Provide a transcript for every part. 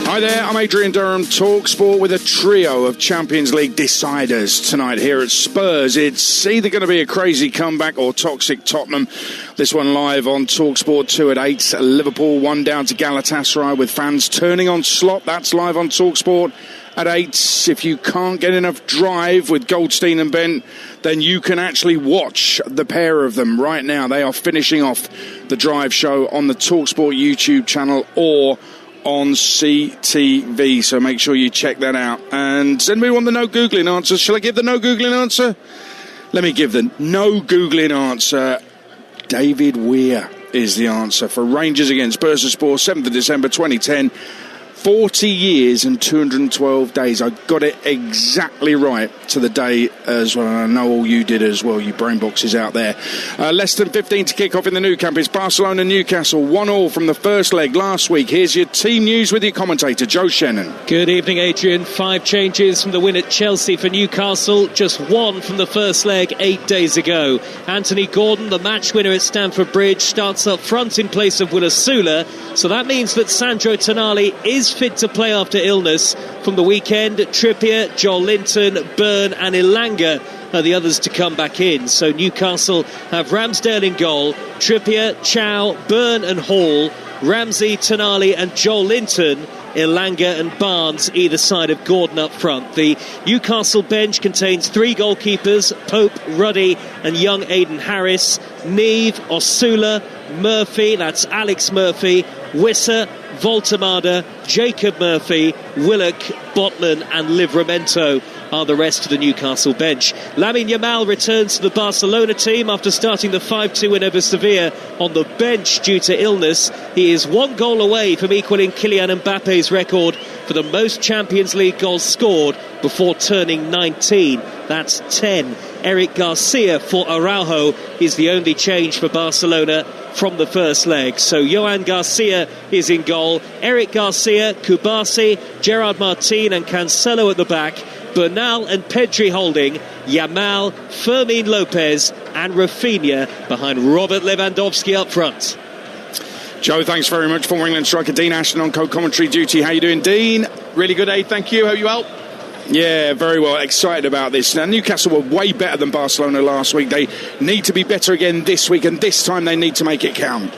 Hi there, I'm Adrian Durham, Talksport, with a trio of Champions League deciders tonight here at Spurs. It's either going to be a crazy comeback or toxic Tottenham. This one live on Talksport 2 at 8. Liverpool 1 down to Galatasaray with fans turning on slot. That's live on Talksport at 8. If you can't get enough drive with Goldstein and Bent, then you can actually watch the pair of them right now. They are finishing off the drive show on the Talksport YouTube channel or on CTV, so make sure you check that out. And does anybody want the no Googling answer? Shall I give the no Googling answer? Let me give the no Googling answer. David Weir is the answer for Rangers against Bursaspor, 7th of December 2010. 40 years and 212 days. I got it exactly right to the day as well. I know all you did as well, you brain boxes out there. Less than 15 to kick off in the Nou Camp. It's Barcelona Newcastle, 1-1 from the first leg last week. Here's your team news with your commentator, Joe Shannon. Good evening, Adrian. 5 changes from the win at Chelsea for Newcastle. Just 1 from the first leg 8 days ago. Anthony Gordon, the match winner at Stamford Bridge, starts up front in place of Willasula. So that means that Sandro Tonali is fit to play after illness from the weekend. Trippier, Joel Linton, Byrne and Elanga are the others to come back in. So Newcastle have Ramsdale in goal, Trippier, Chow, Byrne and Hall, Ramsey, Tonali and Joel Linton, Elanga and Barnes either side of Gordon up front. The Newcastle bench contains 3 goalkeepers, Pope, Ruddy and young Aidan Harris, Neve, Osula, Murphy, that's Alex Murphy, Wisser, Voltemada, Jacob Murphy, Willock, Botman and Livramento are the rest of the Newcastle bench. Lamine Yamal returns to the Barcelona team after starting the 5-2 win over Sevilla on the bench due to illness. He is 1 goal away from equalling Kylian Mbappe's record for the most Champions League goals scored before turning 19. That's 10. Eric Garcia for Araujo is the only change for Barcelona from the first leg. So Johan Garcia is in goal, Eric Garcia, Kubasi, Gerard Martin and Cancelo at the back, Bernal and Pedri holding, Yamal, Fermin Lopez and Rafinha behind Robert Lewandowski up front. Joe, thanks very much. Former England striker Dean Ashton on co-commentary duty. How you doing, Dean? Really good, Aid, thank you. Hope you well. Yeah, very well. Excited about this. Now, Newcastle were way better than Barcelona last week. They need to be better again this week, and this time they need to make it count.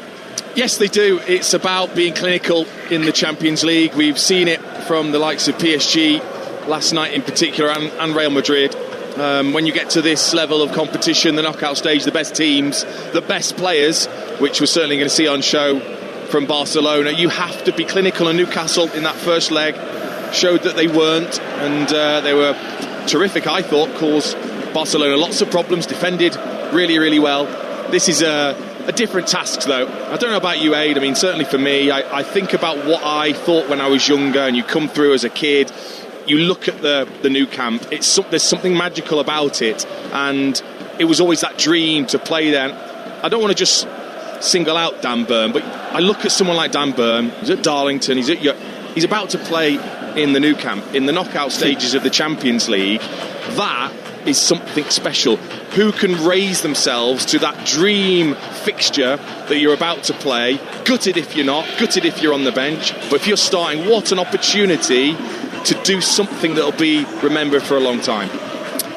Yes, they do. It's about being clinical in the Champions League. We've seen it from the likes of PSG last night in particular and Real Madrid. When you get to this level of competition, the knockout stage, the best teams, the best players, which we're certainly going to see on show from Barcelona, you have to be clinical. And Newcastle in that first leg showed that they weren't, and they were terrific, I thought. Caused Barcelona lots of problems, defended really, really well. This is a different task, though. I don't know about you, Aid. I mean, certainly for me, I think about what I thought when I was younger, and you come through as a kid, you look at the Nou Camp, there's something magical about it, and it was always that dream to play there. I don't want to just single out Dan Burn, but I look at someone like Dan Burn. He's at Darlington, he's about to play in the Nou Camp, in the knockout stages of the Champions League. That is something special. Who can raise themselves to that dream fixture that you're about to play? Gutted if you're not, gutted if you're on the bench, but if you're starting, what an opportunity to do something that'll be remembered for a long time.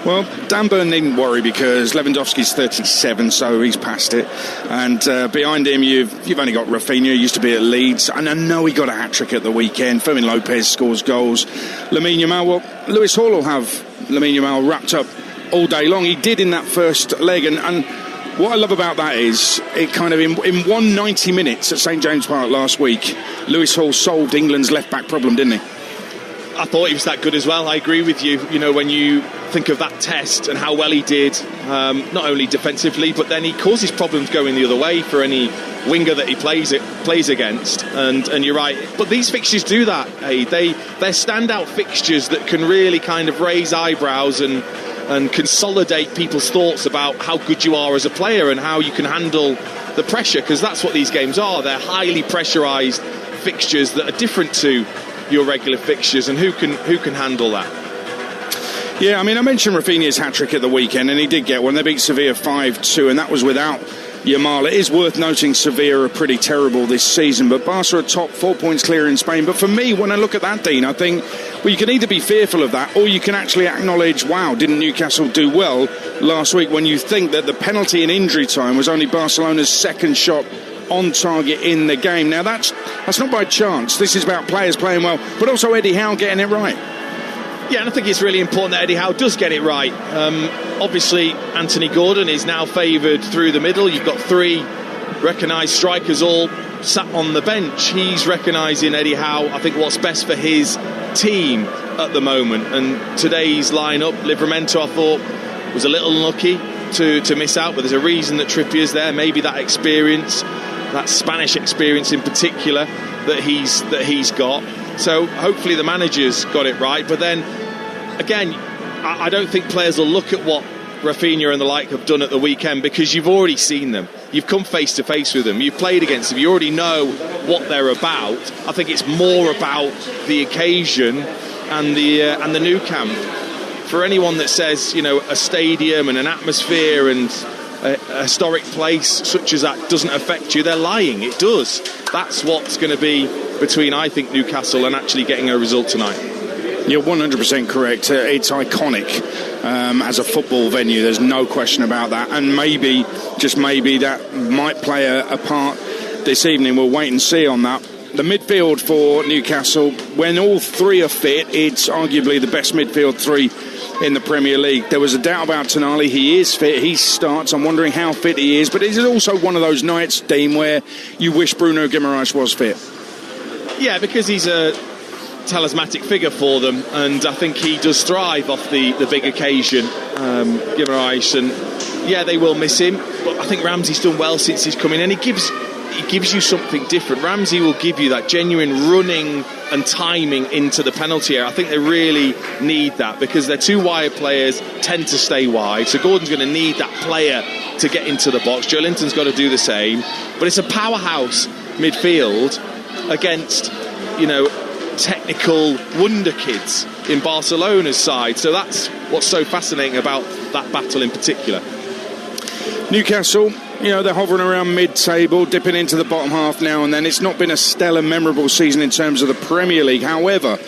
Well, Dan Burn needn't worry because Lewandowski's 37, so he's past it. And behind him, you've only got Rafinha, who used to be at Leeds. And I know he got a hat-trick at the weekend. Fermin Lopez scores goals. Lamine Yamal, well, Lewis Hall will have Lamine Yamal wrapped up all day long. He did in that first leg. And what I love about that is it kind of, in 190 minutes at St James Park last week, Lewis Hall solved England's left-back problem, didn't he? I thought he was that good as well. I agree with you. You know, when you think of that test and how well he did, not only defensively, but then he causes problems going the other way for any winger that he plays against. And you're right. But these fixtures do that. Hey, they're standout fixtures that can really kind of raise eyebrows and consolidate people's thoughts about how good you are as a player and how you can handle the pressure, because that's what these games are. They're highly pressurised fixtures that are different to your regular fixtures, and who can handle that? Yeah, I mean, I mentioned Rafinha's hat-trick at the weekend, and he did get one. They beat Sevilla 5-2, and that was without Yamal. It is worth noting Sevilla are pretty terrible this season, but Barca are top, 4 points clear in Spain. But for me, when I look at that, Dean, I think, well, you can either be fearful of that, or you can actually acknowledge, wow, didn't Newcastle do well last week, when you think that the penalty in injury time was only Barcelona's second shot on target in the game. Now, that's not by chance. This is about players playing well, but also Eddie Howe getting it right. Yeah, and I think it's really important that Eddie Howe does get it right. Obviously, Anthony Gordon is now favoured through the middle. You've got 3 recognised strikers all sat on the bench. He's recognising Eddie Howe, I think, what's best for his team at the moment. And today's line-up, Livramento, I thought, was a little unlucky to miss out, but there's a reason that Trippier's there. Maybe that experience, that Spanish experience in particular, that he's got. So hopefully the manager's got it right. But then, again, I don't think players will look at what Rafinha and the like have done at the weekend, because you've already seen them. You've come face to face with them. You've played against them. You already know what they're about. I think it's more about the occasion and the Nou Camp. For anyone that says, a stadium and an atmosphere and a historic place such as that doesn't affect you, they're lying. It does. That's what's going to be between, I think, Newcastle and actually getting a result tonight. You're 100% correct. It's iconic as a football venue. There's no question about that. And maybe, just maybe, that might play a part this evening. We'll wait and see on that. The midfield for Newcastle, when all 3 are fit, it's arguably the best midfield 3 in the Premier League. There was a doubt about Tonali. He is fit. He starts. I'm wondering how fit he is. But it is also one of those nights, Dean, where you wish Bruno Guimaraes was fit. Yeah, because he's a talismanic figure for them, and I think he does thrive off the big occasion, Guimaraes, and yeah, they will miss him, but I think Ramsey's done well since he's come in, and he gives you something different. Ramsey will give you that genuine running and timing into the penalty area. I think they really need that, because their 2 wide players tend to stay wide, so Gordon's going to need that player to get into the box. Joe Linton's got to do the same, but it's a powerhouse midfield against, technical wonder kids in Barcelona's side. So that's what's so fascinating about that battle in particular. Newcastle, they're hovering around mid-table, dipping into the bottom half now and then. It's not been a stellar, memorable season in terms of the Premier League. However,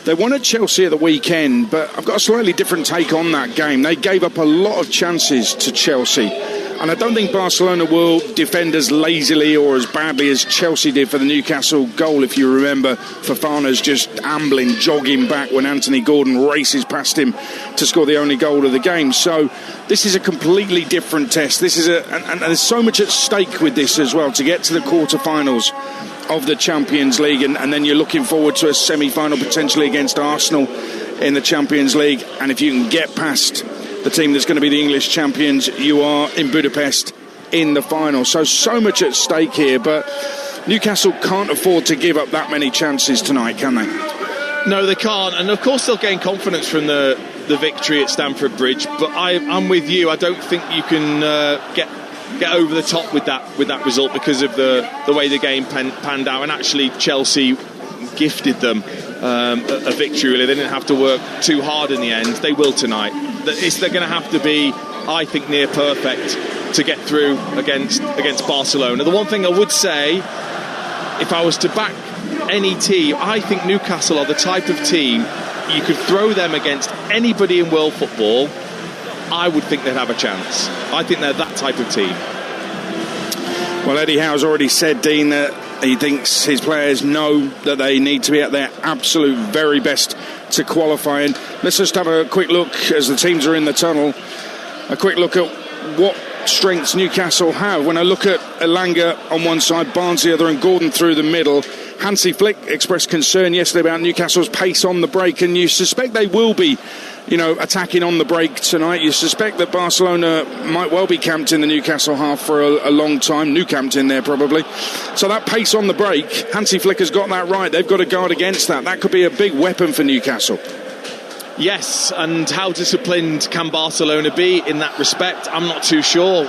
they won at Chelsea at the weekend, but I've got a slightly different take on that game. They gave up a lot of chances to Chelsea, and I don't think Barcelona will defend as lazily or as badly as Chelsea did for the Newcastle goal. If you remember, Fofana's just ambling, jogging back when Anthony Gordon races past him to score the only goal of the game. So this is a completely different test. This is and there's so much at stake with this as well, to get to the quarterfinals of the Champions League, and then you're looking forward to a semi-final potentially against Arsenal in the Champions League. And if you can get past the team that's going to be the English champions, you are in Budapest in the final. So much at stake here, but Newcastle can't afford to give up that many chances tonight, can they? No, they can't, and of course they'll gain confidence from the victory at Stamford Bridge, but I'm with you. I don't think you can get over the top with that result, because of the way the game panned out, and actually Chelsea gifted them a victory, really. They didn't have to work too hard in the end. They will tonight. They're going to have to be, I think, near perfect to get through against Barcelona. The one thing I would say, if I was to back any team, I think Newcastle are the type of team you could throw them against anybody in world football. I would think they'd have a chance. I think they're that type of team. Well, Eddie Howe's already said, Dean, that he thinks his players know that they need to be at their absolute very best to qualify. And let's just have a quick look, as the teams are in the tunnel, a quick look at what strengths Newcastle have. When I look at Elanga on one side, Barnes the other, and Gordon through the middle, Hansi Flick expressed concern yesterday about Newcastle's pace on the break, and you suspect they will be attacking on the break tonight. You suspect that Barcelona might well be camped in the Newcastle half for a long time. New camped in there, probably. So that pace on the break, Hansi Flick has got that right. They've got to guard against that. That could be a big weapon for Newcastle. Yes, and how disciplined can Barcelona be in that respect? I'm not too sure.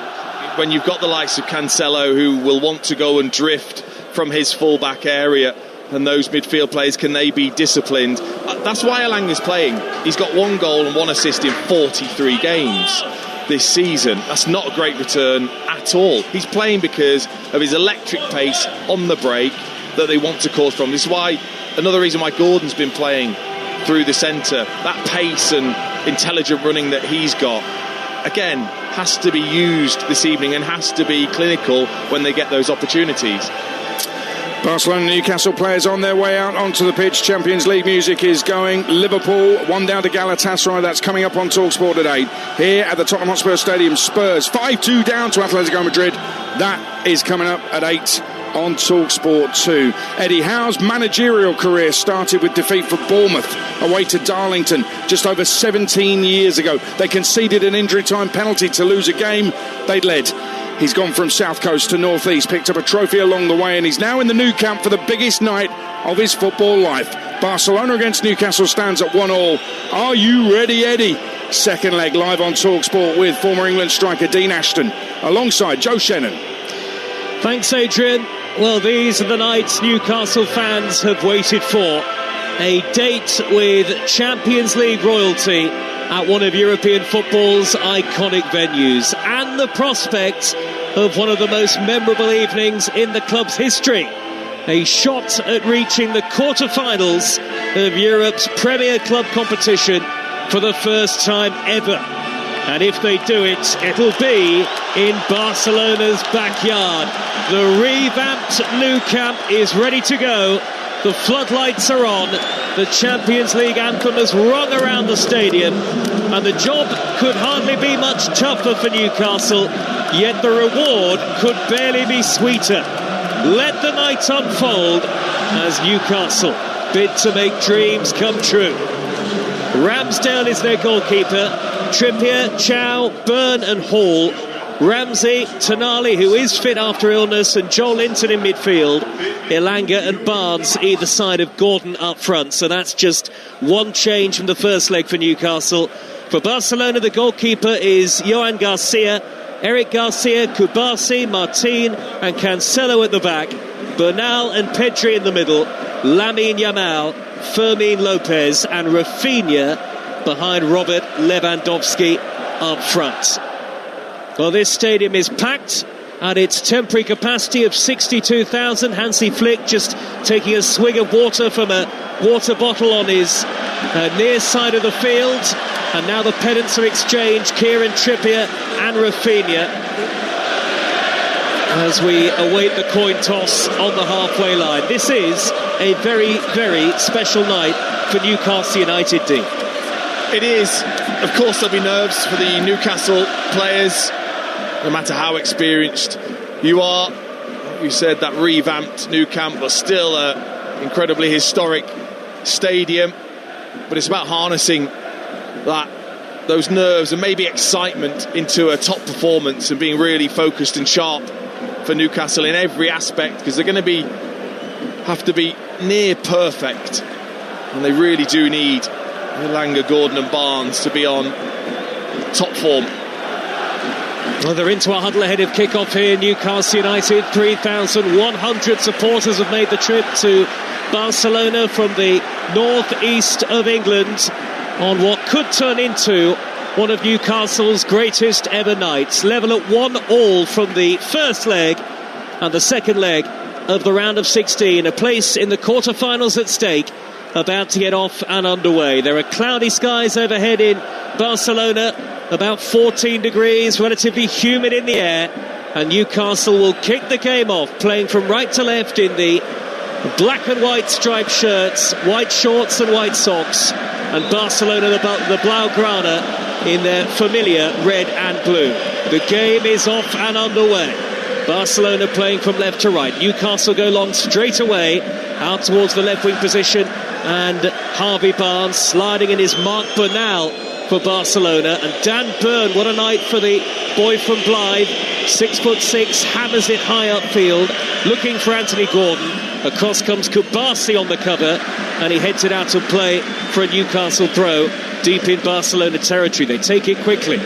When you've got the likes of Cancelo, who will want to go and drift from his full-back area, and those midfield players, can they be disciplined? That's why Elanga's playing. He's got 1 goal and 1 assist in 43 games. this season. That's not a great return at all. He's playing because of his electric pace on the break that they want to cause from. This is why, another reason why Gordon's been playing through the centre. That pace and intelligent running that he's got, again, has to be used this evening and has to be clinical when they get those opportunities. Barcelona and Newcastle players on their way out onto the pitch. Champions League music is going. Liverpool 1 down to Galatasaray. That's coming up on Talksport at 8. Here at the Tottenham Hotspur Stadium, Spurs 5-2 down to Atletico Madrid. That is coming up at 8 on Talksport 2. Eddie Howe's managerial career started with defeat for Bournemouth away to Darlington just over 17 years ago. They conceded an injury time penalty to lose a game they'd led. He's gone from South Coast to North East, picked up a trophy along the way, and he's now in the Nou Camp for the biggest night of his football life. Barcelona against Newcastle stands at 1-1. Are you ready, Eddie? Second leg live on Talksport with former England striker Dean Ashton alongside Joe Shannon. Thanks, Adrian. Well, these are the nights Newcastle fans have waited for. A date with Champions League royalty at one of European football's iconic venues, and the prospect of one of the most memorable evenings in the club's history. A shot at reaching the quarter-finals of Europe's Premier Club competition for the first time ever. And if they do it, it'll be in Barcelona's backyard. The revamped Nou Camp is ready to go. The floodlights are on. The Champions League anthem has rung around the stadium, and the job could hardly be much tougher for Newcastle, yet the reward could barely be sweeter. Let the night unfold as Newcastle bid to make dreams come true. Ramsdale is their goalkeeper. Trippier, Chow, Byrne and Hall. Ramsey, Tonali, who is fit after illness, and Joel Linton in midfield. Elanga and Barnes either side of Gordon up front. So that's just one change from the first leg for Newcastle. For Barcelona, the goalkeeper is Johan Garcia. Eric Garcia, Kubasi, Martin and Cancelo at the back. Bernal and Pedri in the middle. Lamine Yamal, Fermin Lopez and Rafinha behind Robert Lewandowski up front. Well, this stadium is packed at its temporary capacity of 62,000. Hansi Flick just taking a swig of water from a water bottle on his near side of the field. And now the pennants are exchanged. Kieran Trippier and Rafinha as we await the coin toss on the halfway line. This is a very, very special night for Newcastle United, Dean. It is. Of course, there'll be nerves for the Newcastle players, no matter how experienced you are. You said that revamped Nou Camp was still an incredibly historic stadium, but it's about harnessing those nerves and maybe excitement into a top performance and being really focused and sharp for Newcastle in every aspect, because they're going to have to be near perfect, and they really do need Elanga, Gordon and Barnes to be on top form. Well, they're into a huddle ahead of kick-off here. Newcastle United, 3,100 supporters have made the trip to Barcelona from the northeast of England on what could turn into one of Newcastle's greatest ever nights. Level at 1-1 from the first leg and the second leg of the round of 16. A place in the quarter-finals at stake, about to get off and underway. There are cloudy skies overhead in Barcelona, about 14 degrees, relatively humid in the air, and Newcastle will kick the game off, playing from right to left in the black and white striped shirts, white shorts and white socks, and Barcelona, the Blaugrana, in their familiar red and blue. The game is off and underway. Barcelona playing from left to right. Newcastle go long straight away out towards the left wing position, and Harvey Barnes sliding in his Marc Bernal for Barcelona, and Dan Burn, what a night for the boy from Blythe, 6'6", hammers it high upfield, looking for Anthony Gordon. Across comes Kubasi on the cover, and he heads it out to play for a Newcastle throw deep in Barcelona territory. They take it quickly.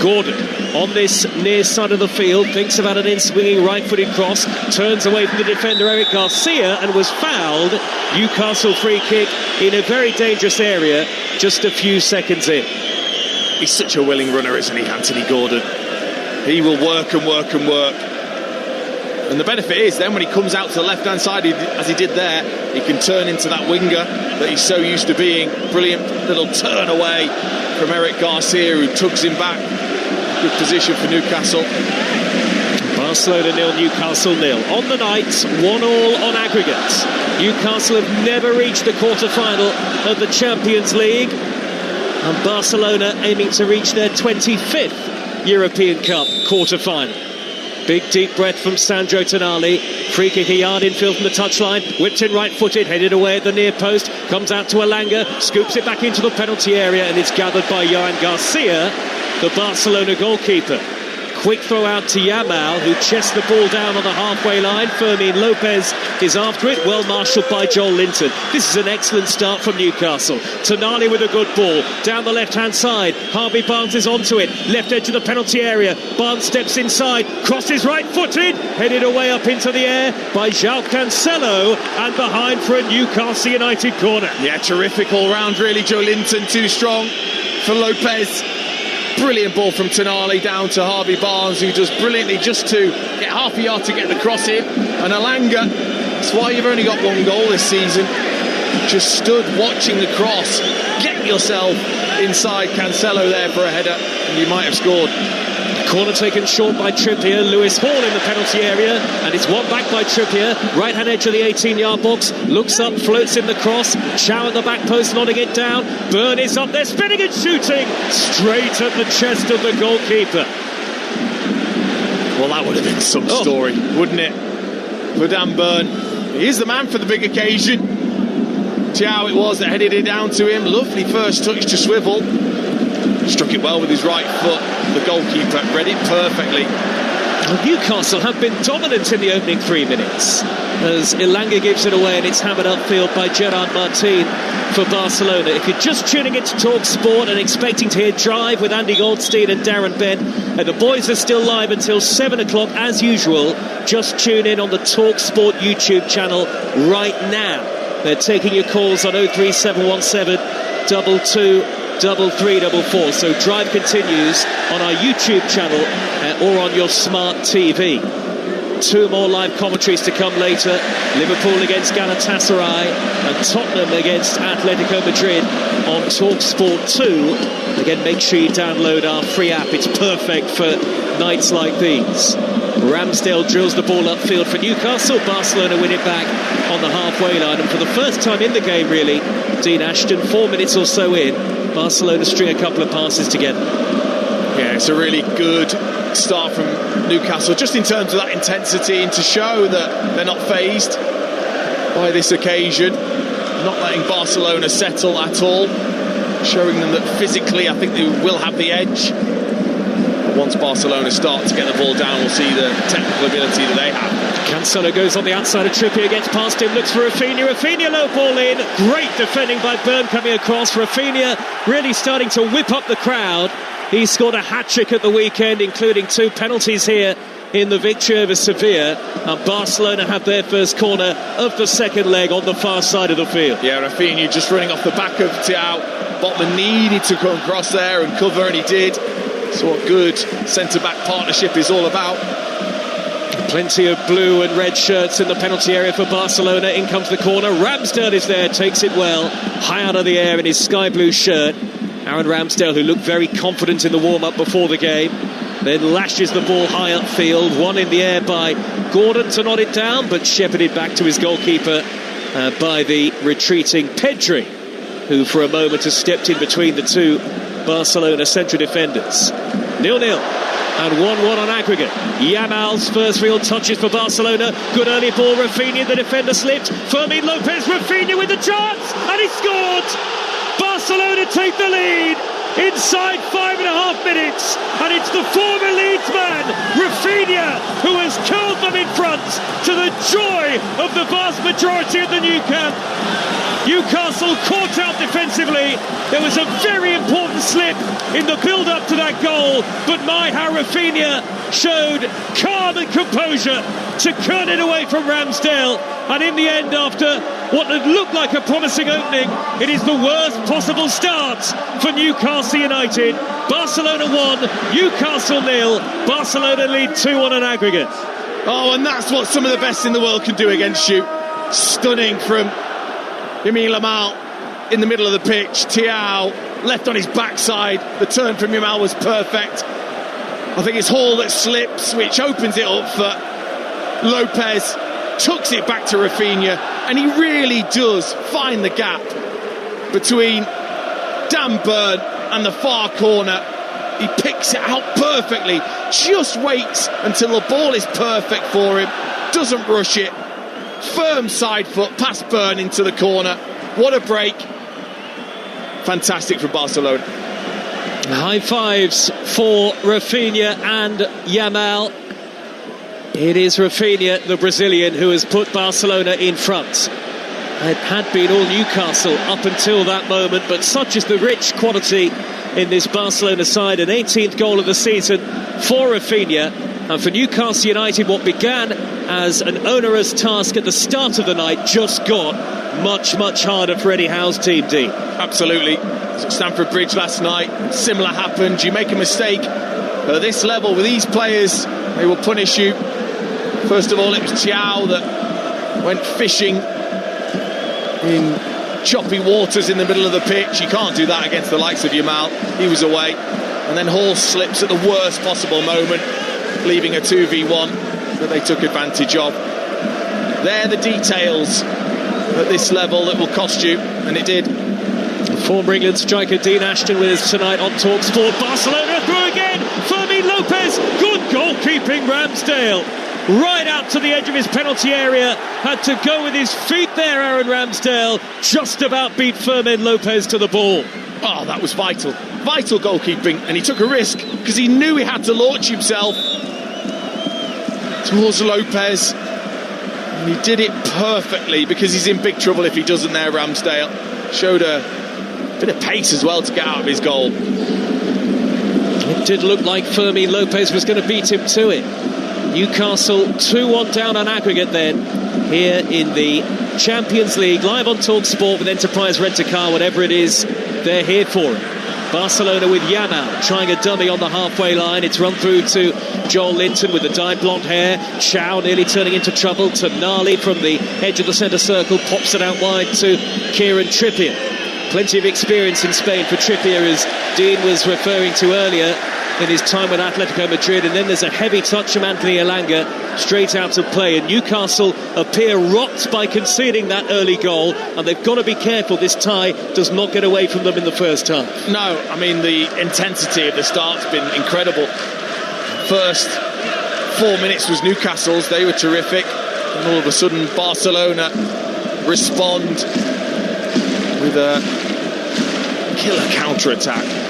Gordon on this near side of the field, thinks about an in-swinging right-footed cross, turns away from the defender Eric Garcia and was fouled. Newcastle free kick in a very dangerous area just a few seconds in. He's such a willing runner, isn't he, Anthony Gordon? He will work and work and work. And the benefit is then when he comes out to the left-hand side, as he did there, he can turn into that winger that he's so used to being. Brilliant little turn away from Eric Garcia, who tugs him back. Good position for Newcastle. Barcelona 0, Newcastle 0. On the night, 1-1 on aggregate. Newcastle have never reached the quarter-final of the Champions League. And Barcelona aiming to reach their 25th European Cup quarter-final. Big deep breath from Sandro Tonali. Free kick a yard infield from the touchline. Whipped in right-footed, headed away at the near post. Comes out to Elanga, scoops it back into the penalty area, and it's gathered by Johan Garcia, the Barcelona goalkeeper. Quick throw out to Yamal, who chests the ball down on the halfway line. Fermin Lopez is after it, well marshalled by Joel Linton. This is an excellent start from Newcastle. Tonali with a good ball down the left-hand side. Harvey Barnes is onto it, left edge of the penalty area. Barnes steps inside, crosses right-footed, headed away up into the air by João Cancelo, and behind for a Newcastle United corner. Yeah, terrific all-round, really. Joel Linton too strong for Lopez. Brilliant ball from Tonali down to Harvey Barnes, who does brilliantly just to get half a yard to get the cross in. And Elanga, that's why you've only got one goal this season, just stood watching the cross. Get yourself inside Cancelo there for a header, and you might have scored. Corner taken short by Trippier. Lewis Hall in the penalty area, and it's won back by Trippier. Right hand edge of the 18-yard box, looks up, floats in the cross. Chow at the back post, nodding it down. Byrne is up there, spinning and shooting straight at the chest of the goalkeeper. Well, that would have been some story, wouldn't it, for Dan Byrne? He is the man for the big occasion. Chow it was that headed it down to him. Lovely first touch to swivel. Struck it well with his right foot. The goalkeeper read it perfectly. Well, Newcastle have been dominant in the opening 3 minutes as Elanga gives it away, and it's hammered upfield by Gerard Martin for Barcelona. If you're just tuning into Talksport and expecting to hear Drive with Andy Goldstein and Darren Bent, and the boys are still live until 7 o'clock as usual, just tune in on the Talksport YouTube channel right now. They're taking your calls on 03717 223344. So Drive continues on our YouTube channel or on your smart TV. 2 more live commentaries to come later. Liverpool against Galatasaray and Tottenham against Atletico Madrid on Talksport 2. Again, make sure you download our free app. It's perfect for nights like these. Ramsdale drills the ball upfield for Newcastle. Barcelona win it back on the halfway line. And for the first time in the game, really, Dean Ashton, 4 minutes or so in, Barcelona string a couple of passes together. Yeah, it's a really good start from Newcastle, just in terms of that intensity, and to show that they're not fazed by this occasion, not letting Barcelona settle at all, showing them that physically I think they will have the edge. But once Barcelona start to get the ball down, we'll see the technical ability that they have. Cancelo goes on the outside of Trippier, gets past him, looks for Rafinha. Rafinha low ball in. Great defending by Byrne coming across. Rafinha really starting to whip up the crowd. He scored a hat-trick at the weekend, including 2 penalties here in the victory over Sevilla. And Barcelona have their first corner of the second leg on the far side of the field. Yeah, Rafinha just running off the back of Thiaw. Botman needed to come across there and cover, and he did. That's what good centre-back partnership is all about. Plenty of blue and red shirts in the penalty area for Barcelona. In comes the corner. Ramsdale is there, takes it well, high out of the air in his sky blue shirt. Aaron Ramsdale, who looked very confident in the warm-up before the game, then lashes the ball high upfield. One in the air by Gordon to nod it down, but shepherded back to his goalkeeper by the retreating Pedri, who for a moment has stepped in between the 2 Barcelona central defenders. 0-0 and 1-1 on aggregate. Yamal's first real touches for Barcelona. Good early ball. Rafinha, the defender slipped. Fermin Lopez, Rafinha with the chance, and he scored. Barcelona take the lead inside 5.5 minutes, and it's the former Leeds man, Rafinha, who has curled them in front, to the joy of the vast majority of the Nou Camp. Newcastle caught out defensively. There was a very important slip in the build-up to that goal, but how Rafinha showed calm and composure to cut it away from Ramsdale, and in the end, after what had looked like a promising opening. It is the worst possible start for Newcastle United. Barcelona 1, Newcastle 0. Barcelona lead 2-1 on aggregate. Oh, and that's what some of the best in the world can do against you. Stunning from Lamine Yamal in the middle of the pitch. Thiaw left on his backside. The turn from Yamal was perfect. I think it's Hall that slips, which opens it up for Lopez. Tucks it back to Rafinha, and he really does find the gap between Dan Burn and the far corner. He picks it out perfectly, just waits until the ball is perfect for him, doesn't rush it, firm side foot past Burn into the corner. What a break. Fantastic for Barcelona. High fives for Rafinha and Yamal. It is Rafinha, the Brazilian, who has put Barcelona in front. It had been all Newcastle up until that moment, but such is the rich quality in this Barcelona side. An 18th goal of the season for Rafinha. And for Newcastle United, what began as an onerous task at the start of the night just got much, much harder for Eddie Howe's team, D. Absolutely. At Stamford Bridge last night, similar happened. You make a mistake at this level with these players, they will punish you. First of all, it was Thiaw that went fishing in choppy waters in the middle of the pitch. You can't do that against the likes of Yamal. He was away. And then Hall slips at the worst possible moment, leaving a 2v1 that they took advantage of. They're the details at this level that will cost you, and it did. Former England striker Dean Ashton with us tonight on Talksport. Barcelona through again. Fermin Lopez. Good goalkeeping, Ramsdale. Right out to the edge of his penalty area. Had to go with his feet there, Aaron Ramsdale. Just about beat Fermin Lopez to the ball. Oh, that was vital. Vital goalkeeping, and he took a risk because he knew he had to launch himself towards Lopez. And he did it perfectly because he's in big trouble if he doesn't there, Ramsdale. Showed a bit of pace as well to get out of his goal. It did look like Fermin Lopez was going to beat him to it. Newcastle 2-1 down on aggregate then, here in the Champions League, live on Talksport with Enterprise Rent-A-Car, whatever it is, they're here for it. Barcelona with Yamal trying a dummy on the halfway line. It's run through to Joel Linton with the dyed blonde hair. Thiaw nearly turning into trouble. Tonali from the edge of the centre circle pops it out wide to Kieran Trippier. Plenty of experience in Spain for Trippier, as Dean was referring to earlier in his time with Atletico Madrid. And then there's a heavy touch from Anthony Elanga straight out of play, and Newcastle appear rocked by conceding that early goal, and they've got to be careful this tie does not get away from them in the first half. No, I mean, the intensity of the start's been incredible. First 4 minutes was Newcastle's, they were terrific, and all of a sudden Barcelona respond with a killer counter-attack.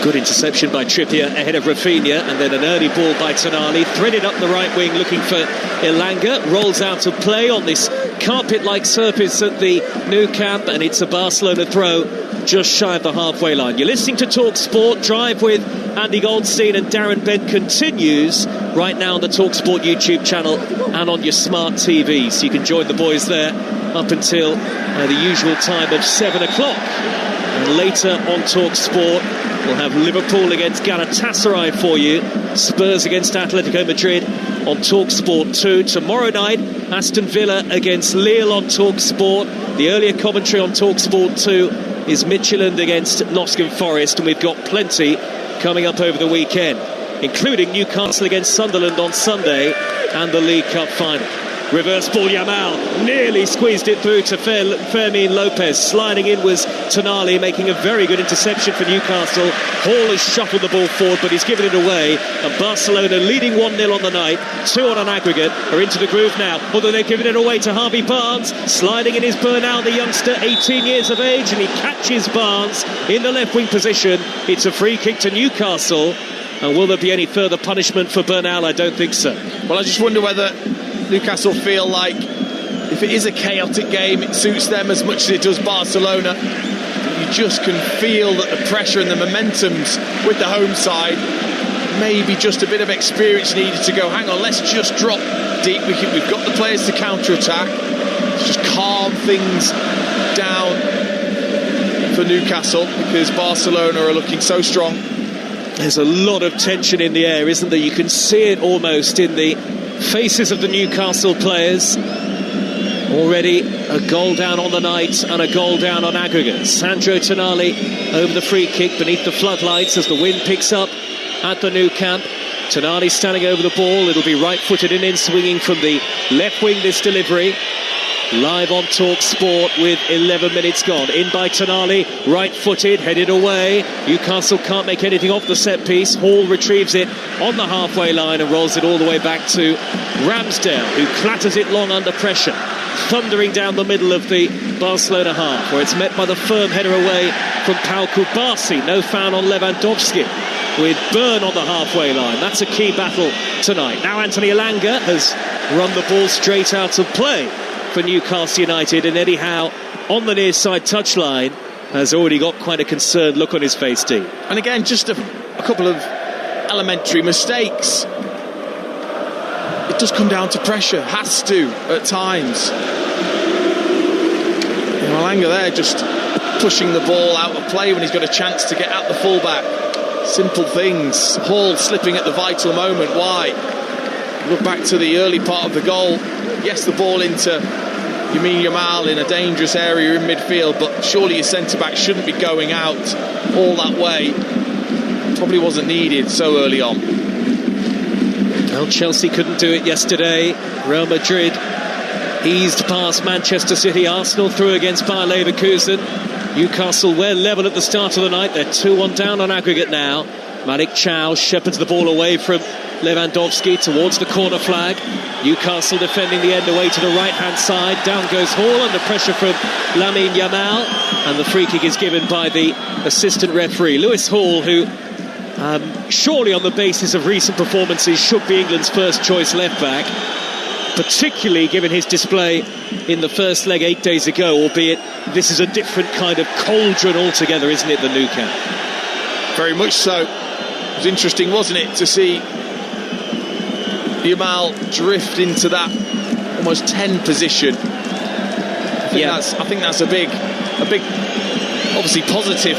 Good interception by Trippier ahead of Rafinha, and then an early ball by Tonali, threaded up the right wing looking for Elanga, rolls out of play on this carpet-like surface at the Nou Camp, and it's a Barcelona throw just shy of the halfway line. You're listening to Talksport. Drive with Andy Goldstein and Darren Bent continues right now on the Talksport YouTube channel and on your smart TV, so you can join the boys there up until the usual time of 7 o'clock. And later on Talksport, we'll have Liverpool against Galatasaray for you, Spurs against Atletico Madrid on Talksport 2. Tomorrow night, Aston Villa against Lille on Talksport. The earlier commentary on Talksport 2 is Midtjylland against Nottingham Forest, and we've got plenty coming up over the weekend, including Newcastle against Sunderland on Sunday and the League Cup final. Reverse ball, Yamal nearly squeezed it through to Fermin Lopez. Sliding in was Tonali, making a very good interception for Newcastle. Hall has shuffled the ball forward, but he's given it away. And Barcelona, leading 1-0 on the night, 2-1 on aggregate, are into the groove now. Although they've given it away to Harvey Barnes. Sliding in is Bernal, the youngster, 18 years of age, and he catches Barnes in the left wing position. It's a free kick to Newcastle. And will there be any further punishment for Bernal? I don't think so. Well, I just wonder whether Newcastle feel like if it is a chaotic game, it suits them as much as it does Barcelona. You just can feel that the pressure and the momentum's with the home side. Maybe just a bit of experience needed to go, hang on, let's just drop deep. We've got the players to counter-attack. Let's lock things down for Newcastle, because Barcelona are looking so strong. There's a lot of tension in the air, isn't there? You can see it almost in the faces of the Newcastle players. Already a goal down on the night and a goal down on aggregate. Sandro Tonali over the free kick beneath the floodlights as the wind picks up at the Nou Camp. Tonali standing over the ball. It'll be right-footed and in, swinging from the left wing, this delivery. Live on Talksport with 11 minutes gone. In by Tonali, right-footed, headed away. Newcastle can't make anything of the set piece. Hall retrieves it on the halfway line and rolls it all the way back to Ramsdale, who clatters it long under pressure, thundering down the middle of the Barcelona half, where it's met by the firm header away from Pau Kubasi. No foul on Lewandowski, with Byrne on the halfway line. That's a key battle tonight. Now Anthony Elanga has run the ball straight out of play for Newcastle United, and Eddie Howe on the near side touchline has already got quite a concerned look on his face, Dean. And again, just a couple of elementary mistakes. It does come down to pressure, has to at times. Elanga there just pushing the ball out of play when he's got a chance to get at the fullback. Simple things. Hall slipping at the vital moment. Why? Look back to the early part of the goal. Yes, the ball into Lamine Yamal in a dangerous area in midfield, but surely your centre-back shouldn't be going out all that way. Probably wasn't needed so early on. Well, Chelsea couldn't do it yesterday. Real Madrid eased past Manchester City. Arsenal through against Bayer Leverkusen. Newcastle were level at the start of the night. They're 2-1 down on aggregate now. Malik Chow shepherds the ball away from Lewandowski towards the corner flag. Newcastle defending the end away to the right-hand side. Down goes Hall under pressure from Lamine Yamal, and the free kick is given by the assistant referee, Lewis Hall, who surely on the basis of recent performances should be England's first choice left-back, particularly given his display in the first leg 8 days ago, albeit this is a different kind of cauldron altogether, isn't it, the Nou Camp? Very much so. It was interesting, wasn't it, to see Yamal drift into that almost 10 position. I think that's a big obviously positive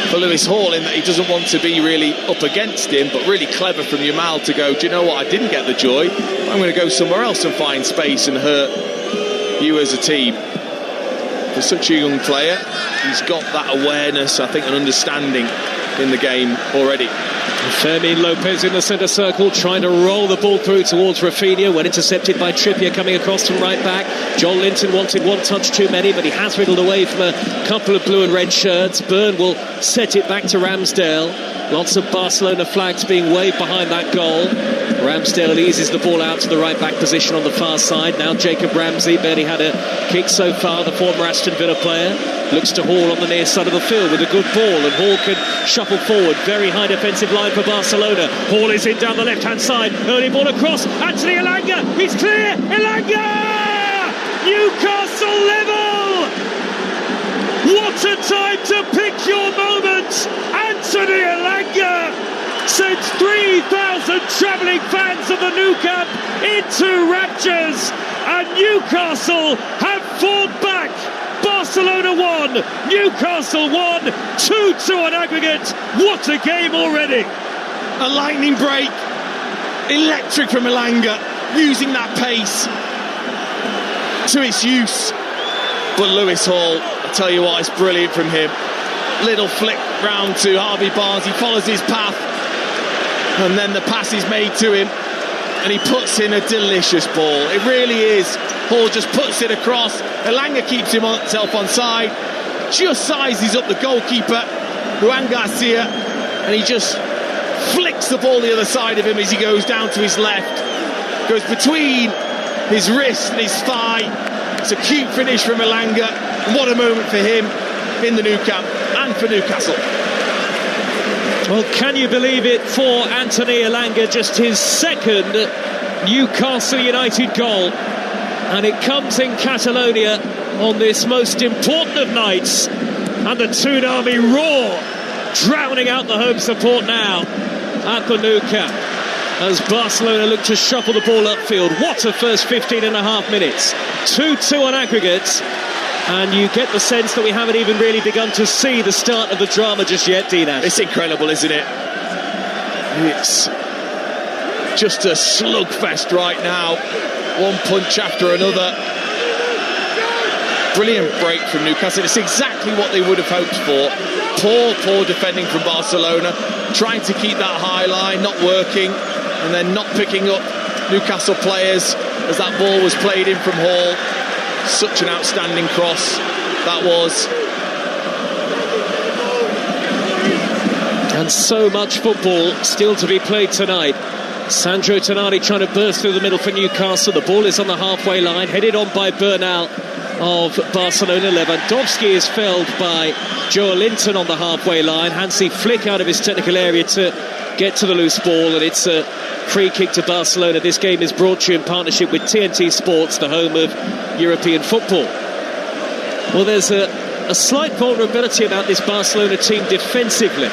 for Lewis Hall, in that he doesn't want to be really up against him, but really clever from Yamal to go, do you know what, I didn't get the joy, I'm going to go somewhere else and find space and hurt you as a team. For such a young player, he's got that awareness, I think, and understanding in the game already. Fermin Lopez in the centre circle, trying to roll the ball through towards Rafinha, when intercepted by Trippier coming across from right back. Joel Linton wanted one touch too many, but he has wriggled away from a couple of blue and red shirts. Byrne will set it back to Ramsdale. Lots of Barcelona flags being waved behind that goal. Ramsdale eases the ball out to the right back position on the far side. Now Jacob Ramsey barely had a kick so far, the former Aston Villa player. Looks to Hall on the near side of the field with a good ball, and Hall can shuffle forward. Very high defensive line for Barcelona. Hall is in down the left-hand side. Early ball across. Anthony Elanga. He's clear. Elanga! Newcastle level! What a time to pick your moment! Anthony Elanga sends 3,000 travelling fans of the Nou Camp into raptures, and Newcastle have fought back. Barcelona 1, Newcastle 1, 2-2 on aggregate. What a game already. A lightning break, electric from Elanga, using that pace to its use. But Lewis Hall, I tell you what, it's brilliant from him. Little flick round to Harvey Barnes, he follows his path, and then the pass is made to him, and he puts in a delicious ball. It really is. Hall just puts it across. Elanga keeps himself on side, just sizes up the goalkeeper, Juan Garcia, and he just flicks the ball the other side of him as he goes down to his left. Goes between his wrist and his thigh. It's a cute finish from Elanga, and what a moment for him in the Nou Camp and for Newcastle. Well, can you believe it for Anthony Elanga? Just his second Newcastle United goal, and it comes in Catalonia on this most important of nights, and the tsunami roar drowning out the home support now at the Nou Camp. as Barcelona look to shuffle the ball upfield. What a first 15 and a half minutes. 2-2 on aggregate. And you get the sense that we haven't even really begun to see the start of the drama just yet, Dean Ash. It's incredible, isn't it? It's just a slugfest right now. One punch after another. Brilliant break from Newcastle. It's exactly what they would have hoped for. Poor defending from Barcelona. Trying to keep that high line, not working. And then not picking up Newcastle players as that ball was played in from Hall. Such an outstanding cross that was. And so much football still to be played tonight. Sandro Tonali trying to burst through the middle for Newcastle. The ball is on the halfway line, headed on by Bernal of Barcelona. Lewandowski is felled by Joe Linton on the halfway line. Hansi Flick out of his technical area to get to the loose ball, and it's a free kick to Barcelona. This game is brought to you in partnership with TNT Sports, the home of European football. Well, there's a slight vulnerability about this Barcelona team defensively.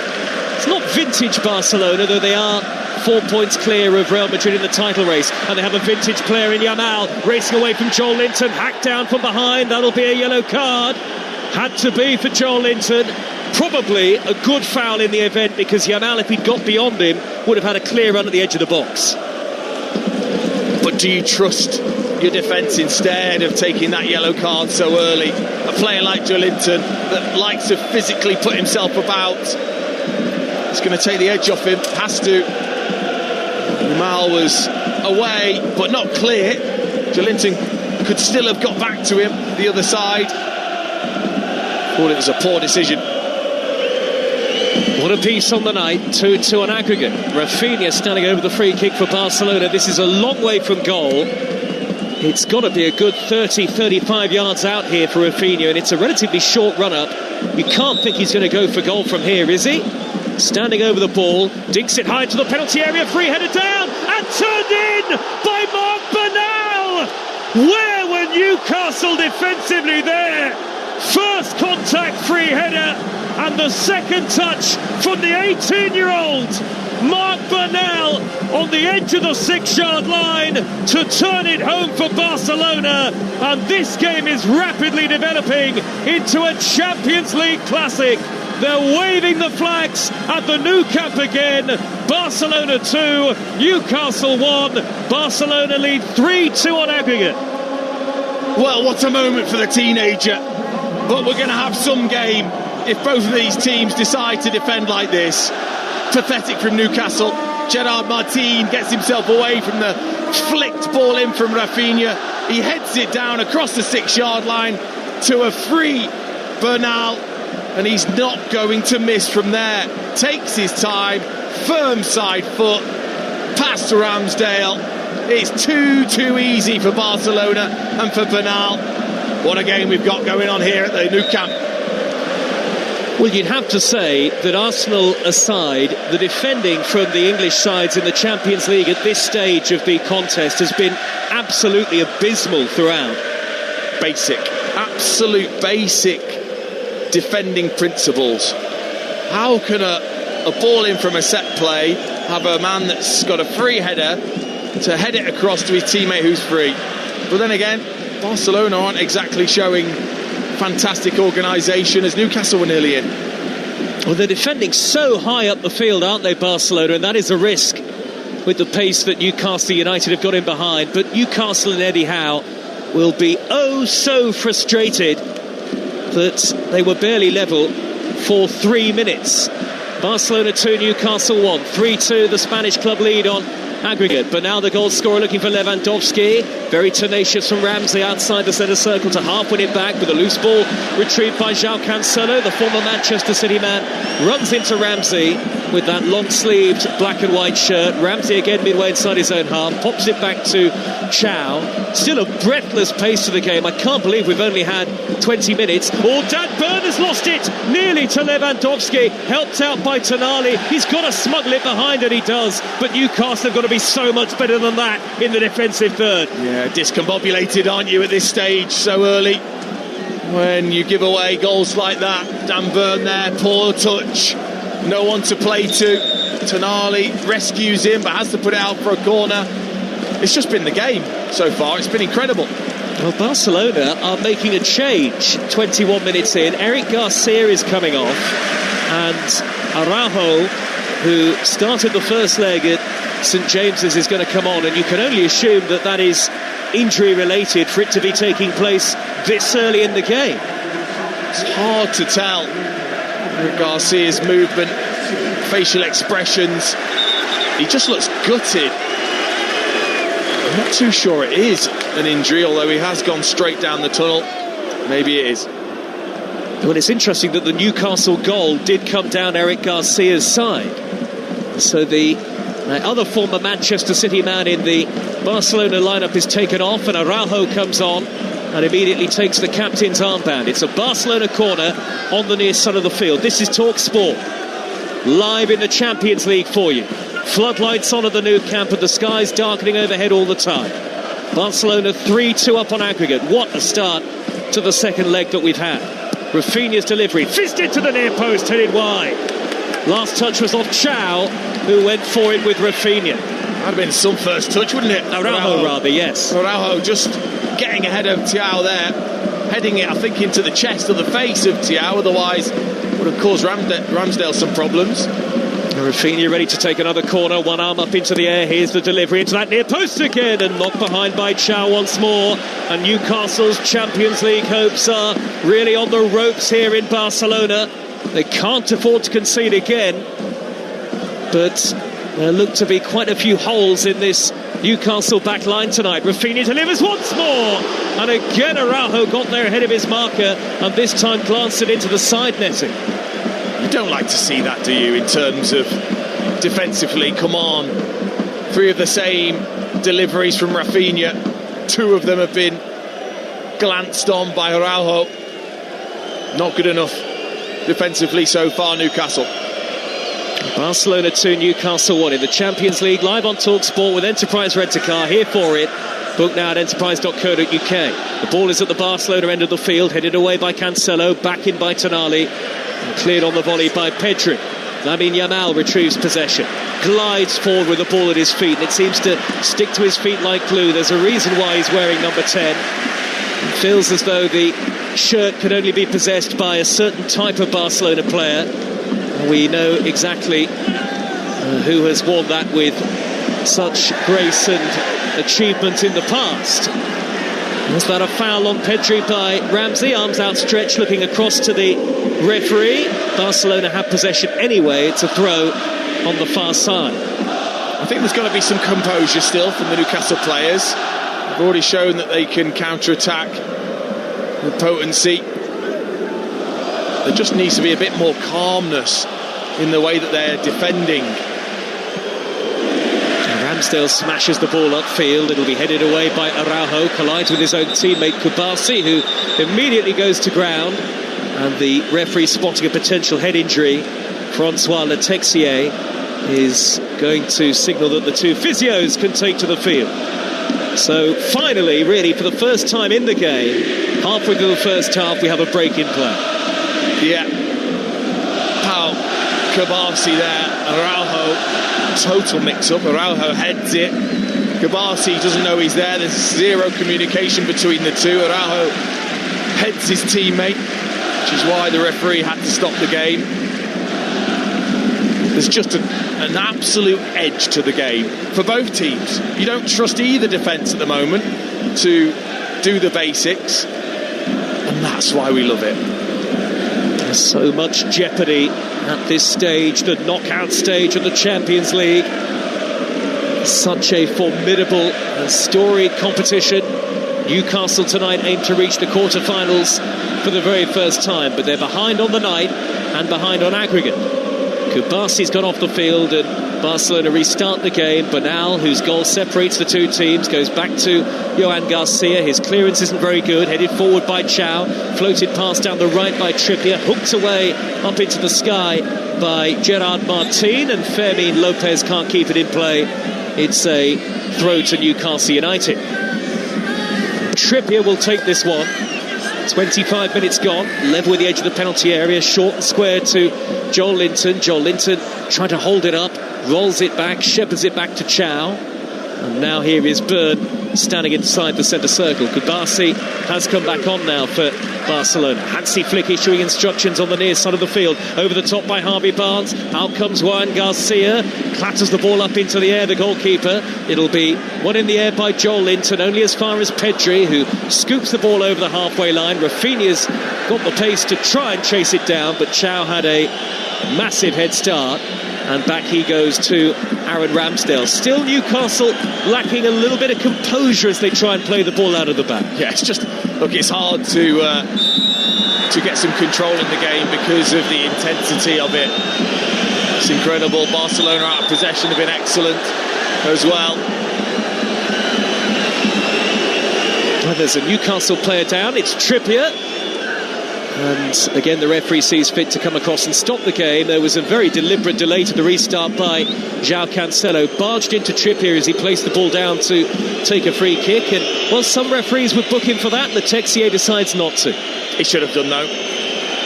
It's not vintage Barcelona, though they are 4 points clear of Real Madrid in the title race, and they have a vintage player in Yamal racing away from Joel Linton, hacked down from behind. That'll be a yellow card. Had to be for Joel Linton. Probably a good foul in the event, because Yamal, if he'd got beyond him, would have had a clear run at the edge of the box. But do you trust your defence instead of taking that yellow card so early? A player like Joe Linton that likes to physically put himself about, it's going to take the edge off him, has to. Yamal was away but not clear. Joe Linton could still have got back to him the other side. Thought it was a poor decision. What a piece on the night. 2-2 on aggregate. Rafinha standing over the free kick for Barcelona. This is a long way from goal. It's got to be a good 30-35 yards out here for Rafinha, and it's a relatively short run-up. You can't think he's going to go for goal from here, is he? Standing over the ball, dinks it high to the penalty area, free-headed down, and turned in by Marc Bernal! Where were Newcastle defensively there? First contact free-header, and the second touch from the 18-year-old Marc Bernal on the edge of the 6-yard line to turn it home for Barcelona. And this game is rapidly developing into a Champions League classic. They're waving the flags at the Nou Camp again. Barcelona 2, Newcastle 1. Barcelona lead 3-2 on aggregate. Well, what a moment for the teenager. But we're going to have some game if both of these teams decide to defend like this. Pathetic from Newcastle. Gerard Martin gets himself away from the flicked ball in from Rafinha. He heads it down across the 6-yard line to a free Bernal, and he's not going to miss from there. Takes his time, firm side foot, past Ramsdale. It's too easy for Barcelona and for Bernal. What a game we've got going on here at the Nou Camp. Well, you'd have to say that, Arsenal aside, the defending from the English sides in the Champions League at this stage of the contest has been absolutely abysmal throughout. Absolute basic defending principles. How can a ball in from a set play have a man that's got a free header to head it across to his teammate who's free? But then again, Barcelona aren't exactly showing fantastic organisation, as Newcastle were nearly in. Well, they're defending so high up the field, aren't they, Barcelona? And that is a risk with the pace that Newcastle United have got in behind. But Newcastle and Eddie Howe will be oh so frustrated that they were barely level for 3 minutes. Barcelona 2, Newcastle 1. 3-2, the Spanish club lead on aggregate. But now the goal scorer looking for Lewandowski. Very tenacious from Ramsey outside the centre circle to half win it back with a loose ball retrieved by João Cancelo. The former Manchester City man runs into Ramsey with that long-sleeved black and white shirt. Ramsey again midway inside his own half, pops it back to Chow. Still a breathless pace to the game. I can't believe we've only had 20 minutes. Oh, Dan Burn has lost it nearly to Lewandowski, helped out by Tonali. He's got to smuggle it behind, and he does, but Newcastle have got to be so much better than that in the defensive third. Yeah, discombobulated, aren't you, at this stage so early? When you give away goals like that. Dan Burn there, poor touch. no one to play to. Tonali rescues him but has to put it out for a corner. It's just been the game so far. It's been incredible. Well, Barcelona are making a change 21 minutes in. Eric Garcia is coming off, and Araujo, who started the first leg at St James's, is going to come on, and you can only assume that that is injury related for it to be taking place this early in the game. It's hard to tell. Eric Garcia's movement, facial expressions, he just looks gutted. I'm not too sure it is an injury, although he has gone straight down the tunnel. Maybe it is. Well, it's interesting that the Newcastle goal did come down Eric Garcia's side. So the other former Manchester City man in the Barcelona lineup is taken off, and Araujo comes on and immediately takes the captain's armband. It's a Barcelona corner on the near side of the field. This is Talksport, live in the Champions League for you. Floodlights on at the Nou Camp, and the skies darkening overhead all the time. Barcelona 3-2 up on aggregate. What a start to the second leg that we've had. Rafinha's delivery, fisted to the near post, headed wide. Last touch was off Chow, who went for it with Rafinha. That'd have been some first touch, wouldn't it? Araujo rather, yes. Araujo just getting ahead of Thiaw there, heading it, I think, into the chest or the face of Thiaw, otherwise would have caused Ramsdale some problems. Rafinha ready to take another corner, one arm up into the air. Here's the delivery into that near post again, and knocked behind by Chow once more. And Newcastle's Champions League hopes are really on the ropes here in Barcelona. They can't afford to concede again, but there look to be quite a few holes in this Newcastle back line tonight. Rafinha delivers once more, and again Araujo got there ahead of his marker, and this time glanced it into the side netting. You don't like to see that, do you, in terms of defensively? Come on, 3 of the same deliveries from Rafinha, 2 of them have been glanced on by Araujo. Not good enough defensively so far, Newcastle. Barcelona 2, Newcastle 1 in the Champions League, live on Talksport with Enterprise Rent-A-Car. Here for it. Book now at enterprise.co.uk. The ball is at the Barcelona end of the field, headed away by Cancelo, back in by Tonali, and cleared on the volley by Pedri. Lamine Yamal retrieves possession, glides forward with the ball at his feet, and it seems to stick to his feet like glue. There's a reason why he's wearing number 10. It feels as though the shirt could only be possessed by a certain type of Barcelona player. We know exactly who has worn that with such grace and achievement in the past. Was that a foul on Pedri by Ramsey? Arms outstretched, looking across to the referee. Barcelona have possession anyway. It's a throw on the far side. I think there's going to be some composure still from the Newcastle players. They've already shown that they can counter-attack with potency. There just needs to be a bit more calmness in the way that they're defending. Ramsdale smashes the ball upfield. It'll be headed away by Araujo, collides with his own teammate Kubasi, who immediately goes to ground. And the referee, spotting a potential head injury, Francois Letexier, is going to signal that the 2 physios can take to the field. So finally, really, for the first time in the game, halfway through the first half, we have a break in play. Yeah. Pau Kubasi there. Araujo, total mix-up. Araujo heads it. Kubasi doesn't know he's there. There's 0 communication between the 2. Araujo heads his teammate, which is why the referee had to stop the game. There's just an absolute edge to the game for both teams. You don't trust either defence at the moment to do the basics, and that's why we love it. There's so much jeopardy at this stage, the knockout stage of the Champions League. Such a formidable and storied competition. Newcastle tonight aim to reach the quarter-finals for the very first time, but they're behind on the night and behind on aggregate. Kubasi's gone off the field, and Barcelona restart the game. Bernal, whose goal separates the 2 teams, goes back to Johan Garcia. His clearance isn't very good, headed forward by Chow, floated past down the right by Trippier, hooked away up into the sky by Gerard Martin, and Fermin Lopez can't keep it in play. It's a throw to Newcastle United. Trippier will take this one. 25 minutes gone, level with the edge of the penalty area, short and square to Joel Linton. Joel Linton trying to hold it up, rolls it back, shepherds it back to Chow. And now here is Byrne standing inside the centre circle. Kubasi has come back on now for Barcelona. Hansi Flick issuing instructions on the near side of the field. Over the top by Harvey Barnes. Out comes Juan Garcia. Clatters the ball up into the air, the goalkeeper. It'll be one in the air by Joel Linton, only as far as Pedri, who scoops the ball over the halfway line. Rafinha's got the pace to try and chase it down, but Chow had a massive head start. And back he goes to Aaron Ramsdale. Still Newcastle lacking a little bit of composure as they try and play the ball out of the back. Yeah, it's just, look, it's hard to get some control in the game because of the intensity of it. It's incredible. Barcelona out of possession have been excellent as well. Well, there's a Newcastle player down. It's Trippier. And again, the referee sees fit to come across and stop the game. There was a very deliberate delay to the restart by João Cancelo. Barged into Trippier as he placed the ball down to take a free kick. And, well, some referees would book him for that. The Texier decides not to. He should have done, though.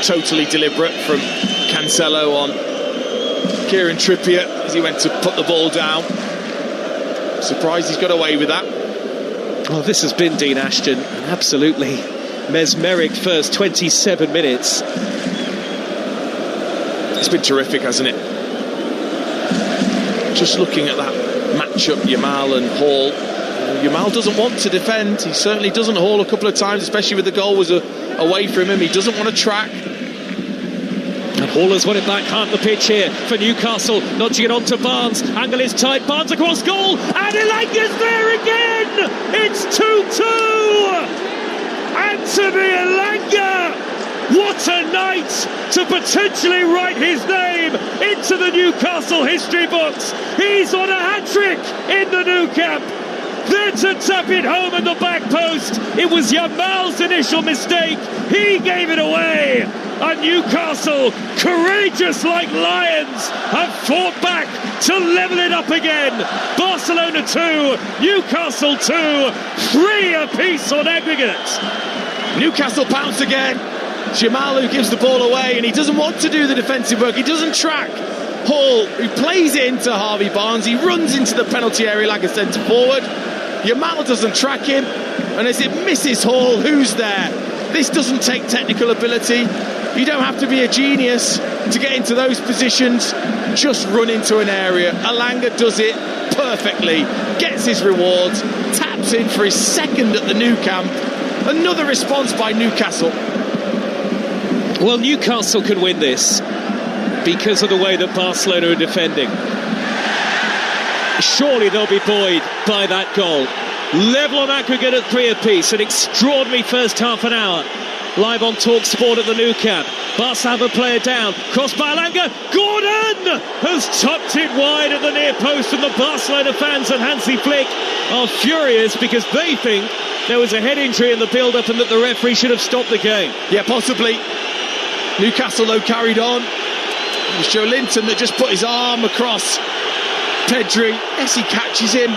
Totally deliberate from Cancelo on Kieran Trippier as he went to put the ball down. Surprised he's got away with that. Well, this has been, Dean Ashton, an absolutely mesmeric first 27 minutes. It's been terrific, hasn't it? Just looking at that matchup, Yamal and Hall. Yamal doesn't want to defend. He certainly doesn't. Hall a couple of times, especially with the goal was away from him. He doesn't want to track. And Hall has won it back half the pitch here for Newcastle, nudging it on to Barnes. Angle is tight, Barnes across goal, and Elanga's there again. It's 2-2. Anthony Elanga, what a night to potentially write his name into the Newcastle history books. He's on a hat-trick in the Nou Camp. There to tap it home at the back post. It was Yamal's initial mistake. He gave it away. And Newcastle, courageous like lions, have fought back to level it up again. Barcelona 2, Newcastle 2, 3 apiece on aggregate. Newcastle pounce again. Yamal, who gives the ball away, and he doesn't want to do the defensive work. He doesn't track Hall, who plays it into Harvey Barnes. He runs into the penalty area like a centre forward. Yamal doesn't track him, and as it misses Hall, who's there? This doesn't take technical ability. You don't have to be a genius to get into those positions. Just run into an area. Elanga does it perfectly, gets his rewards, taps in for his second at the Nou Camp. Another response by Newcastle. Well, Newcastle can win this because of the way that Barcelona are defending. Surely they'll be buoyed by that goal. Level on aggregate at 3 apiece. An extraordinary first half an hour. Live on Talksport at the Nou Camp. Barca have a player down. Crossed by Elanga. Gordon has tucked it wide at the near post, and the Barcelona fans and Hansi Flick are furious because they think there was a head injury in the build-up and that the referee should have stopped the game. Yeah, possibly. Newcastle, though, carried on. It was Joe Linton that just put his arm across Pedri. Yes, he catches him.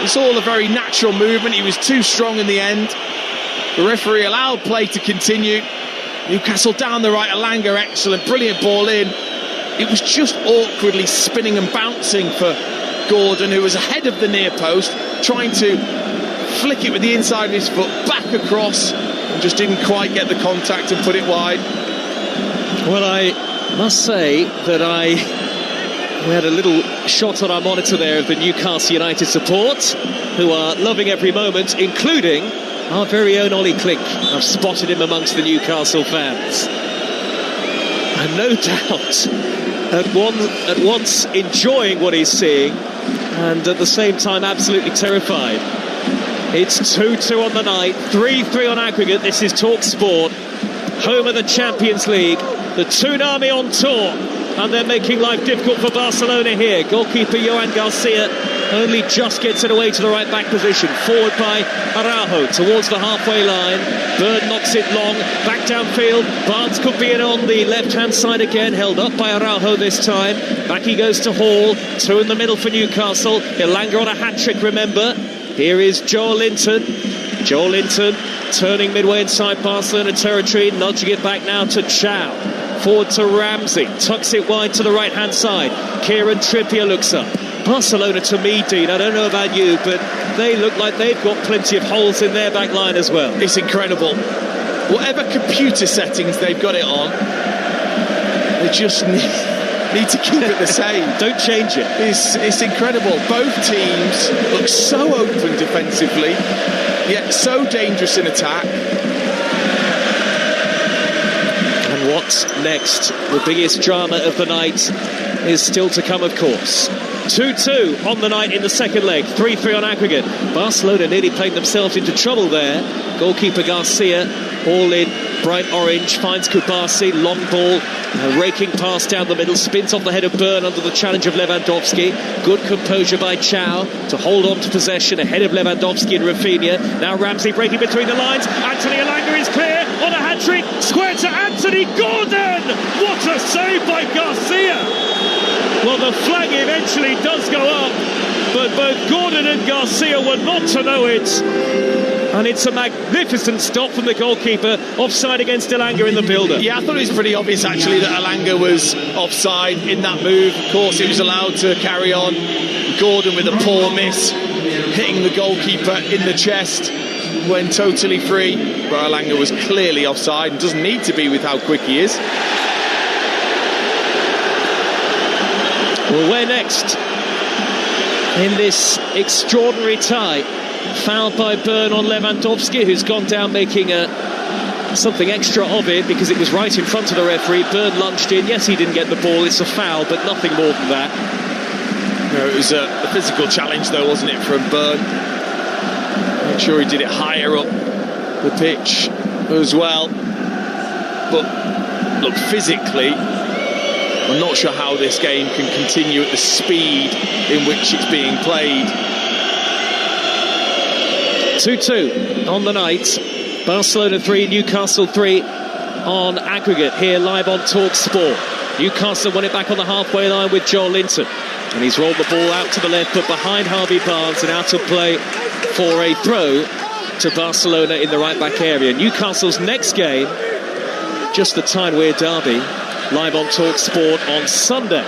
It's all a very natural movement. He was too strong in the end. The referee allowed play to continue. Newcastle down the right. Elanga, excellent, brilliant ball in. It was just awkwardly spinning and bouncing for Gordon, who was ahead of the near post, trying to flick it with the inside of his foot back across, and just didn't quite get the contact and put it wide. Well, I must say that we had a little shot on our monitor there of the Newcastle United support, who are loving every moment, including our very own Ollie Klink. I've spotted him amongst the Newcastle fans. And no doubt, at once enjoying what he's seeing, and at the same time absolutely terrified. It's 2-2 on the night, 3-3 on aggregate. This is Talksport, home of the Champions League. The Tsunami on tour, and they're making life difficult for Barcelona here. Goalkeeper Johan Garcia only just gets it away to the right back position. Forward by Araujo towards the halfway line. Bird knocks it long, back downfield. Barnes could be in on the left-hand side again, held up by Araujo this time. Back he goes to Hall, 2 in the middle for Newcastle. Elanga on a hat-trick, remember. Here is Joel Linton. Joel Linton Turning midway inside Barcelona territory, nudging it back now to Chow. Forward to Ramsey, tucks it wide to the right-hand side. Kieran Trippier looks up. Barcelona, to me, Dean, I don't know about you, but they look like they've got plenty of holes in their back line as well. It's incredible. Whatever computer settings they've got it on, they just need to keep it the same. Don't change it. It's incredible. Both teams look so open defensively, yet so dangerous in attack. And what's next? The biggest drama of the night is still to come, of course. 2-2 on the night in the second leg, 3-3 on aggregate. Barcelona nearly played themselves into trouble there. Goalkeeper Garcia, all in bright orange, finds Kubasi, long ball, raking pass down the middle, spins off the head of Byrne under the challenge of Lewandowski. Good composure by Chow to hold on to possession ahead of Lewandowski and Rafinha. Now Ramsey breaking between the lines. Anthony Elanga is clear on a hat-trick. Square to Anthony Gordon. What a save by Garcia. Well, the flag eventually does go up, but both Gordon and Garcia were not to know it. And it's a magnificent stop from the goalkeeper. Offside against Elanga in the build-up. Yeah, I thought it was pretty obvious, actually, that Elanga was offside in that move. Of course, it was allowed to carry on. Gordon with a poor miss, hitting the goalkeeper in the chest when totally free. But Elanga was clearly offside and doesn't need to be with how quick he is. Well, where next? In this extraordinary tie. Fouled by Byrne on Lewandowski, who's gone down making something extra of it because it was right in front of the referee. Byrne lunged in. Yes, he didn't get the ball. It's a foul, but nothing more than that. No, it was a physical challenge, though, wasn't it, from Byrne? Make sure he did it higher up the pitch as well. But, look, physically, I'm not sure how this game can continue at the speed in which it's being played. 2-2 on the night. Barcelona 3, Newcastle 3 on aggregate here live on Talksport. Newcastle won it back on the halfway line with Joel Linton. And he's rolled the ball out to the left, but behind Harvey Barnes and out of play for a throw to Barcelona in the right-back area. Newcastle's next game, just the Tyne-Wear derby, live on Talksport on Sunday.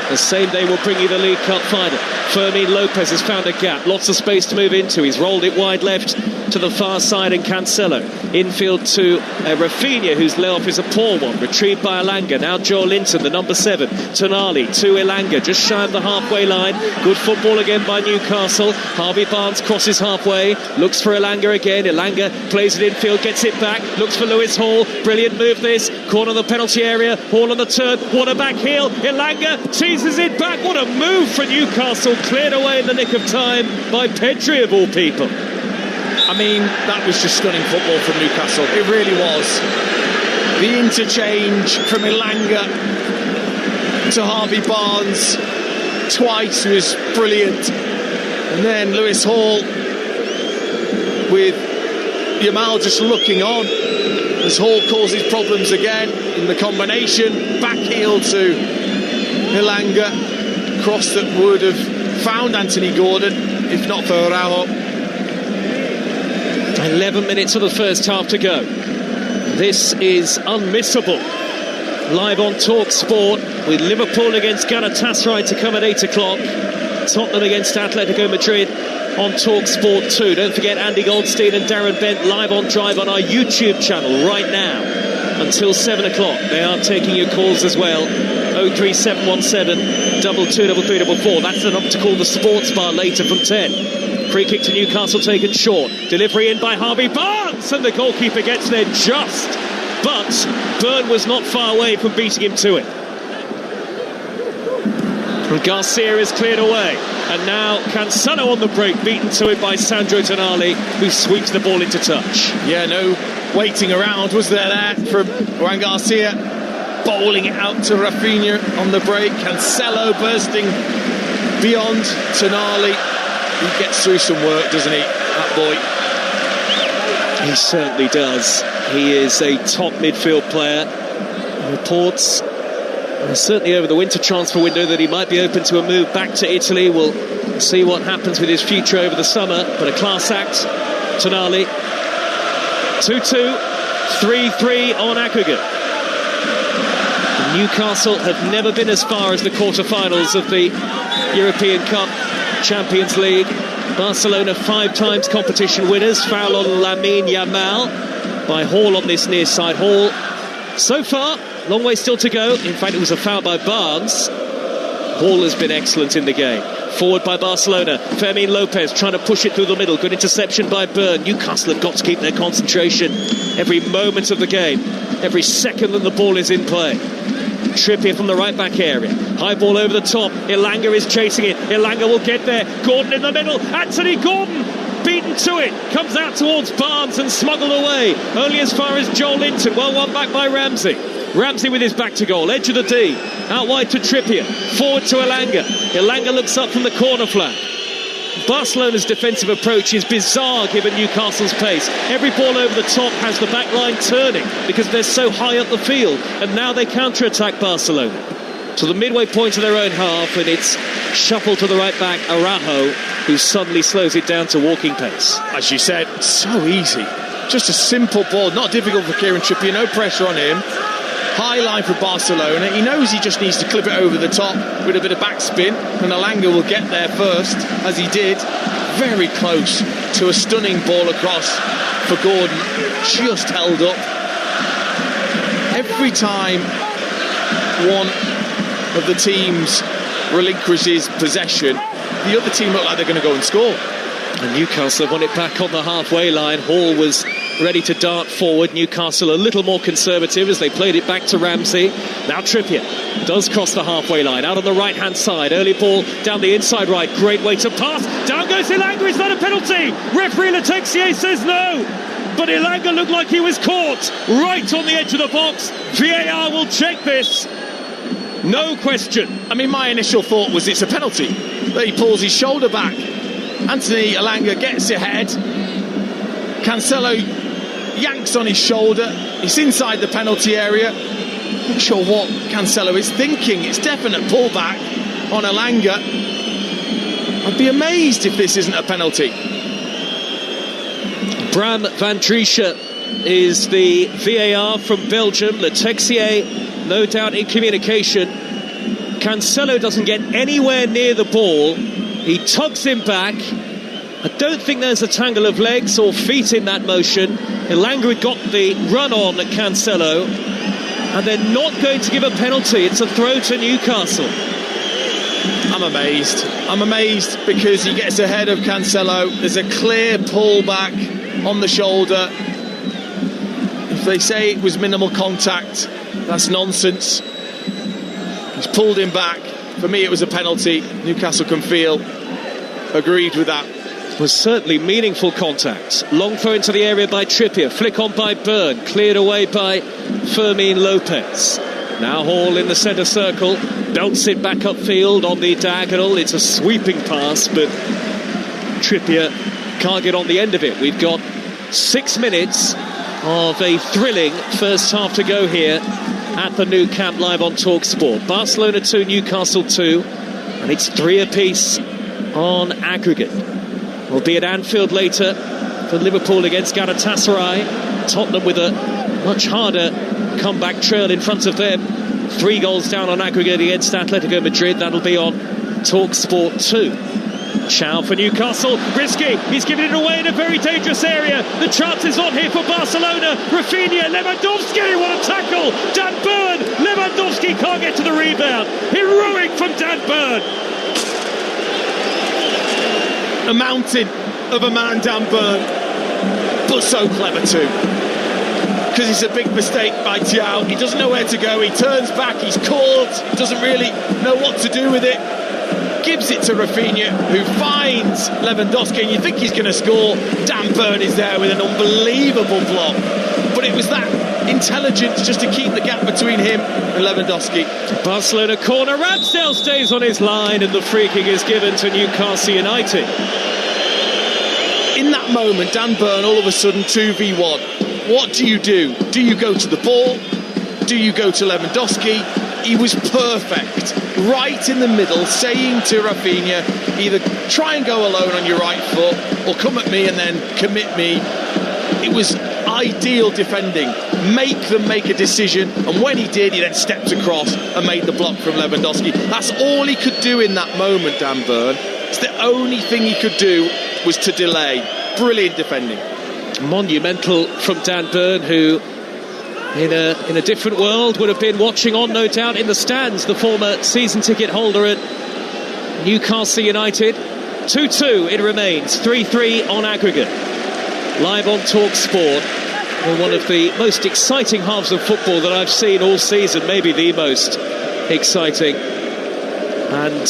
The same day will bring you the League Cup final. Fermin Lopez has found a gap, lots of space to move into. He's rolled it wide left to the far side, and Cancelo infield to Rafinha, whose layoff is a poor one, retrieved by Elanga. Now Joel Linton, the number 7, Tonali to Elanga, just shy of the halfway line. Good football again by Newcastle. Harvey Barnes crosses halfway, looks for Elanga again. Elanga plays it infield, gets it back, looks for Lewis Hall. Brilliant move this, corner of the penalty area. Hall on the turn, what a back heel. Elanga teases it back. What a move for Newcastle, cleared away in the nick of time by Pedri of all people. I mean, that was just stunning football from Newcastle. It really was. The interchange from Elanga to Harvey Barnes twice was brilliant. And then Lewis Hall with Yamal just looking on as Hall causes problems again in the combination. Back heel to Elanga. Cross that would have found Anthony Gordon if not for Araujo. 11 minutes of the first half to go. This is unmissable. Live on Talksport with Liverpool against Galatasaray to come at 8 o'clock. Tottenham against Atletico Madrid on Talksport 2. Don't forget Andy Goldstein and Darren Bent live on Drive on our YouTube channel right now until 7 o'clock. They are taking your calls as well. 03717 223344. That's the number to call the sports bar later from 10. Free kick to Newcastle taken short. Delivery in by Harvey Barnes, and the goalkeeper gets there just. But Byrne was not far away from beating him to it. And Garcia is cleared away. And now Cancelo on the break, beaten to it by Sandro Tonali, who sweeps the ball into touch. Yeah, no waiting around, was there from Juan Garcia. Bowling it out to Rafinha on the break. Cancelo bursting beyond Tonali. He gets through some work, doesn't he, that boy? He certainly does. He is a top midfield player. Reports, certainly over the winter transfer window, that he might be open to a move back to Italy. We'll see what happens with his future over the summer. But a class act, Tonali. 2-2, 3-3 on aggregate. Newcastle have never been as far as the quarter-finals of the European Cup Champions League. Barcelona 5 times competition winners. Foul on Lamine Yamal by Hall on this near side. Hall, so far, long way still to go. In fact, it was a foul by Barnes. Hall has been excellent in the game. Forward by Barcelona. Fermin Lopez trying to push it through the middle. Good interception by Byrne. Newcastle have got to keep their concentration every moment of the game, every second that the ball is in play. Trippier from the right-back area. High ball over the top. Elanga is chasing it. Elanga will get there. Gordon in the middle. Anthony Gordon beaten to it. Comes out towards Barnes and smuggled away. Only as far as Joel Linton. Well won back by Ramsey. Ramsey with his back to goal. Edge of the D. Out wide to Trippier. Forward to Elanga. Elanga looks up from the corner flag. Barcelona's defensive approach is bizarre given Newcastle's pace. Every ball over the top has the back line turning because they're so high up the field, and now they counter-attack Barcelona to the midway point of their own half, and it's shuffled to the right back, Araujo, who suddenly slows it down to walking pace. As you said, so easy. Just a simple ball, not difficult for Kieran Trippier, no pressure on him. High line for Barcelona. He knows he just needs to clip it over the top with a bit of backspin, and Elanga will get there first, as he did. Very close to a stunning ball across for Gordon. Just held up. Every time one of the teams relinquishes possession, the other team look like they're going to go and score. And Newcastle have won it back on the halfway line. Hall was ready to dart forward. Newcastle a little more conservative as they played it back to Ramsey. Now Trippier does cross the halfway line, out on the right-hand side. Early ball down the inside right. Great way to pass. Down goes Elanga. Is that a penalty? Referee Letexier says no. But Elanga looked like he was caught right on the edge of the box. VAR will check this. No question. I mean, my initial thought was it's a penalty. But he pulls his shoulder back. Anthony Elanga gets ahead. Cancelo yanks on his shoulder. It's inside the penalty area. Not sure what Cancelo is thinking. It's definite pullback on Elanga. I'd be amazed if this isn't a penalty. Bram van Driesche is the VAR from Belgium. Letexier, no doubt in communication. Cancelo doesn't get anywhere near the ball. He tugs him back. I don't think there's a tangle of legs or feet in that motion. Elanga had got the run on at Cancelo, and they're not going to give a penalty. It's a throw to Newcastle. I'm amazed. I'm amazed because he gets ahead of Cancelo. There's a clear pullback on the shoulder. If they say it was minimal contact, that's nonsense. He's pulled him back. For me, it was a penalty. Newcastle can feel agreed with that. Was certainly meaningful contact. Long throw into the area by Trippier. Flick on by Byrne. Cleared away by Fermin Lopez. Now Hall in the centre circle. Belts it back upfield on the diagonal. It's a sweeping pass, but Trippier can't get on the end of it. We've got 6 minutes of a thrilling first half to go here at the Nou Camp, live on Talksport. Barcelona 2, Newcastle 2, and it's 3 apiece on aggregate. We'll be at Anfield later for Liverpool against Galatasaray. Tottenham with a much harder comeback trail in front of them. 3 goals down on aggregate against Atletico Madrid. That'll be on Talksport 2. Chow for Newcastle. Risky. He's giving it away in a very dangerous area. The chance is on here for Barcelona. Rafinha, Lewandowski. What a tackle. Dan Byrne. Lewandowski can't get to the rebound. Heroic from Dan Byrne. A mountain of a man, Dan Byrne, but so clever too, because it's a big mistake by Thiaw. He doesn't know where to go. He turns back. He's caught. Doesn't really know what to do with it. Gives it to Rafinha, who finds Lewandowski, and you think he's going to score. Dan Byrne is there with an unbelievable block, but it was that intelligence just to keep the gap between him and Lewandowski. Barcelona corner. Ramsdale stays on his line, and the free kick is given to Newcastle United. In that moment, Dan Byrne all of a sudden 2v1. What do? Do you go to the ball? Do you go to Lewandowski? He was perfect, right in the middle, saying to Rafinha, either try and go alone on your right foot or come at me and then commit me. It was ideal defending. Make them make a decision, and when he did, he then stepped across and made the block from Lewandowski. That's all he could do in that moment, Dan Burn. It's the only thing he could do was to delay. Brilliant defending. Monumental from Dan Burn, who in a different world would have been watching on, no doubt, in the stands. The former season ticket holder at Newcastle United. 2-2 it remains, 3-3 on aggregate. Live on Talksport, one of the most exciting halves of football that I've seen all season, maybe the most exciting. And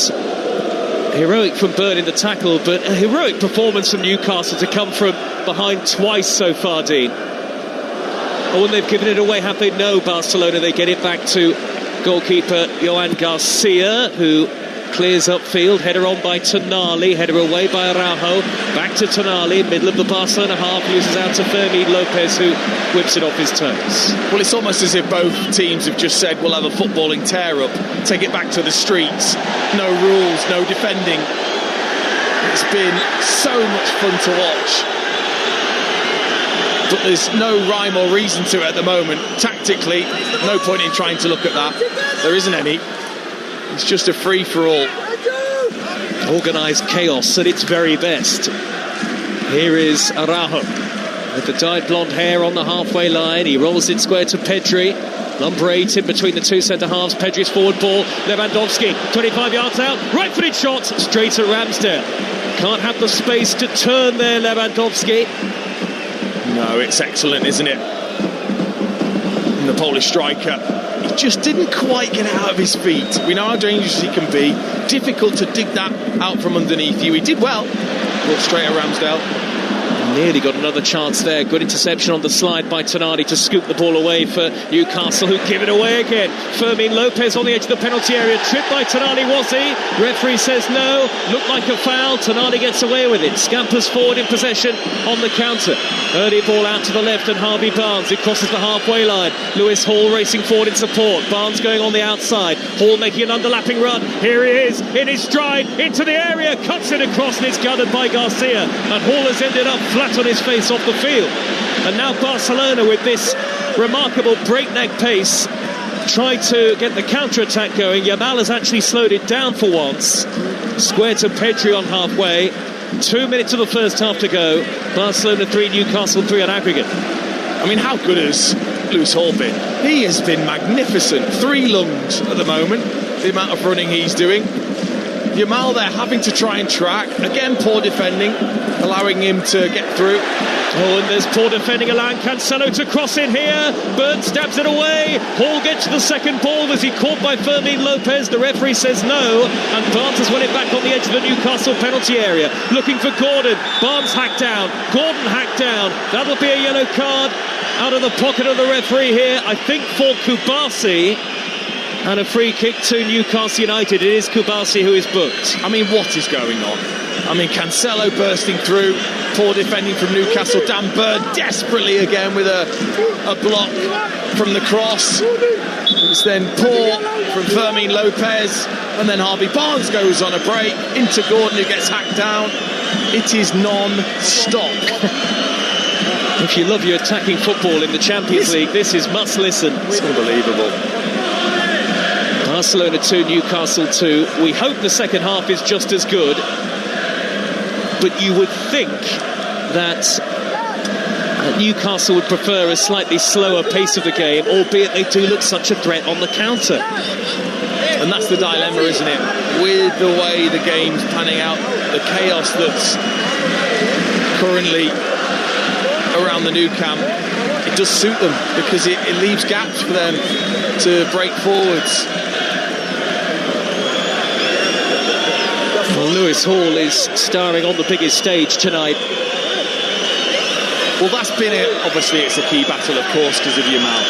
heroic from Burn in the tackle, but a heroic performance from Newcastle to come from behind twice so far, Dean. Oh, and they've given it away, have they? No, Barcelona. They get it back to goalkeeper Joan Garcia, who clears upfield. Header on by Tonali, header away by Araujo. Back to Tonali, middle of the Barcelona half, loses out to Fermin Lopez, who whips it off his toes. Well, it's almost as if both teams have just said, we'll have a footballing tear-up, take it back to the streets. No rules, no defending. It's been so much fun to watch. But there's no rhyme or reason to it at the moment. Tactically, no point in trying to look at that. There isn't any. It's just a free-for-all. Organised chaos at its very best. Here is Araujo with the dyed blonde hair on the halfway line. He rolls it square to Pedri. Number 8 in between the two centre-halves. Pedri's forward ball. Lewandowski, 25 yards out. Right-footed shot, straight at Ramsdale. Can't have the space to turn there, Lewandowski. No, it's excellent, isn't it? And the Polish striker, he just didn't quite get out of his feet. We know how dangerous he can be. Difficult to dig that out from underneath you. He did well. Brought straight at Ramsdale. Nearly got another chance there. Good interception on the slide by Tonali to scoop the ball away for Newcastle, who give it away again. Fermin Lopez on the edge of the penalty area. Tripped by Tonali, was he? Referee says no. Looked like a foul. Tonali gets away with it. Scampers forward in possession on the counter. Early ball out to the left and Harvey Barnes. It crosses the halfway line. Lewis Hall racing forward in support. Barnes going on the outside. Hall making an underlapping run. Here he is in his stride into the area. Cuts it across and it's gathered by Garcia. And Hall has ended up flat on his face off the field. And now Barcelona, with this remarkable breakneck pace, tried to get the counter-attack going. Yamal has actually slowed it down for once. Square to Pedri on halfway. 2 minutes of the first half to go. Barcelona 3, Newcastle 3 on aggregate. I mean, how good has Lewis Hall been? He has been magnificent. 3 lungs at the moment, the amount of running he's doing. Yamal there having to try and track. Again, poor defending, allowing him to get through. Oh, and there's poor defending, allowing Cancelo to cross in here. Burn stabs it away. Hall gets to the second ball. Was he caught by Fermin Lopez? The referee says no. And Barnes has won it back on the edge of the Newcastle penalty area. Looking for Gordon. Barnes hacked down. Gordon hacked down. That'll be a yellow card out of the pocket of the referee here, I think, for Kubasi. And a free kick to Newcastle United. It is Kubasi who is booked. I mean, what is going on? I mean, Cancelo bursting through. Poor defending from Newcastle. Dan Burn desperately again with a block from the cross. It's then poor from Fermin Lopez. And then Harvey Barnes goes on a break into Gordon, who gets hacked down. It is non-stop. If you love your attacking football in the Champions League, this is must listen. It's unbelievable. Barcelona 2, Newcastle 2. We hope the second half is just as good. But you would think that Newcastle would prefer a slightly slower pace of the game, albeit they do look such a threat on the counter. And that's the dilemma, isn't it? With the way the game's panning out, the chaos that's currently around the Nou Camp, it does suit them because it leaves gaps for them to break forwards. Well, Lewis Hall is starring on the biggest stage tonight. Well, that's been it. Obviously, it's a key battle, of course, because of Yamal.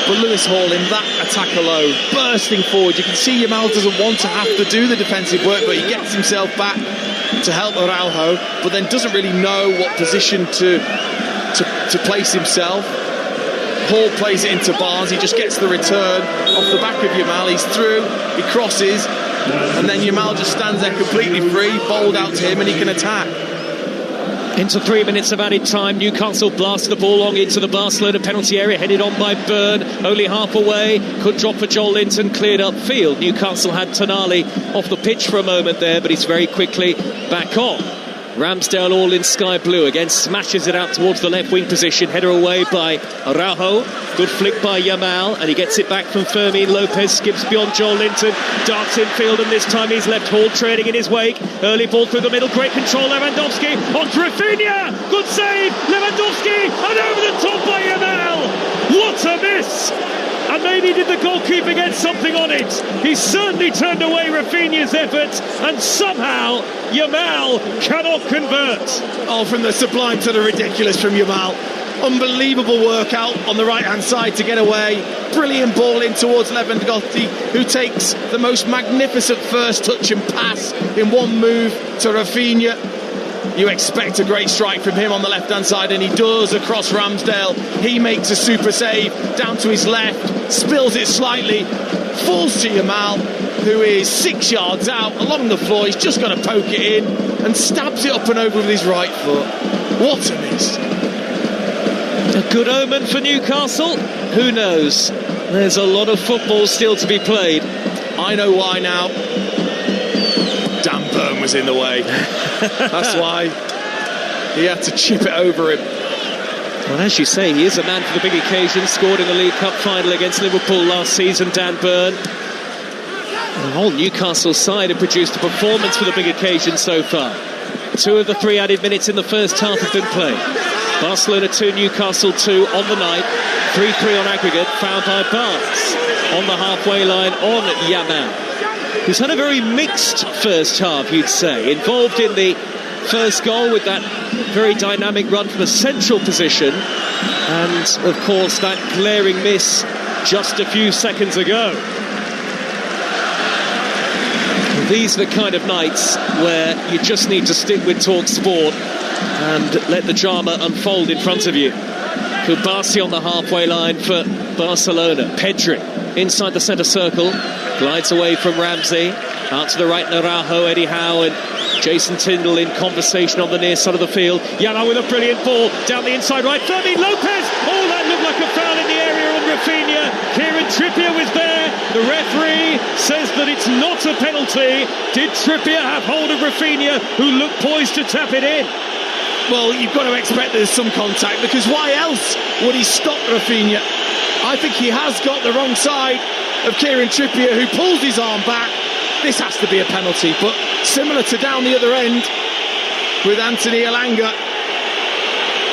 But Lewis Hall, in that attack alone, bursting forward, you can see Yamal doesn't want to have to do the defensive work, but he gets himself back to help Araujo, but then doesn't really know what position to place himself. Hall plays it into Barnes. He just gets the return off the back of Yamal. He's through, he crosses, and then Yamal just stands there completely free, bowled out to him, and he can attack. Into 3 minutes of added time, Newcastle blast the ball long into the Barcelona penalty area, headed on by Byrne, only half away, could drop for Joel Linton, cleared upfield. Newcastle had Tonali off the pitch for a moment there, but he's very quickly back on. Ramsdale all in sky blue again, smashes it out towards the left wing position, header away by Araujo, good flick by Yamal, and he gets it back from Fermin Lopez, skips beyond Joel Linton, darts infield, and this time he's left Hall trailing in his wake. Early ball through the middle, great control, Lewandowski onto Rafinha, good save, Lewandowski, and over the top by Yamal. What a miss! And maybe did the goalkeeper get something on it? He certainly turned away Rafinha's effort, and somehow Yamal cannot convert. Oh, from the sublime to the ridiculous from Yamal. Unbelievable work out on the right-hand side to get away. Brilliant ball in towards Lewandowski, who takes the most magnificent first touch and pass in one move to Rafinha. You expect a great strike from him on the left-hand side, and he does across Ramsdale. He makes a super save down to his left, spills it slightly, falls to Yamal, who is 6 yards out along the floor. He's just got to poke it in and stabs it up and over with his right foot. What a miss. A good omen for Newcastle? Who knows? There's a lot of football still to be played. I know why now. Dan Burn was in the way. That's why he had to chip it over him. Well, as you say, he is a man for the big occasion. Scored in the League Cup final against Liverpool last season, Dan Burn. The whole Newcastle side have produced a performance for the big occasion so far. 2 of the 3 added minutes in the first half have been played. Barcelona 2, Newcastle 2 on the night. 3-3 on aggregate, fouled by Barnes. On the halfway line on Yamal, who's had a very mixed first half, you'd say. Involved in the first goal with that very dynamic run from a central position, and of course that glaring miss just a few seconds ago. These are the kind of nights where you just need to stick with Talksport and let the drama unfold in front of you. Kubasi on the halfway line for Barcelona. Pedri inside the centre circle, glides away from Ramsey, out to the right, Araujo, Eddie Howe and Jason Tindall in conversation on the near side of the field. Yala with a brilliant ball down the inside right, Fermin Lopez, oh that looked like a foul in the area on Rafinha. Kieran Trippier was there, the referee says that it's not a penalty. Did Trippier have hold of Rafinha, who looked poised to tap it in? Well, you've got to expect there's some contact, because why else would he stop Rafinha? I think he has got the wrong side of Kieran Trippier, who pulls his arm back. This has to be a penalty, but similar to down the other end with Anthony Elanga,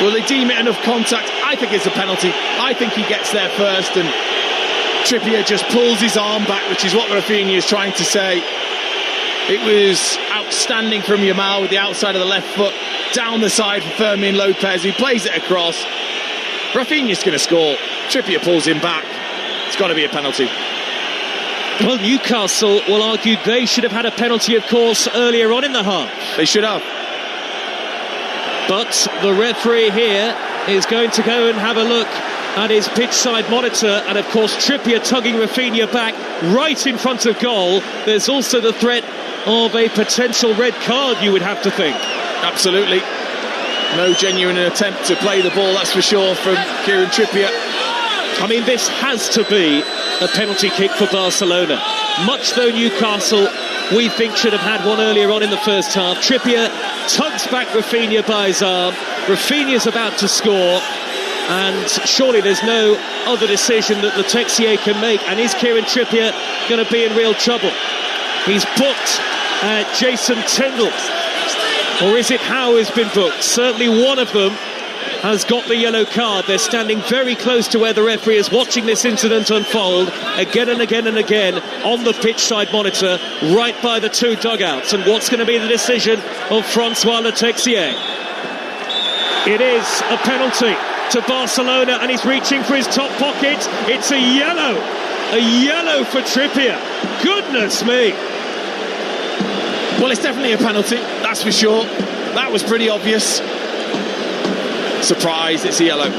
will they deem it enough contact? I think it's a penalty. I think he gets there first, and Trippier just pulls his arm back, which is what Rafinha is trying to say. It was outstanding from Yamal with the outside of the left foot, down the side for Fermin Lopez, who plays it across. Rafinha's going to score. Trippier pulls him back. It's got to be a penalty. Well, Newcastle will argue they should have had a penalty, of course, earlier on in the half. They should have. But the referee here is going to go and have a look at his pitch side monitor, and of course Trippier tugging Rafinha back right in front of goal. There's also the threat of a potential red card, you would have to think. Absolutely. No genuine attempt to play the ball, that's for sure, from Kieran Trippier. I mean, this has to be a penalty kick for Barcelona. Much though Newcastle, we think, should have had one earlier on in the first half. Trippier tugs back Rafinha by his arm. Rafinha's about to score, and surely there's no other decision that Le Texier can make. And is Kieran Trippier going to be in real trouble? He's booked Jason Tindall. Or is it Howe who's been booked? Certainly one of them has got the yellow card. They're standing very close to where the referee is, watching this incident unfold again and again and again on the pitch side monitor, right by the 2 dugouts. And what's going to be the decision of Francois Le Texier? It is a penalty to Barcelona, and he's reaching for his top pocket. It's a yellow for Trippier. Goodness me. Well, it's definitely a penalty, that's for sure. That was pretty obvious. Surprise, it's a yellow.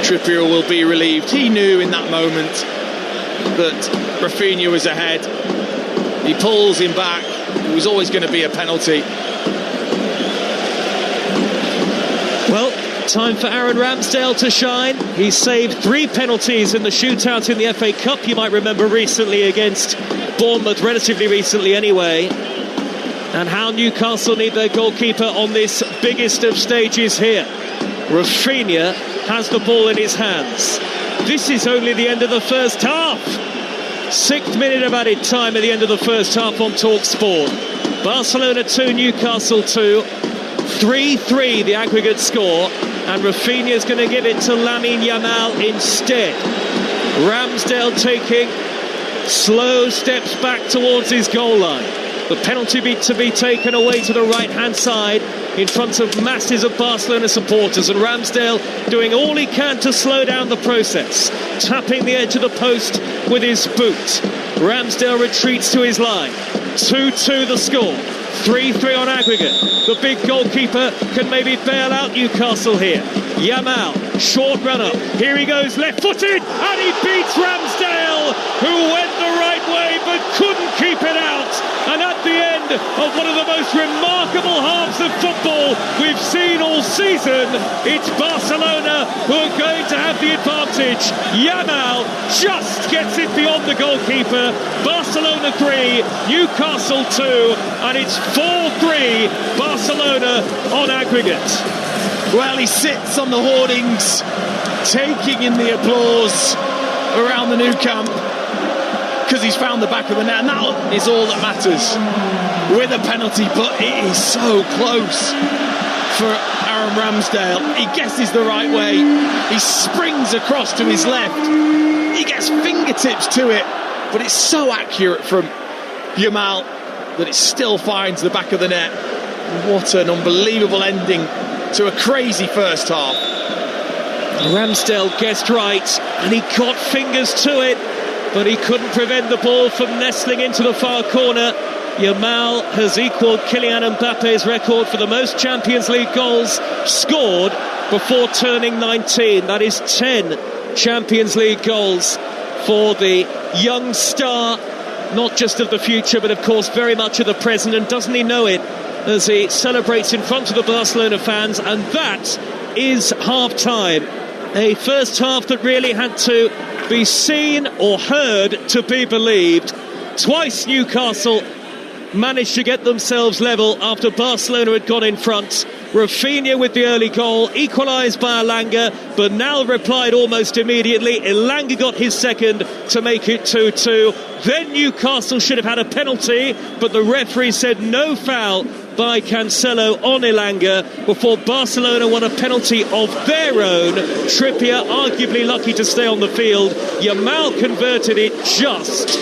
Trippier will be relieved. He knew in that moment that Rafinha was ahead. He pulls him back. It was always going to be a penalty. Time for Aaron Ramsdale to shine. He saved 3 penalties in the shootout in the FA Cup, you might remember, recently against Bournemouth, relatively recently anyway. And how Newcastle need their goalkeeper on this biggest of stages here. Rafinha has the ball in his hands. This is only the end of the first half. 6th minute of added time at the end of the first half on Talksport. Barcelona 2, Newcastle 2. 3-3 the aggregate score, and Rafinha's going to give it to Lamine Yamal instead. Ramsdale taking slow steps back towards his goal line. The penalty to be taken away to the right-hand side in front of masses of Barcelona supporters, and Ramsdale doing all he can to slow down the process, tapping the edge of the post with his boot. Ramsdale retreats to his line. 2-2 the score. 3-3 on aggregate. The big goalkeeper can maybe bail out Newcastle here. Yamal, short run up. Here he goes, left-footed, and he beats Ramsdale, who went the right way but couldn't keep it out. And at the end of one of the most remarkable halves of football we've seen all season, it's Barcelona who are going to have the advantage. Yamal just gets it beyond the goalkeeper. Barcelona 3, Newcastle 2, and it's 4-3 Barcelona on aggregate. Well, he sits on the hoardings, taking in the applause around the Nou Camp, because he's found the back of the net, and that is all that matters with a penalty. But it is so close for Aaron Ramsdale. He guesses the right way, he springs across to his left, he gets fingertips to it, but it's so accurate from Yamal that it still finds the back of the net. What an unbelievable ending to a crazy first half. Ramsdale guessed right, and he got fingers to it, but he couldn't prevent the ball from nestling into the far corner. Yamal has equalled Kylian Mbappe's record for the most Champions League goals scored before turning 19. That is 10 Champions League goals for the young star, not just of the future, but of course very much of the present. And doesn't he know it as he celebrates in front of the Barcelona fans? And that is half-time. A first half that really had to be seen or heard to be believed. Twice Newcastle managed to get themselves level after Barcelona had gone in front. Rafinha with the early goal, equalised by Elanga. Bernal replied almost immediately. Elanga got his second to make it 2-2. Then Newcastle should have had a penalty, but the referee said no foul by Cancelo on Elanga before Barcelona won a penalty of their own. Trippier arguably lucky to stay on the field. Yamal converted it just.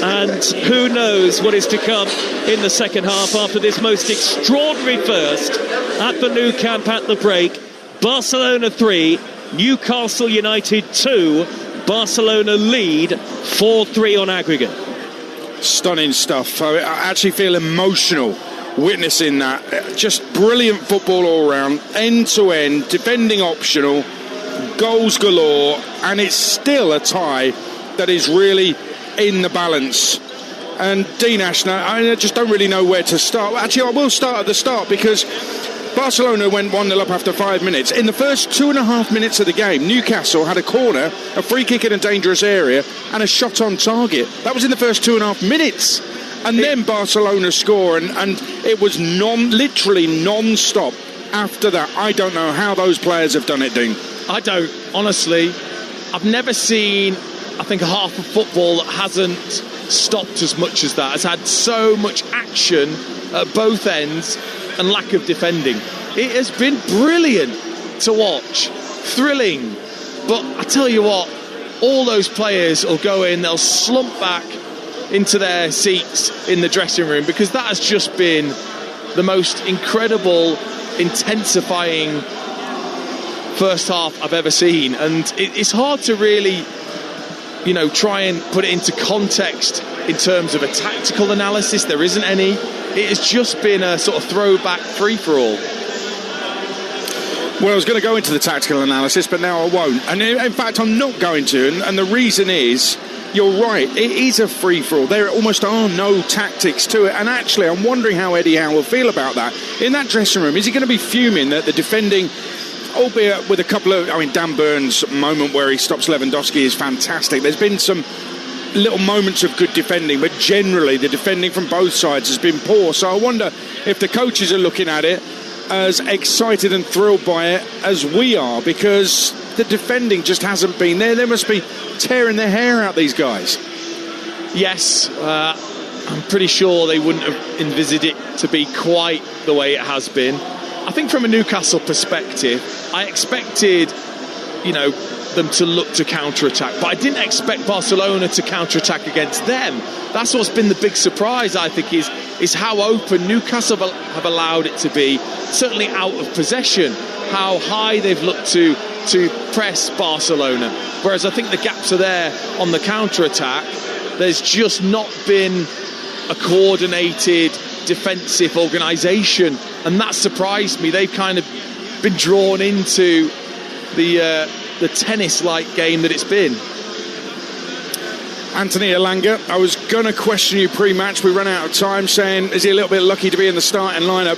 And who knows what is to come in the second half after this most extraordinary first at the Nou Camp at the break. Barcelona 3, Newcastle United 2. Barcelona lead 4-3 on aggregate. Stunning stuff. I actually feel emotional witnessing that. Just brilliant football all round, end to end, defending optional, goals galore, and it's still a tie that is really in the balance. And Dean Ashner, I just don't really know where to start. Actually, I will start at the start, because Barcelona went 1-0 up after 5 minutes. In the first 2.5 minutes of the game, Newcastle had a corner, a free kick in a dangerous area, and a shot on target. That was in the first 2.5 minutes. And then Barcelona score, and it was literally non-stop after that. I don't know how those players have done it, Dean. I don't, honestly. I've never seen, I think, a half of football that hasn't stopped as much as that, has had so much action at both ends and lack of defending. It has been brilliant to watch, thrilling, but I tell you what, all those players will go in, they'll slump back into their seats in the dressing room, because that has just been the most incredible, intensifying first half I've ever seen. And it's hard to really, try and put it into context in terms of a tactical analysis. There isn't any. It has just been a sort of throwback free-for-all. Well, I was going to go into the tactical analysis, but now I won't. And in fact, I'm not going to. And the reason is, you're right, it is a free-for-all. There almost are no tactics to it. And actually, I'm wondering how Eddie Howe will feel about that. In that dressing room, is he going to be fuming that the defending albeit with a couple of... Dan Burns' moment where he stops Lewandowski is fantastic. There's been some little moments of good defending, but generally the defending from both sides has been poor. So I wonder if the coaches are looking at it as excited and thrilled by it as we are, because the defending just hasn't been there. They must be tearing their hair out, these guys. Yes, I'm pretty sure they wouldn't have envisaged it to be quite the way it has been. I think from a Newcastle perspective, I expected, them to look to counter-attack, but I didn't expect Barcelona to counter-attack against them. That's what's been the big surprise, I think, is how open Newcastle have allowed it to be, certainly out of possession, how high they've looked to press Barcelona. Whereas I think the gaps are there on the counter-attack. There's just not been a coordinated defensive organisation, and that surprised me. They've kind of been drawn into the tennis-like game that it's been. Anthony Elanga, I was going to question you pre-match. We ran out of time, saying, is he a little bit lucky to be in the starting lineup?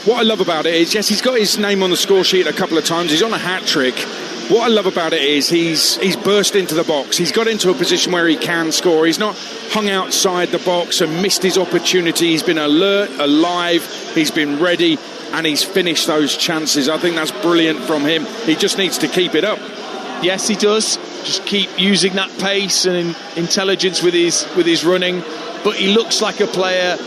What I love about it is, yes, he's got his name on the score sheet a couple of times. He's on a hat-trick. What I love about it is he's burst into the box. He's got into a position where he can score. He's not hung outside the box and missed his opportunity. He's been alert, alive, he's been ready, and he's finished those chances. I think that's brilliant from him. He just needs to keep it up. Yes, he does. Just keep using that pace and intelligence with his running. But he looks like a player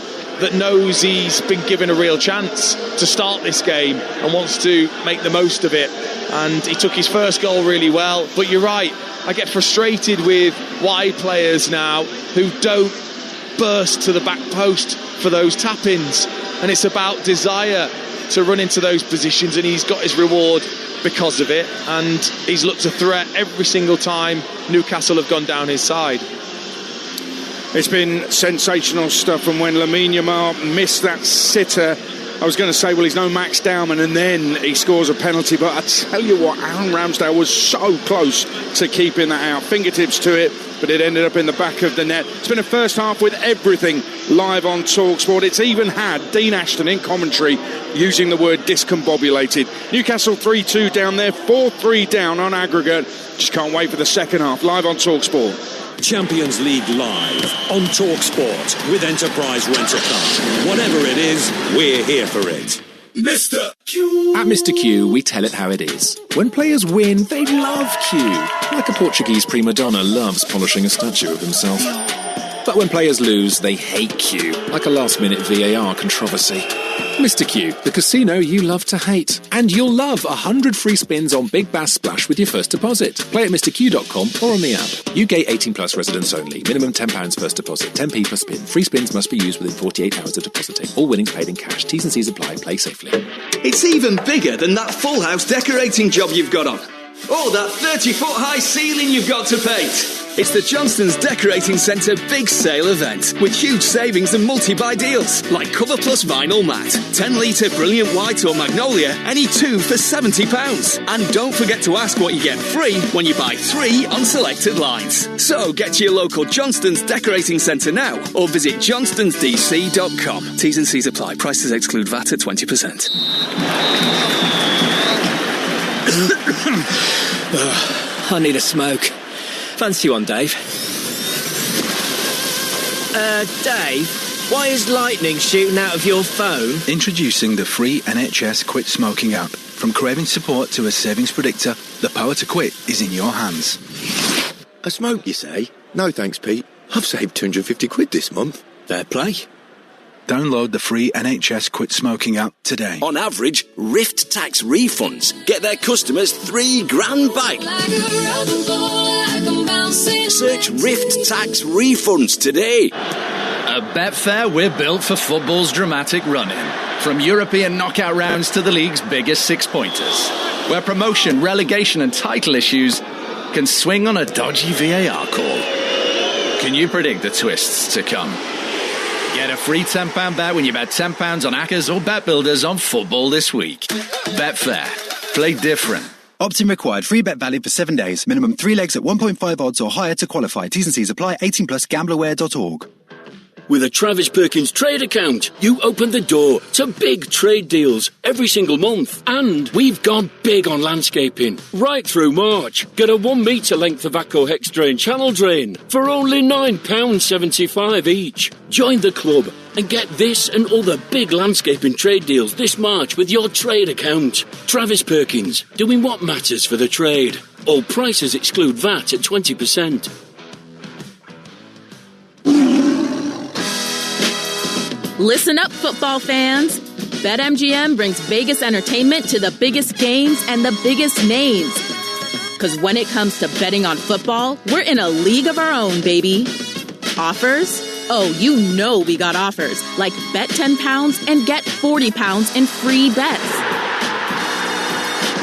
that knows he's been given a real chance to start this game and wants to make the most of it. And he took his first goal really well. But you're right, I get frustrated with wide players now who don't burst to the back post for those tap-ins. And it's about desire to run into those positions, and he's got his reward because of it, and he's looked a threat every single time Newcastle have gone down his side. It's been sensational stuff, and when Lamine Yamal missed that sitter, I was going to say, well, he's no Max Dowman, and then he scores a penalty, but I tell you what, Aaron Ramsdale was so close to keeping that out. Fingertips to it, but it ended up in the back of the net. It's been a first half with everything live on Talksport. It's even had Dean Ashton in commentary using the word discombobulated. Newcastle 3-2 down there, 4-3 down on aggregate. Just can't wait for the second half, live on Talksport. Champions League live on Talksport with Enterprise Rent-A-Car. Whatever it is, we're here for it. Mr. Q. At Mr. Q, we tell it how it is. When players win, they love Q. Like a Portuguese prima donna loves polishing a statue of himself. But when players lose, they hate Q. Like a last-minute VAR controversy. Mr. Q, the casino you love to hate. And you'll love 100 free spins on Big Bass Splash with your first deposit. Play at mrq.com or on the app. UK 18+ residents only. Minimum £10 first deposit. 10p per spin. Free spins must be used within 48 hours of depositing. All winnings paid in cash. T's and C's apply. Play safely. It's even bigger than that full house decorating job you've got on. Oh, that 30-foot high ceiling you've got to paint. It's the Johnston's Decorating Centre Big Sale event with huge savings and multi-buy deals like Cover Plus Vinyl Matte, 10-litre Brilliant White or Magnolia, any two for £70. And don't forget to ask what you get free when you buy 3 on selected lines. So get to your local Johnston's Decorating Centre now or visit johnstonsdc.com. T's and C's apply. Prices exclude VAT at 20%. I need a smoke. Fancy one, Dave? Dave, why is lightning shooting out of your phone? Introducing the free NHS Quit Smoking app. From craving support to a savings predictor, the power to quit is in your hands. A smoke, you say? No thanks, Pete. I've saved 250 quid this month. Fair play. Download the free NHS Quit Smoking app today. On average, Rift Tax refunds get their customers $3,000 back. Search Rift Tax refunds today. At Betfair, we're built for football's dramatic run-in. From European knockout rounds to the league's biggest six-pointers. Where promotion, relegation and title issues can swing on a dodgy VAR call. Can you predict the twists to come? Get a free £10 bet when you bet £10 on Accas or Bet Builders on football this week. Betfair. Play different. Opt-in required. Free bet valid for 7 days. Minimum 3 legs at 1.5 odds or higher to qualify. T's and C's apply. 18+. Gamblerware.org. With a Travis Perkins trade account, you open the door to big trade deals every single month. And we've gone big on landscaping. Right through March. Get a 1 metre length of Acco Hex Drain channel drain for only £9.75 each. Join the club and get this and other big landscaping trade deals this March with your trade account. Travis Perkins, doing what matters for the trade. All prices exclude VAT at 20%. Listen up, football fans. BetMGM brings Vegas entertainment to the biggest games and the biggest names. Because when it comes to betting on football, we're in a league of our own, baby. Offers? Oh, you know we got offers. Like bet £10 and get £40 in free bets.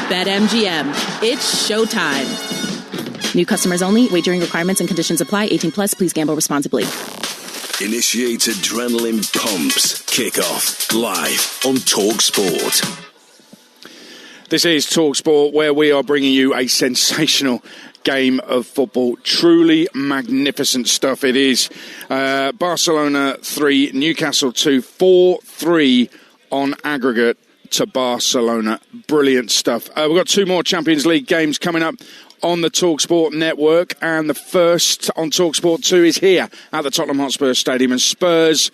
BetMGM. It's showtime. New customers only. Wagering requirements and conditions apply. 18 plus. Please gamble responsibly. Initiate adrenaline pumps. Kick off live on Talksport. This is Talksport, where we are bringing you a sensational game of football. Truly magnificent stuff it is. Barcelona 3, Newcastle 2, 4-3 on aggregate to Barcelona. Brilliant stuff. We've got 2 more Champions League games coming up on the Talksport network, and the first on Talksport 2 is here at the Tottenham Hotspur Stadium, and Spurs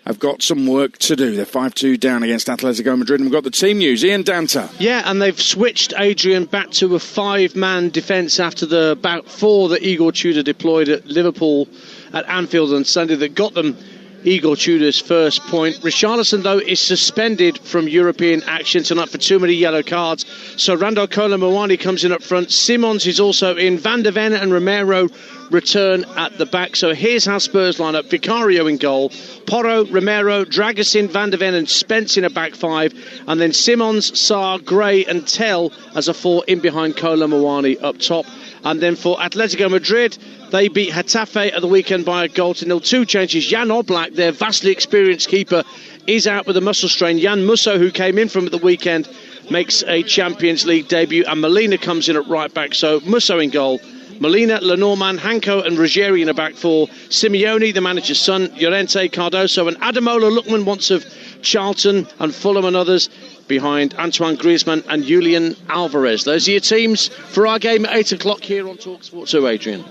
have got some work to do. They're 5-2 down against Atletico Madrid, and we've got the team news. Ian Danta. Yeah, and they've switched Adrian back to a 5-man defence after the back 4 that Igor Tudor deployed at Liverpool at Anfield on Sunday that got them Igor Tudor's first point. Richarlison, though, is suspended from European action tonight for too many yellow cards. So Randal Kolo Muani comes in up front. Simons is also in. Van der Ven and Romero return at the back. So here's how Spurs line up. Vicario in goal. Porro, Romero, Dragusin, Van der Ven and Spence in a back 5. And then Simons, Sarr, Gray and Tell as a 4 in behind Kolo Muani up top. And then for Atletico Madrid, they beat Getafe at the weekend by a goal to nil. 2 changes. Jan Oblak, their vastly experienced keeper, is out with a muscle strain. Jan Musso, who came in from at the weekend, makes a Champions League debut. And Molina comes in at right back. So Musso in goal. Molina, Lenormand, Hanko and Ruggieri in a back 4. Simeone, the manager's son, Llorente, Cardoso and Ademola Lookman, once of Charlton and Fulham and others, behind Antoine Griezmann and Julian Alvarez. Those are your teams for our game at 8 o'clock here on Talksport 2, Adrian.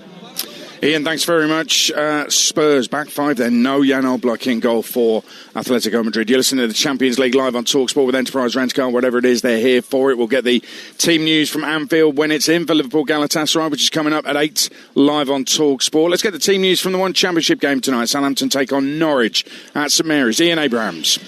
Ian, thanks very much. Spurs back 5 then. No Jan Oblak in goal for Atletico Madrid. You're listening to the Champions League live on Talksport with Enterprise Rent-A-Car. Whatever it is, they're here for it. We'll get the team news from Anfield when it's in for Liverpool Galatasaray, which is coming up at 8 live on Talksport. Let's get the team news from the One Championship game tonight. Southampton take on Norwich at St Mary's. Ian Abrahams.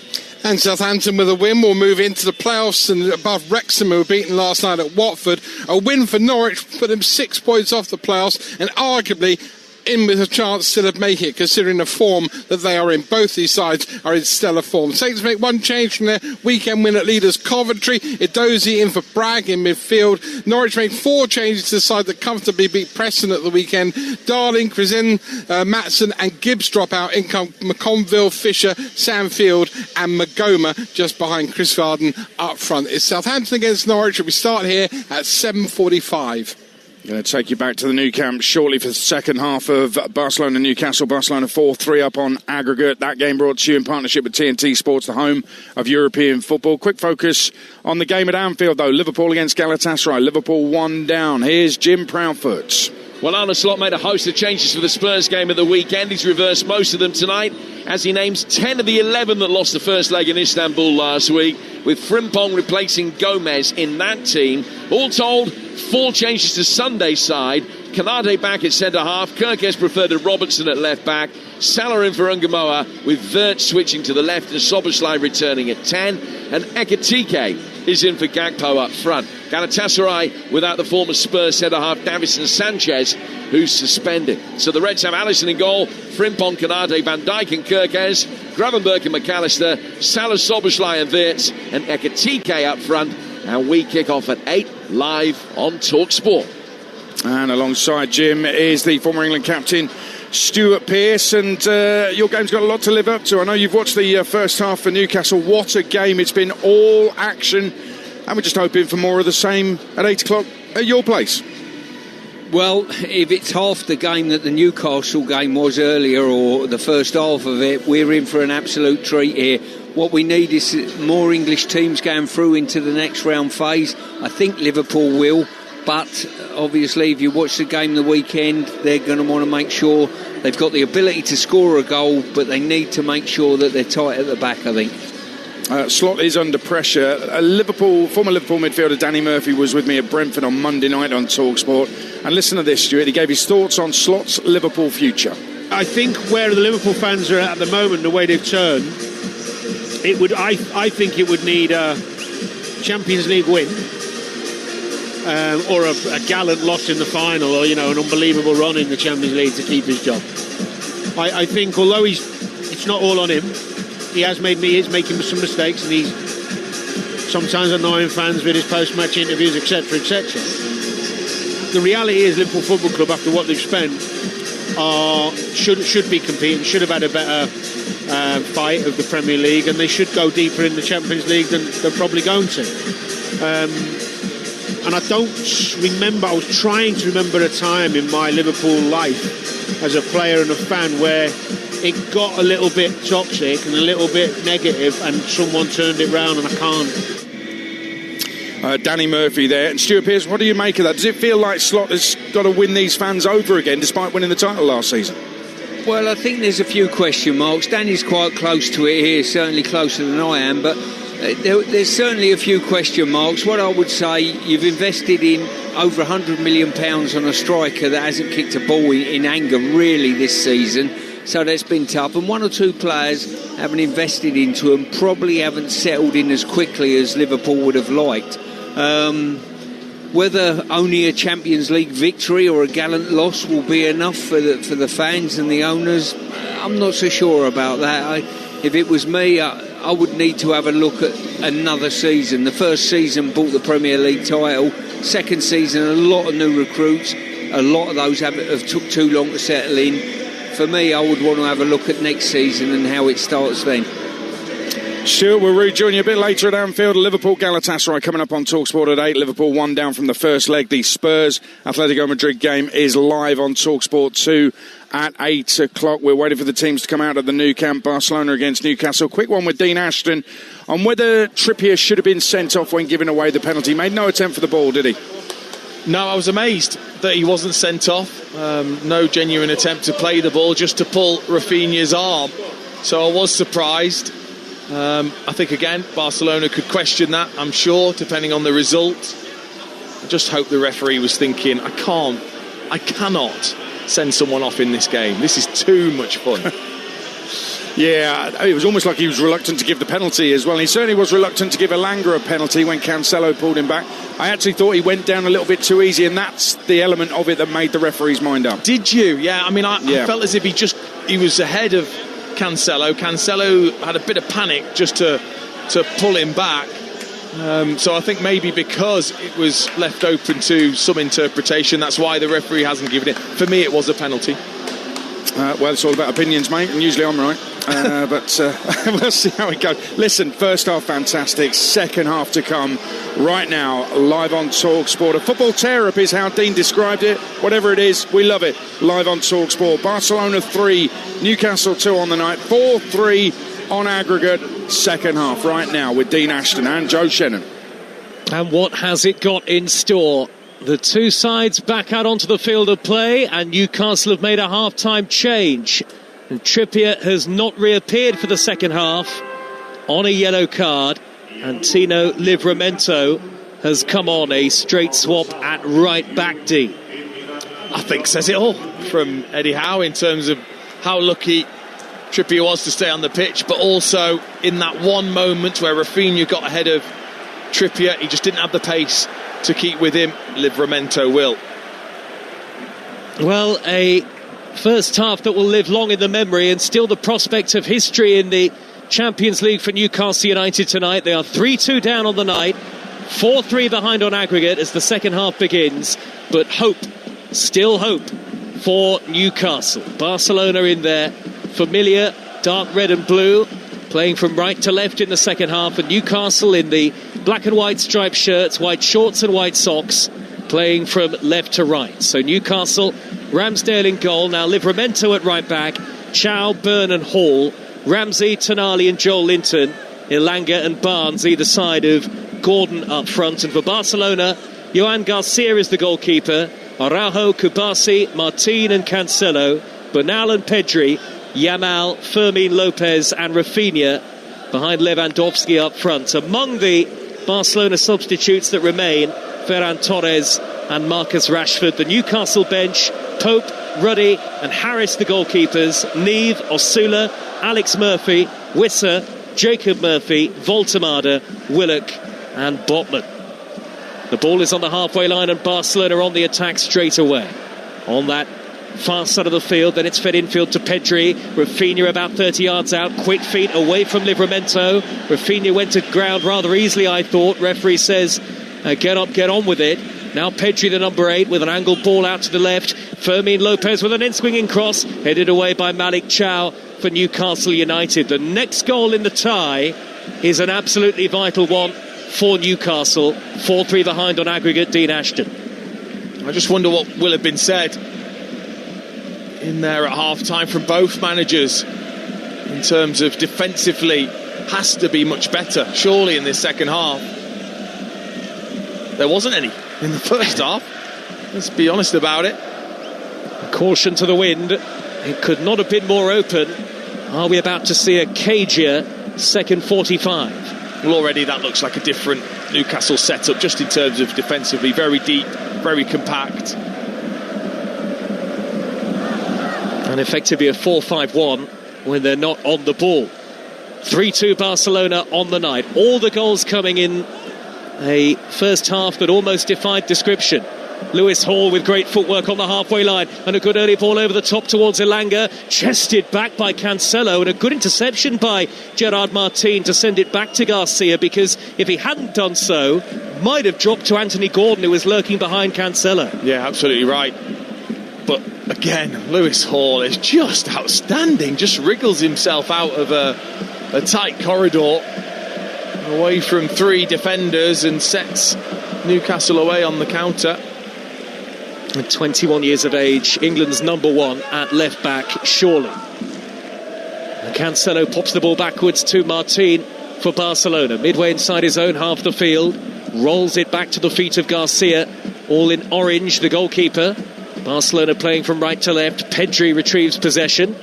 And Southampton with a win will move into the playoffs and above Wrexham, who were beaten last night at Watford. A win for Norwich put them 6 points off the playoffs and arguably in with a chance still of making it, considering the form that they are in. Both these sides are in stellar form. Saints make 1 change from their weekend win at leaders Coventry. Idozi in for Bragg in midfield. Norwich make 4 changes to the side that comfortably beat Preston at the weekend. Darling, Krasin, Matson and Gibbs drop out. In come McConville, Fisher, Samfield and Magoma just behind Chris Varden up front. It's Southampton against Norwich. We start here at 7:45. Going to take you back to the new camp shortly for the second half of Barcelona-Newcastle. Barcelona 4-3 up on aggregate. That game brought to you in partnership with TNT Sports, the home of European football. Quick focus on the game at Anfield, though. Liverpool against Galatasaray. Liverpool 1 down. Here's Jim Proudfoot. Well, Arne Slot made a host of changes for the Spurs game of the weekend. He's reversed most of them tonight, as he names 10 of the 11 that lost the first leg in Istanbul last week, with Frimpong replacing Gomez in that team. All told, 4 changes to Sunday's side. Canade back at centre-half. Kirkes preferred to Robertson at left-back. Salah in for Ungamoa, with Vert switching to the left and Soboslai returning at 10. And Ekitike is in for Gakpo up front. Galatasaray without the former Spurs centre-half Davison Sanchez, who's suspended. So the Reds have Alisson in goal, Frimpong, Canade, Van Dijk and Kirkes, Gravenberch and McAllister, Salah, Soboslai and Wirtz, and Ekitike up front. And we kick off at 8 live on Talksport. And alongside Jim is the former England captain Stuart Pearce, and your game's got a lot to live up to. I know you've watched the first half for Newcastle. What a game. It's been all action, and we're just hoping for more of the same at 8 o'clock at your place. Well, if it's half the game that the Newcastle game was earlier, or the first half of it, we're in for an absolute treat here. What we need is more English teams going through into the next round phase. I think Liverpool will, but obviously if you watch the game the weekend, they're going to want to make sure they've got the ability to score a goal, but they need to make sure that they're tight at the back, I think. Slot is under pressure. Former Liverpool midfielder Danny Murphy was with me at Brentford on Monday night on Talksport. And listen to this, Stuart. He gave his thoughts on Slot's Liverpool future. I think where the Liverpool fans are at the moment, the way they've turned, I think it would need a Champions League win, or a gallant loss in the final, or an unbelievable run in the Champions League to keep his job. I think although it's not all on him. He is making some mistakes, and he's sometimes annoying fans with his post-match interviews, etc., etc. The reality is, Liverpool Football Club, after what they've spent, should be competing, should have had a better fight of the Premier League, and they should go deeper in the Champions League than they're probably going to. And I don't remember. I was trying to remember a time in my Liverpool life as a player and a fan where it got a little bit toxic and a little bit negative, and someone turned it round, and I can't. Danny Murphy there. And Stuart Pearce, what do you make of that? Does it feel like Slot has got to win these fans over again, despite winning the title last season? Well, I think there's a few question marks. Danny's quite close to it here, certainly closer than I am, but there's certainly a few question marks. What I would say, you've invested in over £100 million on a striker that hasn't kicked a ball in anger really this season. So that's been tough, and one or two players haven't invested into them, probably haven't settled in as quickly as Liverpool would have liked. Whether only a Champions League victory or a gallant loss will be enough for the fans and the owners, I'm not so sure about that. If it was me, I would need to have a look at another season. The first season bought the Premier League title. Second season, a lot of new recruits. A lot of those have took too long to settle in. For me, I would want to have a look at next season and how it starts then. Stuart, we'll rejoin you a bit later at Anfield. Liverpool Galatasaray coming up on Talksport at 8. Liverpool 1 down from the first leg. The Spurs Atletico Madrid game is live on Talksport 2 at 8 o'clock. We're waiting for the teams to come out of the new camp. Barcelona against Newcastle. Quick one with Dean Ashton on whether Trippier should have been sent off when giving away the penalty. Made no attempt for the ball, did he? No, I was amazed that he wasn't sent off. No genuine attempt to play the ball, just to pull Rafinha's arm. So I was surprised. I think, again, Barcelona could question that, I'm sure, depending on the result. I just hope the referee was thinking, I cannot send someone off in this game. This is too much fun. Yeah, it was almost like he was reluctant to give the penalty as well. He certainly was reluctant to give Elanga a penalty when Cancelo pulled him back. I actually thought he went down a little bit too easy, and that's the element of it that made the referee's mind up. Did you? Yeah, I mean, I felt as if he was ahead of Cancelo. Cancelo had a bit of panic just to pull him back. So I think maybe because it was left open to some interpretation, that's why the referee hasn't given it. For me, it was a penalty. Well, it's all about opinions, mate, and usually I'm right. But we'll see how it goes. Listen, first half fantastic, second half to come right now, live on Talksport. A football tear-up is how Dean described it. Whatever it is, we love it. Live on Talksport. Barcelona 3, Newcastle 2 on the night, 4-3 on aggregate, second half right now with Dean Ashton and Joe Shannon. And what has it got in store? The two sides back out onto the field of play, and Newcastle have made a half-time change. And Trippier has not reappeared for the second half on a yellow card. And Tino Livramento has come on a straight swap at right back, D. I think says it all from Eddie Howe in terms of how lucky Trippier was to stay on the pitch, but also in that one moment where Rafinha got ahead of Trippier, he just didn't have the pace to keep with him. Livramento will. Well, a first half that will live long in the memory, and still the prospect of history in the Champions League for Newcastle United tonight. They are 3-2 down on the night, 4-3 behind on aggregate as the second half begins, but hope, still hope for Newcastle. Barcelona in their familiar dark red and blue, playing from right to left in the second half, and Newcastle in the black and white striped shirts, white shorts and white socks, playing from left to right. So Newcastle, Ramsdale in goal. Now Livramento at right back. Chow, Byrne and Hall. Ramsey, Tonali and Joel Linton. Elanga and Barnes either side of Gordon up front. And for Barcelona, Johan Garcia is the goalkeeper. Araujo, Kubasi, Martin and Cancelo. Bernal and Pedri. Yamal, Fermin Lopez and Rafinha behind Lewandowski up front. Among the Barcelona substitutes that remain, Ferran Torres and Marcus Rashford. The Newcastle bench, Pope, Ruddy and Harris the goalkeepers. Neve, Osula, Alex Murphy, Wisser, Jacob Murphy, Voltemada, Willock and Botman. The ball is on the halfway line and Barcelona on the attack straight away. On that far side of the field, then it's fed infield to Pedri. Rafinha about 30 yards out, quick feet away from Livramento. Rafinha went to ground rather easily, I thought. Referee says get up, get on with it. Now Pedri, the number 8, with an angled ball out to the left. Fermin Lopez with an in-swinging cross, headed away by Malik Chow for Newcastle United. The next goal in the tie is an absolutely vital one for Newcastle. 4-3 behind on aggregate, Dean Ashton. I just wonder what will have been said in there at half-time from both managers in terms of defensively has to be much better, surely, in this second half. There wasn't any in the first half. Let's be honest about it. Caution to the wind. It could not have been more open. Are we about to see a cagier second 45? Well, already that looks like a different Newcastle setup, just in terms of defensively. Very deep, very compact. And effectively a 4-5-1 when they're not on the ball. 3-2 Barcelona on the night. All the goals coming in a first half that almost defied description. Lewis Hall with great footwork on the halfway line and a good early ball over the top towards Elanga, chested back by Cancelo, and a good interception by Gerard Martin to send it back to Garcia, because if he hadn't done so, might have dropped to Anthony Gordon, who was lurking behind Cancelo. Yeah, absolutely right. But again, Lewis Hall is just outstanding, just wriggles himself out of a tight corridor away from 3 defenders and sets Newcastle away on the counter. At 21 years of age, England's number 1 at left back, surely. And Cancelo pops the ball backwards to Martin for Barcelona. Midway inside his own half the field, rolls it back to the feet of Garcia, all in orange, the goalkeeper. Barcelona playing from right to left. Pedri retrieves possession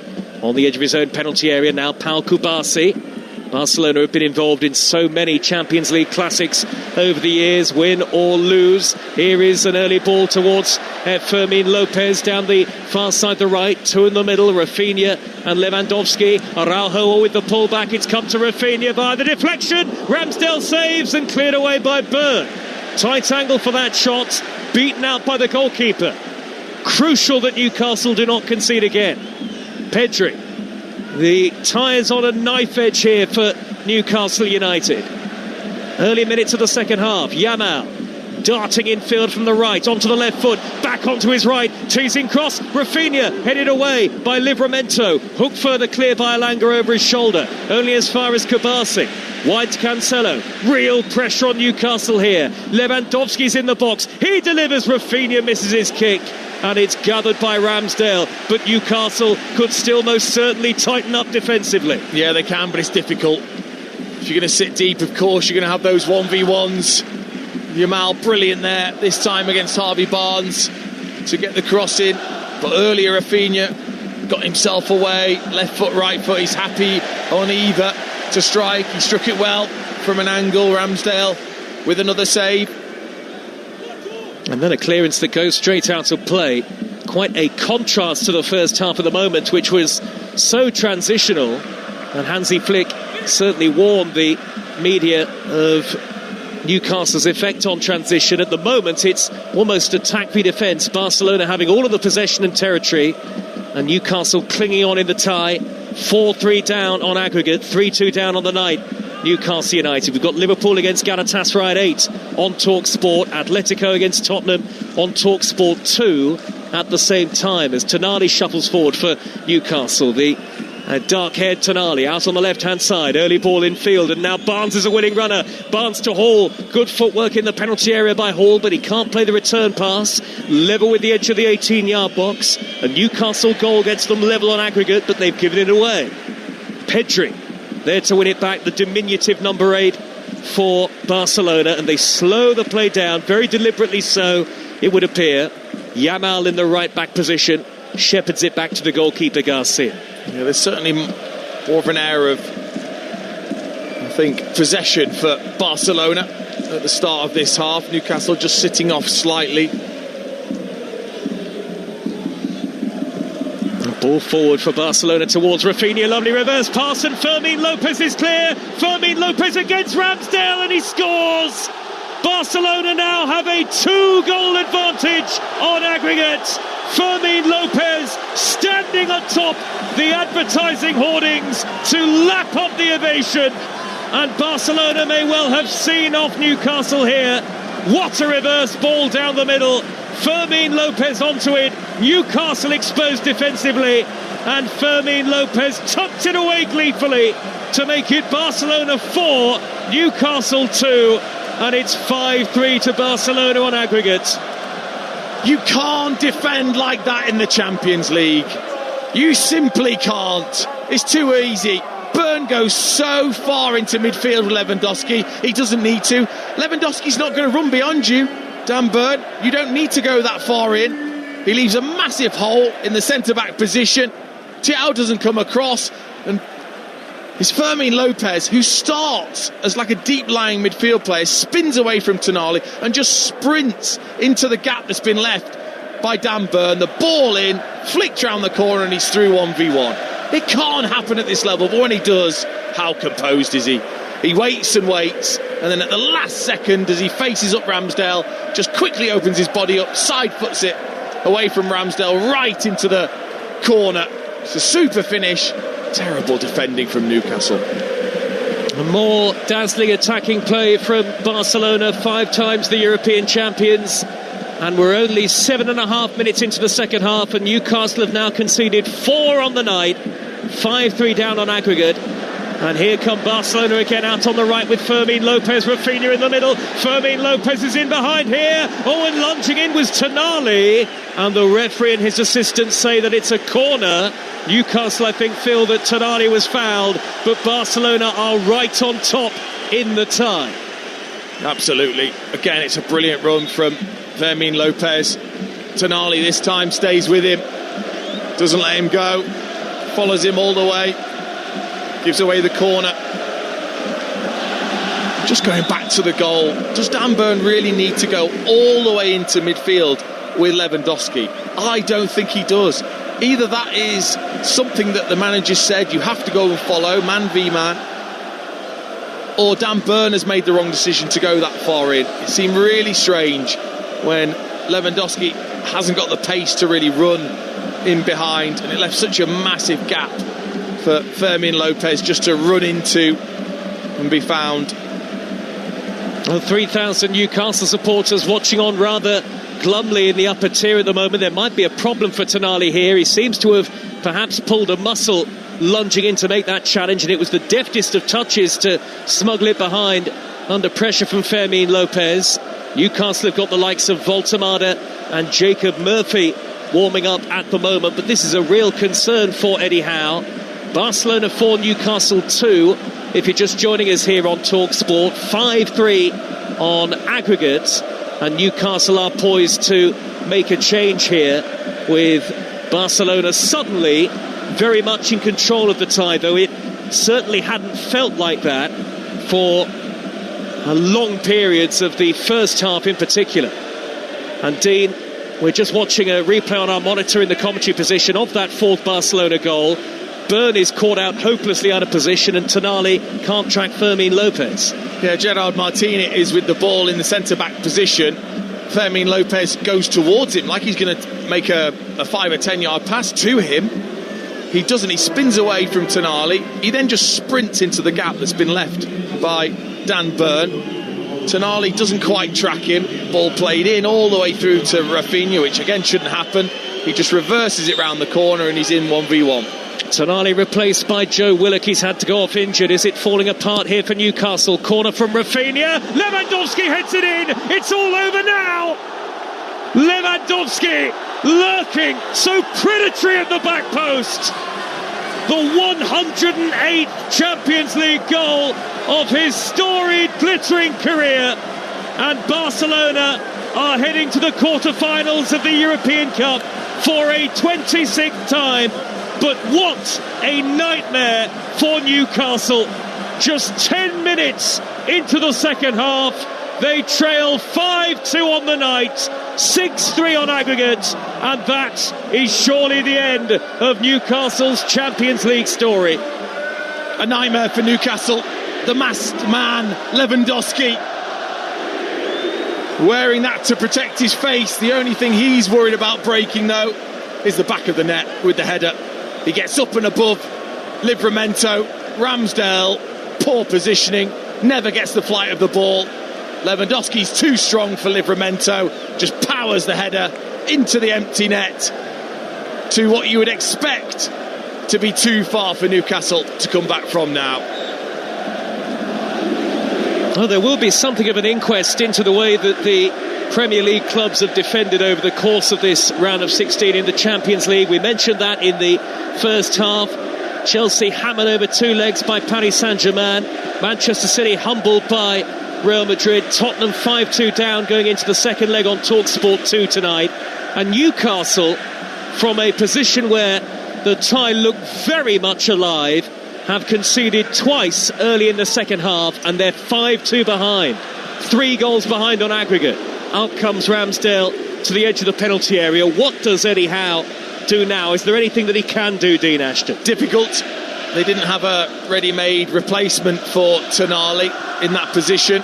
on the edge of his own penalty area now. Pau Kubasi. Barcelona have been involved in so many Champions League classics over the years, win or lose. Here is an early ball towards Fermin Lopez down the far side, the right, 2 in the middle, Rafinha and Lewandowski. Araujo with the pullback, it's come to Rafinha by the deflection. Ramsdale saves and cleared away by Byrne. Tight angle for that shot, beaten out by the goalkeeper. Crucial that Newcastle do not concede again. Pedri. The tyres on a knife edge here for Newcastle United. Early minutes of the second half. Yamal darting infield from the right onto the left foot, back onto his right, teasing cross. Rafinha headed away by Livramento. Hook further clear by Elanga over his shoulder, only as far as Kubasi. Wide to Cancelo. Real pressure on Newcastle here. Lewandowski's in the box. He delivers. Rafinha misses his kick. And it's gathered by Ramsdale, but Newcastle could still most certainly tighten up defensively. Yeah, they can, but it's difficult. If you're going to sit deep, of course, you're going to have those 1v1s. Yamal brilliant there, this time against Harvey Barnes to get the cross in. But earlier, Rafinha got himself away, left foot, right foot. He's happy on either to strike. He struck it well from an angle. Ramsdale with another save. And then a clearance that goes straight out of play. Quite a contrast to the first half of the moment, which was so transitional. And Hansi Flick certainly warned the media of Newcastle's effect on transition. At the moment, it's almost attack v defence. Barcelona having all of the possession and territory, and Newcastle clinging on in the tie. 4-3 down on aggregate, 3-2 down on the night. Newcastle United. We've got Liverpool against Galatasaray at 8 on Talksport. Atletico against Tottenham on Talksport 2 at the same time as Tonali shuffles forward for Newcastle. The Dark-haired Tonali out on the left-hand side. Early ball in field, and now Barnes is a winning runner. Barnes to Hall. Good footwork in the penalty area by Hall, but he can't play the return pass. Level with the edge of the 18-yard box. A Newcastle goal gets them level on aggregate, but they've given it away. Pedri there to win it back, the diminutive number 8 for Barcelona, and they slow the play down, very deliberately so, it would appear. Yamal in the right-back position shepherds it back to the goalkeeper, Garcia. Yeah, there's certainly more of an air of, I think, possession for Barcelona at the start of this half. Newcastle just sitting off slightly. Ball forward for Barcelona towards Rafinha. Lovely reverse pass, and Fermin Lopez is clear. Fermin Lopez against Ramsdale, and he scores. Barcelona now have a 2-goal advantage on aggregate. Fermin Lopez standing atop the advertising hoardings to lap up the ovation, and Barcelona may well have seen off Newcastle here. What a reverse ball down the middle. Fermin Lopez onto it. Newcastle exposed defensively, and Fermin Lopez tucked it away gleefully to make it Barcelona 4, Newcastle 2, and it's 5-3 to Barcelona on aggregate. You can't defend like that in the Champions League. You simply can't. It's too easy. Burn goes so far into midfield with Lewandowski. He doesn't need to. Lewandowski's not going to run beyond you. Dan Burn, you don't need to go that far in. He leaves a massive hole in the centre-back position. Thiago doesn't come across, and it's Fermin Lopez, who starts as like a deep-lying midfield player, spins away from Tonali and just sprints into the gap that's been left by Dan Burn. The ball in, flicked round the corner, and he's through 1v1. It can't happen at this level, but when he does, how composed is he? He waits and waits, and then at the last second, as he faces up Ramsdale, just quickly opens his body up, side foots it away from Ramsdale, right into the corner. It's a super finish. Terrible defending from Newcastle. A more dazzling attacking play from Barcelona, 5 times the European champions. And we're only 7.5 minutes into the second half, and Newcastle have now conceded 4 on the night. 5-3 down on aggregate. And here come Barcelona again out on the right with Fermin Lopez. Rafinha in the middle. Fermin Lopez is in behind here. Oh, and lunging in was Tonali. And the referee and his assistants say that it's a corner. Newcastle, I think, feel that Tonali was fouled, but Barcelona are right on top in the tie. Absolutely. Again, it's a brilliant run from Fermin Lopez. Tonali this time stays with him, doesn't let him go, follows him all the way, gives away the corner. Just going back to the goal, does Dan Burn really need to go all the way into midfield with Lewandowski? I don't think he does. Either that is something that the manager said you have to go and follow, man v man, or Dan Burn has made the wrong decision to go that far in. It seemed really strange when Lewandowski hasn't got the pace to really run in behind, and it left such a massive gap for Fermin Lopez just to run into and be found. Well, 3,000 Newcastle supporters watching on rather glumly in the upper tier at the moment. There might be a problem for Tonali here. He seems to have perhaps pulled a muscle lunging in to make that challenge, and it was the deftest of touches to smuggle it behind under pressure from Fermin Lopez. Newcastle have got the likes of Voltemada and Jacob Murphy warming up at the moment, but this is a real concern for Eddie Howe. Barcelona 4, Newcastle 2. If you're just joining us here on Talksport, 5-3 on aggregate, and Newcastle are poised to make a change here with Barcelona suddenly very much in control of the tie, though it certainly hadn't felt like that for long periods of the first half in particular. And Dean, we're just watching a replay on our monitor in the commentary position of that 4th Barcelona goal. Burn is caught out hopelessly out of position, and Tonali can't track Fermin Lopez. Yeah, Gerard Martini is with the ball in the centre-back position. Fermin Lopez goes towards him like he's going to make a 5 or 10 yard pass to him. He doesn't. He spins away from Tonali. He then just sprints into the gap that's been left by Dan Burn. Tonali doesn't quite track him. Ball played in all the way through to Rafinha, which again shouldn't happen. He just reverses it round the corner and he's in 1v1. Tonali replaced by Joe Willock. He's had to go off injured. Is it falling apart here for Newcastle? Corner from Rafinha. Lewandowski heads it in. It's all over now. Lewandowski lurking, so predatory at the back post. The 108th Champions League goal of his storied, glittering career. And Barcelona are heading to the quarter-finals of the European Cup for a 26th time. But what a nightmare for Newcastle. Just 10 minutes into the second half, they trail 5-2 on the night, 6-3 on aggregate, and that is surely the end of Newcastle's Champions League story. A nightmare for Newcastle. The masked man, Lewandowski, wearing that to protect his face. The only thing he's worried about breaking, though, is the back of the net with the header. He gets up and above Livramento. Ramsdale, poor positioning, never gets the flight of the ball. Lewandowski's too strong for Livramento, just powers the header into the empty net to what you would expect to be too far for Newcastle to come back from now. Well, there will be something of an inquest into the way that the Premier League clubs have defended over the course of this round of 16 in the Champions League. We mentioned that in the first half. Chelsea hammered over two legs by Paris Saint-Germain. Manchester City humbled by Real Madrid. Tottenham 5-2 down going into the second leg on Talksport 2 tonight. And Newcastle, from a position where the tie looked very much alive, have conceded twice early in the second half, and they're 5-2 behind. 3 goals behind on aggregate. Out comes Ramsdale to the edge of the penalty area. What does Eddie Howe do now? Is there anything that he can do, Dean Ashton? Difficult. They didn't have a ready-made replacement for Tonali in that position.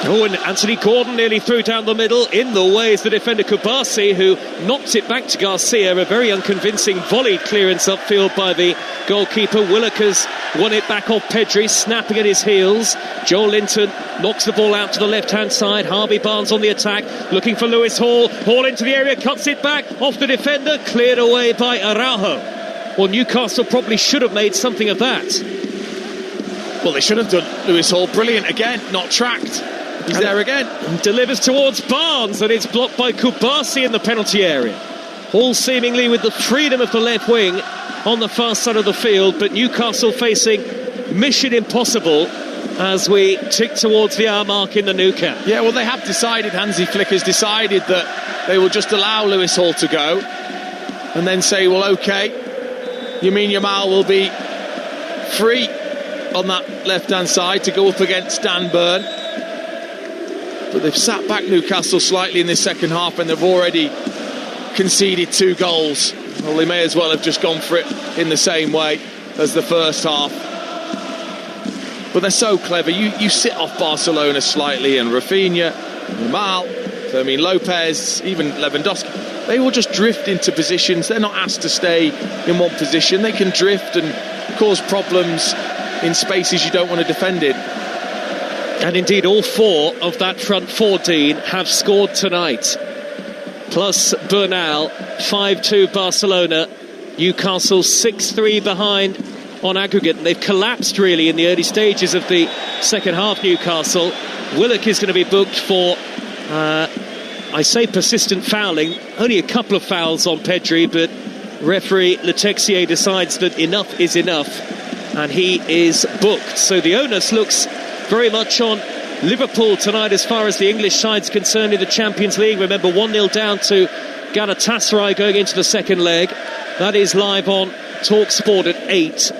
Oh, and Anthony Gordon nearly threw down the middle. In the way is the defender Kubasi, who knocked it back to Garcia. A very unconvincing volley clearance upfield by the goalkeeper. Willock has won it back off Pedri, snapping at his heels. Joel Linton knocks the ball out to the left-hand side. Harvey Barnes on the attack, looking for Lewis Hall. Hall into the area, cuts it back off the defender, cleared away by Araujo. Well, Newcastle probably should have made something of that. Well, they should have done. Lewis Hall, brilliant again, not tracked. He's there again. Delivers towards Barnes, and it's blocked by Kubasi in the penalty area. Hall seemingly with the freedom of the left wing on the far side of the field, but Newcastle facing mission impossible as we tick towards the hour mark in the Nou Camp. Yeah, well, they have decided, Hansi Flick has decided that they will just allow Lewis Hall to go and then say, well, OK, Lamine Yamal will be free on that left-hand side to go up against Dan Burn. But they've sat back Newcastle slightly in this second half, and they've already conceded 2 goals. Well, they may as well have just gone for it in the same way as the first half. But they're so clever. You sit off Barcelona slightly, and Rafinha, Yamal, Fermin Lopez, even Lewandowski, they will just drift into positions. They're not asked to stay in one position. They can drift and cause problems in spaces you don't want to defend in. And indeed, all 4 of that front 4, Dean, have scored tonight. Plus Bernal, 5-2 Barcelona. Newcastle 6-3 behind on aggregate. And they've collapsed really in the early stages of the second half, Newcastle. Willock is going to be booked for, I say persistent fouling. Only a couple of fouls on Pedri, but referee Le Texier decides that enough is enough, and he is booked. So the onus looks very much on Liverpool tonight as far as the English side's concerned in the Champions League. Remember, 1-0 down to Galatasaray going into the second leg. That is live on Talksport at 8.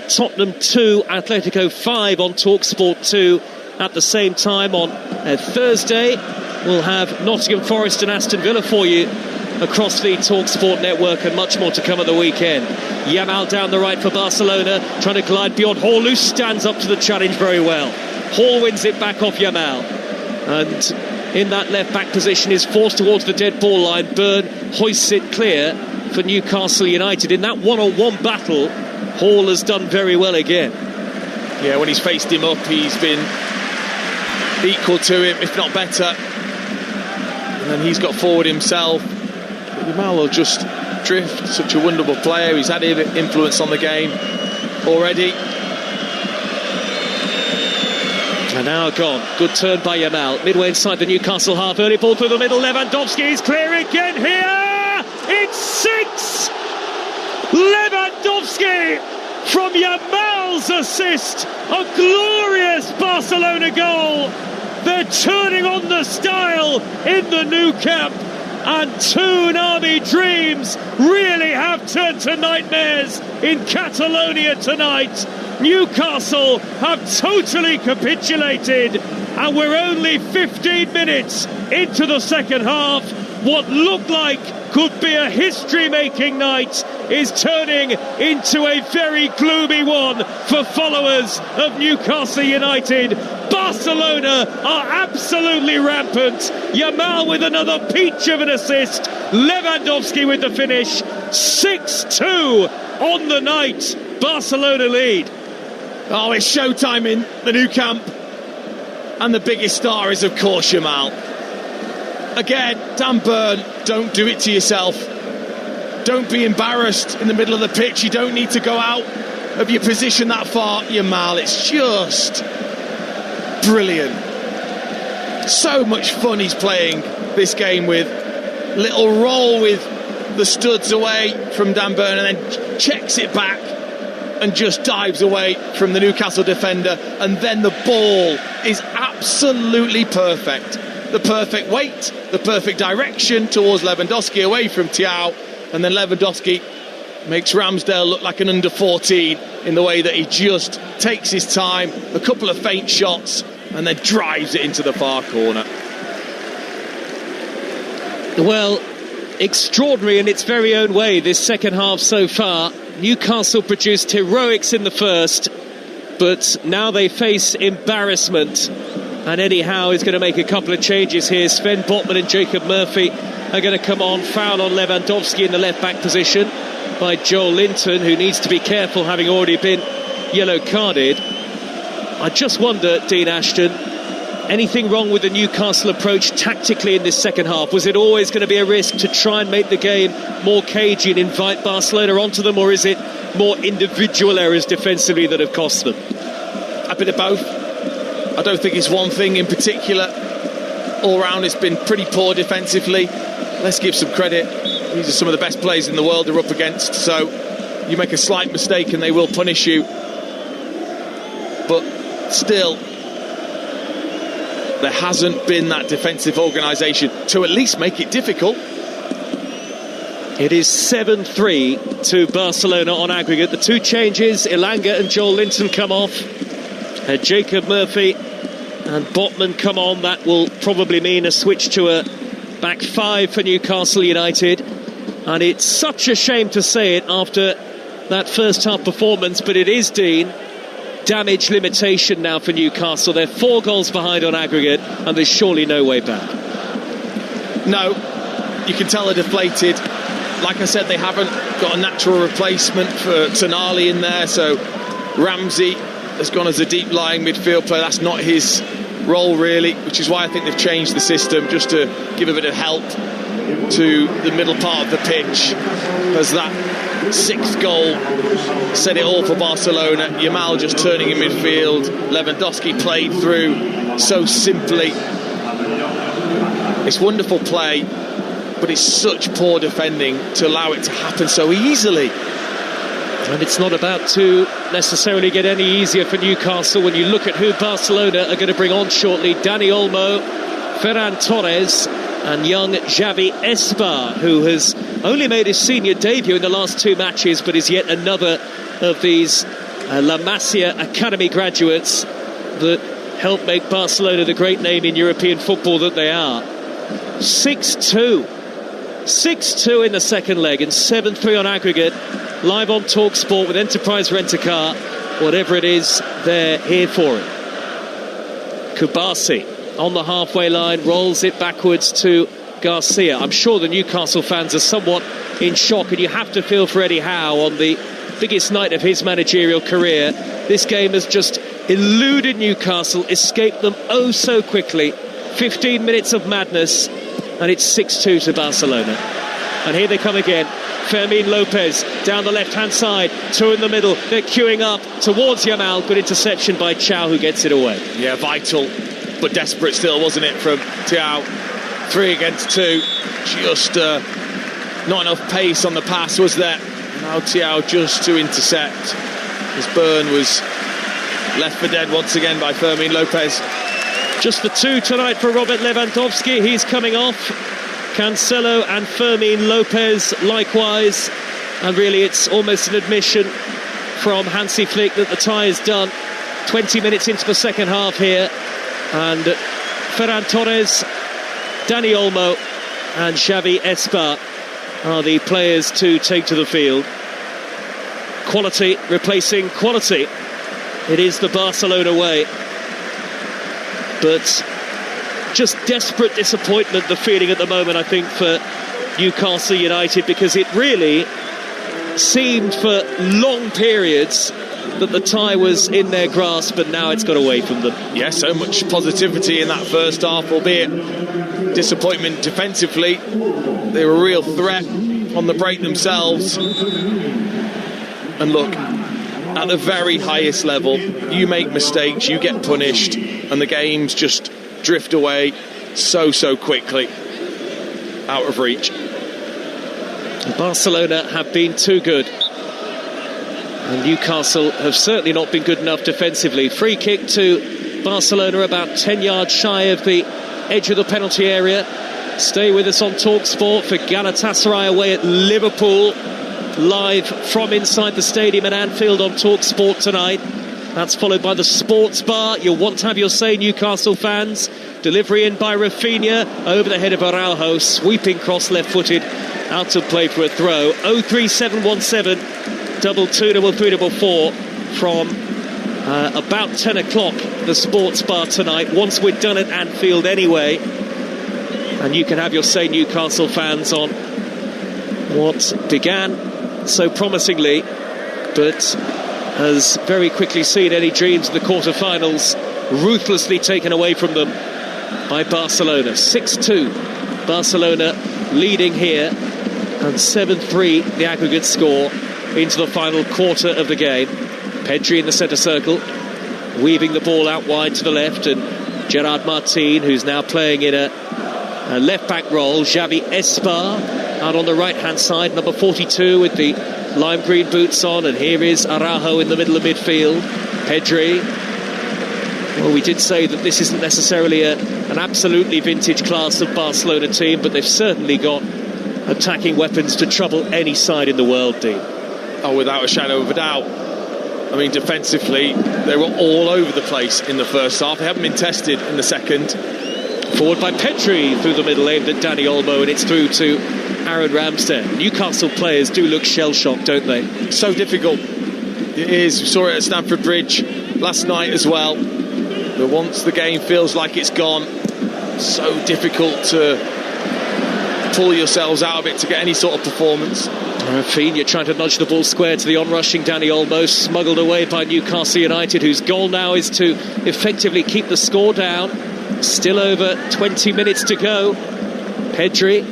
Tottenham 2, Atletico 5 on Talksport 2 at the same time. On Thursday, we'll have Nottingham Forest and Aston Villa for you across the Talksport network, and much more to come at the weekend. Yamal down the right for Barcelona, trying to glide beyond Hall, who stands up to the challenge very well. Hall wins it back off Yamal, and in that left back position is forced towards the dead ball line. Byrne hoists it clear for Newcastle United. In that one-on-one battle, Hall has done very well again. Yeah, when he's faced him up, he's been equal to him, if not better. And then he's got forward himself. Yamal will just spendthrift, such a wonderful player. He's had influence on the game already. An hour gone. Good turn by Yamal. Midway inside the Newcastle half. Early ball through the middle. Lewandowski is clear again here. It's 6. Lewandowski from Yamal's assist. A glorious Barcelona goal. They're turning on the style in the Nou Camp. And Toonami dreams really have turned to nightmares in Catalonia tonight. Newcastle have totally capitulated, and we're only 15 minutes into the second half. What looked like could be a history-making night is turning into a very gloomy one for followers of Newcastle United. Barcelona are absolutely rampant. Yamal with another peach of an assist. Lewandowski with the finish. 6-2 on the night. Barcelona lead. Oh, it's showtime in the Nou Camp. And the biggest star is, of course, Yamal. Again, Dan Burn, don't do it to yourself. Don't be embarrassed in the middle of the pitch. You don't need to go out of your position that far. Yamal, it's just brilliant. So much fun he's playing this game with. Little roll with the studs away from Dan Burn and then checks it back and just dives away from the Newcastle defender, and then the ball is absolutely perfect. The perfect weight, the perfect direction towards Lewandowski away from Thiaw, and then Lewandowski makes Ramsdale look like an under 14 in the way that he just takes his time, a couple of feint shots, and then drives it into the far corner. Well, extraordinary in its very own way, this second half so far. Newcastle produced heroics in the first, but now they face embarrassment. And Eddie Howe is going to make a couple of changes here. Sven Botman and Jacob Murphy are going to come on. Foul on Lewandowski in the left-back position by Joel Linton, who needs to be careful, having already been yellow-carded. I just wonder, Dean Ashton, anything wrong with the Newcastle approach tactically in this second half? Was it always going to be a risk to try and make the game more cagey and invite Barcelona onto them, or is it more individual errors defensively that have cost them? A bit of both. I don't think it's one thing in particular. All round it's been pretty poor defensively. Let's give some credit. These are some of the best players in the world they're up against, so you make a slight mistake and they will punish you. But still, there hasn't been that defensive organisation to at least make it difficult. It is 7-3 to Barcelona on aggregate. The two changes, Elanga and Joel Linton come off. Jacob Murphy and Botman come on. That will probably mean a switch to a back five for Newcastle United. And it's such a shame to say it after that first half performance, but it is, Dean, damage limitation now for Newcastle. They're 4 goals behind on aggregate, and there's surely no way back. No, you can tell they're deflated. Like I said, they haven't got a natural replacement for Tonali in there, so Ramsey has gone as a deep lying midfield player. That's not his role really, which is why I think they've changed the system, just to give a bit of help to the middle part of the pitch, as that 6th goal said it all for Barcelona. Yamal just turning in midfield, Lewandowski played through so simply. It's wonderful play, but it's such poor defending to allow it to happen so easily. And it's not about to necessarily get any easier for Newcastle when you look at who Barcelona are going to bring on shortly. Dani Olmo, Ferran Torres and young Xavi Espa, who has only made his senior debut in the last 2 matches, but is yet another of these La Masia Academy graduates that help make Barcelona the great name in European football that they are. 6-2 in the second leg and 7-3 on aggregate. Live on Talksport with Enterprise Rent-A-Car. Whatever it is, they're here for it. Kubasi on the halfway line, rolls it backwards to Garcia. I'm sure the Newcastle fans are somewhat in shock, and you have to feel for Eddie Howe on the biggest night of his managerial career. This game has just eluded Newcastle, escaped them oh so quickly. 15 minutes of madness, and it's 6-2 to Barcelona. And here they come again. Fermin Lopez down the left-hand side, 2 in the middle. They're queuing up towards Yamal. Good interception by Chow, who gets it away. Yeah, vital, but desperate still, wasn't it, from Thiaw? 3 against 2. Just not enough pace on the pass, was there? Now Thiaw just to intercept. His burn was left for dead once again by Fermin Lopez. Just the 2 tonight for Robert Lewandowski. He's coming off. Cancelo and Fermin Lopez likewise. And really it's almost an admission from Hansi Flick that the tie is done. 20 minutes into the second half here. And Ferran Torres, Dani Olmo and Xavi Espa are the players to take to the field. Quality replacing quality. It is the Barcelona way. But just desperate disappointment, the feeling at the moment, I think, for Newcastle United, because it really seemed for long periods that the tie was in their grasp, but now it's got away from them. Yeah, so much positivity in that first half, albeit disappointment defensively. They were a real threat on the break themselves. And look, at the very highest level, you make mistakes, you get punished, and the games just drift away so quickly, out of reach. Barcelona have been too good, and Newcastle have certainly not been good enough defensively. Free kick to Barcelona, about 10 yards shy of the edge of the penalty area. Stay with us on Talksport for Galatasaray away at Liverpool, live from inside the stadium at Anfield on Talksport tonight. That's followed by the Sports Bar. You'll want to have your say, Newcastle fans. Delivery in by Rafinha over the head of Araujo, sweeping cross left-footed out to play for a throw. 03717 22344 from about 10 o'clock, the Sports Bar tonight. Once we're done at Anfield anyway, and you can have your say, Newcastle fans, on what began so promisingly, but has very quickly seen any dreams of the quarter-finals ruthlessly taken away from them by Barcelona. 6-2, Barcelona leading here, and 7-3 the aggregate score into the final quarter of the game. Pedri in the centre circle, weaving the ball out wide to the left, and Gerard Martin, who's now playing in a left-back role. Xavi Espa out on the right-hand side, number 42 with the lime green boots on, and here is Araujo in the middle of midfield. Pedri. Well, we did say that this isn't necessarily an absolutely vintage class of Barcelona team, but they've certainly got attacking weapons to trouble any side in the world, Dean. Oh, without a shadow of a doubt. I mean, defensively, they were all over the place in the first half. They haven't been tested in the second. Forward by Pedri through the middle, aimed at Dani Olmo, and it's through to Aaron Ramsdale. Newcastle players do look shell-shocked, don't they? So difficult. It is. We saw it at Stamford Bridge last night as well. But once the game feels like it's gone, so difficult to pull yourselves out of it to get any sort of performance. Rafinha trying to nudge the ball square to the on-rushing Dani Olmo, smuggled away by Newcastle United, whose goal now is to effectively keep the score down. Still over 20 minutes to go. Pedri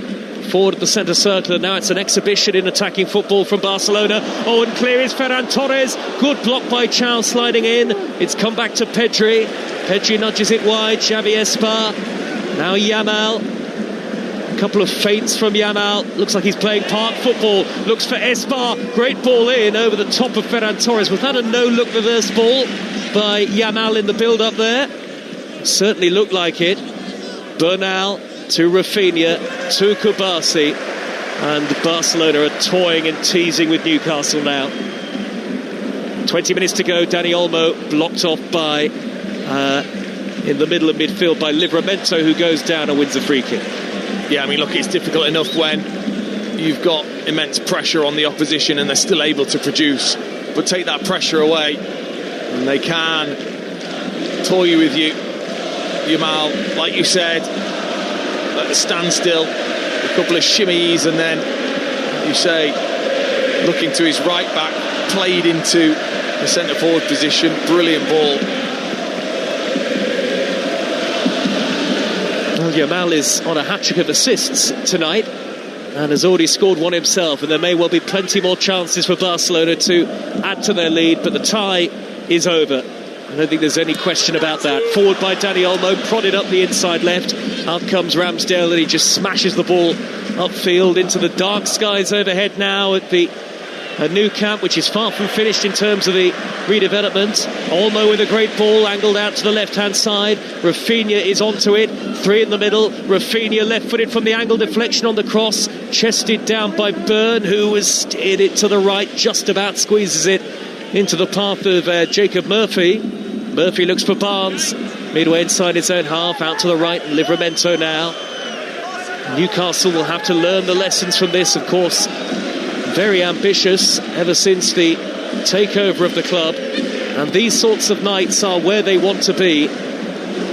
forward at the centre circle, and now it's an exhibition in attacking football from Barcelona. Oh, and clear is Ferran Torres. Good block by Chow sliding in. It's come back to Pedri. Pedri nudges it wide. Xavi Espa. Now Yamal. A couple of feints from Yamal. Looks like he's playing park football. Looks for Espa. Great ball in over the top of Ferran Torres. Was that a no-look reverse ball by Yamal in the build-up there? Certainly looked like it. Bernal to Rafinha to Kubasi, and Barcelona are toying and teasing with Newcastle now. 20 minutes to go. Dani Olmo blocked off by in the middle of midfield by Livramento, who goes down and wins a free kick. Yeah, I mean, look, it's difficult enough when you've got immense pressure on the opposition and they're still able to produce, but take that pressure away and they can toy with you. Yamal, like you said, at the standstill, a couple of shimmies, and then, you say, looking to his right back, played into the centre forward position. Brilliant ball. Well, Yamal is on a hat-trick of assists tonight. and has already scored one himself, and there may well be plenty more chances for Barcelona to add to their lead, but the tie is over. I don't think there's any question about that. Forward by Dani Olmo, prodded up the inside left. Out comes Ramsdale, and he just smashes the ball upfield into the dark skies overhead now at the Nou Camp, which is far from finished in terms of the redevelopment. Olmo with a great ball angled out to the left-hand side. Rafinha is onto it. 3 in the middle. Rafinha left-footed from the angle deflection on the cross. Chested down by Byrne, who was in it to the right, just about squeezes it into the path of Jacob Murphy. Murphy looks for Barnes. Midway inside his own half, out to the right, and Livramento now. Newcastle will have to learn the lessons from this, of course. Very ambitious ever since the takeover of the club, and these sorts of nights are where they want to be.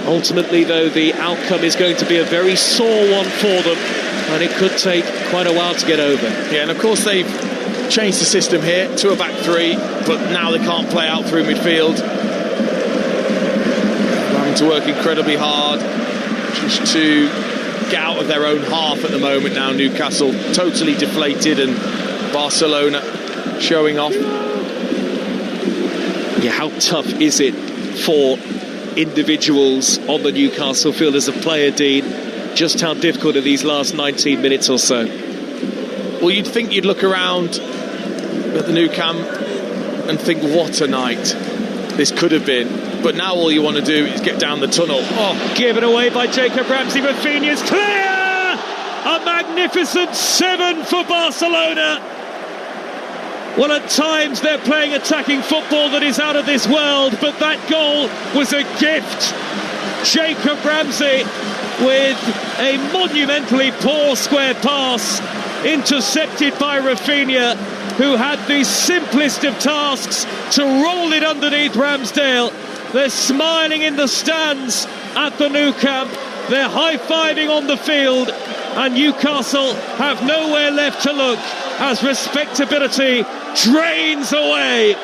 Ultimately, though, the outcome is going to be a very sore one for them, and it could take quite a while to get over. Yeah, and of course they've changed the system here to a back three, but now they can't play out through midfield. They're having to work incredibly hard just to get out of their own half at the moment now. Newcastle totally deflated, and Barcelona showing off. Yeah, how tough is it for individuals on the Newcastle field as a player, Dean? Just how difficult are these last 19 minutes or so? Well, you'd think you'd look around at the Nou Camp and think, what a night this could have been. But now all you want to do is get down the tunnel. Oh, given away by Jacob Ramsey. Rafinha's clear! A magnificent 7 for Barcelona. Well, at times they're playing attacking football that is out of this world, but that goal was a gift. Jacob Ramsey with a monumentally poor square pass, intercepted by Rafinha, who had the simplest of tasks to roll it underneath Ramsdale. They're smiling in the stands at the Nou Camp. They're high-fiving on the field, and Newcastle have nowhere left to look as respectability drains away.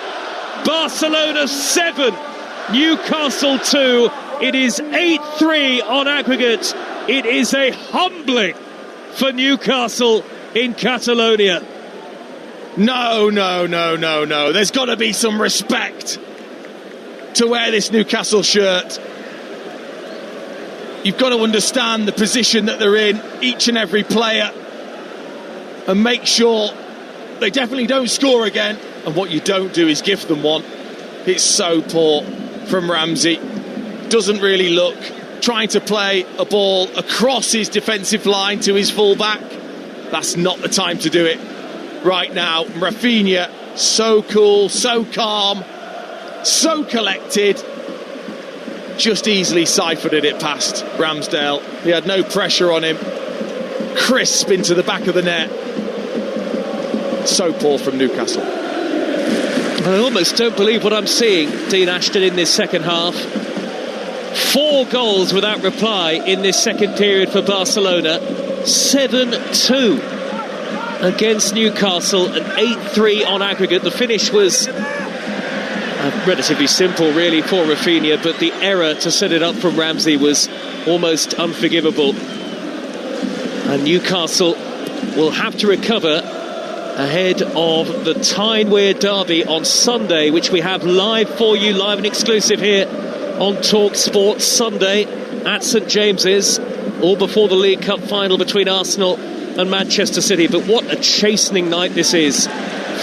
Barcelona 7, Newcastle 2. It is 8-3 on aggregate. It is a humbling for Newcastle in Catalonia. No. There's got to be some respect to wear this Newcastle shirt. You've got to understand the position that they're in, each and every player, and make sure they definitely don't score again. And what you don't do is gift them one. It's so poor from Ramsey. Doesn't really look. Trying to play a ball across his defensive line to his fullback. That's not the time to do it right now. Rafinha, so cool, so calm, so collected. Just easily siphoned it past Ramsdale. He had no pressure on him. Crisp into the back of the net. So poor from Newcastle. I almost don't believe what I'm seeing, Dean Ashton, in this second half. 4 goals without reply in this second period for Barcelona. 7-2 against Newcastle and 8-3 on aggregate. The finish was relatively simple, really, for Rafinha, but the error to set it up from Ramsey was almost unforgivable. And Newcastle will have to recover ahead of the Tyne-Wear derby on Sunday, which we have live for you, live and exclusive here on Talksport. Sunday at St James's, all before the League Cup final between Arsenal and Manchester City. But what a chastening night this is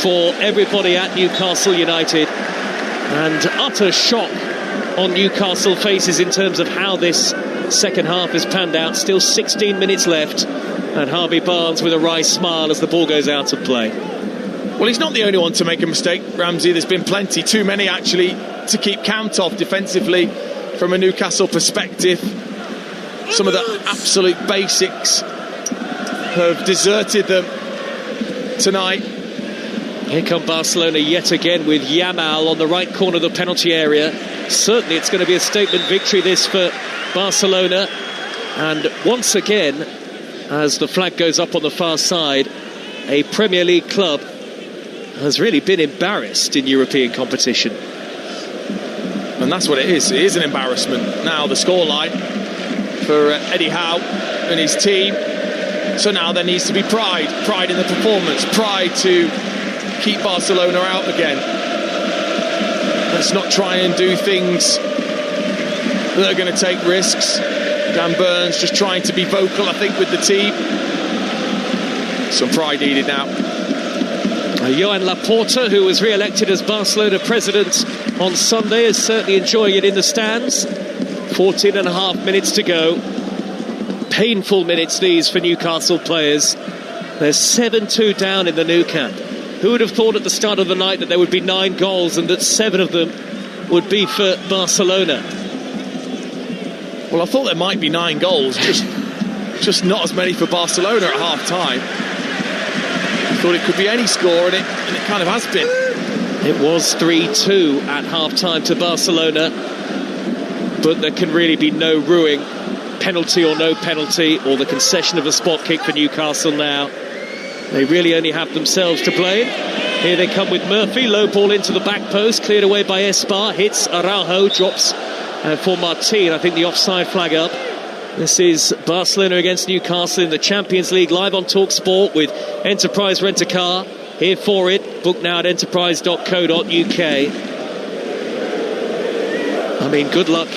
for everybody at Newcastle United, and utter shock on Newcastle faces in terms of how this second half has panned out. Still 16 minutes left, and Harvey Barnes with a wry smile as the ball goes out of play. Well, he's not the only one to make a mistake, Ramsey. There's been plenty, too many actually, to keep count of defensively from a Newcastle perspective. Some of the absolute basics have deserted them tonight. Here come Barcelona yet again with Yamal on the right corner of the penalty area. Certainly it's going to be a statement victory this for Barcelona. And once again, as the flag goes up on the far side, a Premier League club has really been embarrassed in European competition. And that's what it is. It is an embarrassment. Now the scoreline for Eddie Howe and his team. So now there needs to be pride in the performance, pride to keep Barcelona out again. Let's not try and do things that are going to take risks. Dan Burns just trying to be vocal, I think, with the team. Some pride needed now. Joan Laporta, who was re-elected as Barcelona president on Sunday, is certainly enjoying it in the stands. 14 and a half minutes to go. Painful minutes these for Newcastle players. They're 7-2 down in the Nou Camp. Who would have thought at the start of the night that there would be 9 goals and that 7 of them would be for Barcelona? Well, I thought there might be 9 goals, just not as many for Barcelona at half-time. I thought it could be any score, and it kind of has been. It was 3-2 at half-time to Barcelona, but there can really be no rueing, penalty or no penalty, or the concession of a spot kick for Newcastle now. They really only have themselves to blame. Here they come with Murphy, low ball into the back post, cleared away by Espa, hits Araujo, drops for Martin, I think the offside flag up. This is Barcelona against Newcastle in the Champions League, live on Talksport with Enterprise Rent-A-Car. Here for it, book now at enterprise.co.uk. I mean, good luck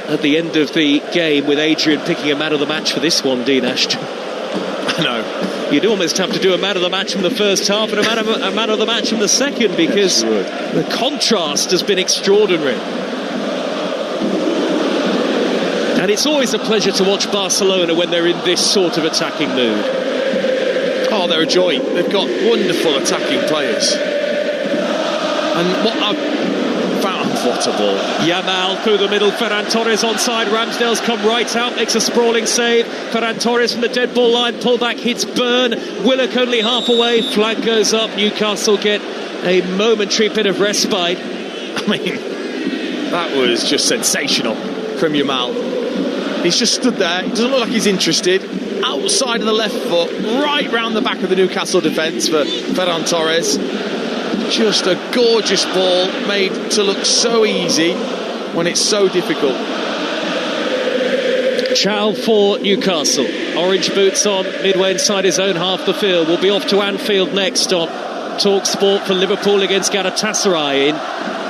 at the end of the game with Adrian picking a man of the match for this one, Dean Ashton. I know. You'd almost have to do a man of the match from the first half and a man of the match from the second, because the contrast has been extraordinary. And it's always a pleasure to watch Barcelona when they're in this sort of attacking mood. Oh, they're a joy. They've got wonderful attacking players. And what a ball. Yamal through the middle, Ferran Torres onside, Ramsdale's come right out, makes a sprawling save. Ferran Torres from the dead ball line, pullback hits Byrne, Willock only half away, flag goes up, Newcastle get a momentary bit of respite. I mean, that was just sensational from Yamal. He's just stood there, he doesn't look like he's interested, outside of the left foot, right round the back of the Newcastle defence for Ferran Torres. Just a gorgeous ball made to look so easy when it's so difficult. Chow for Newcastle. Orange boots on, midway inside his own half the field. We'll be off to Anfield next on Talksport for Liverpool against Galatasaray in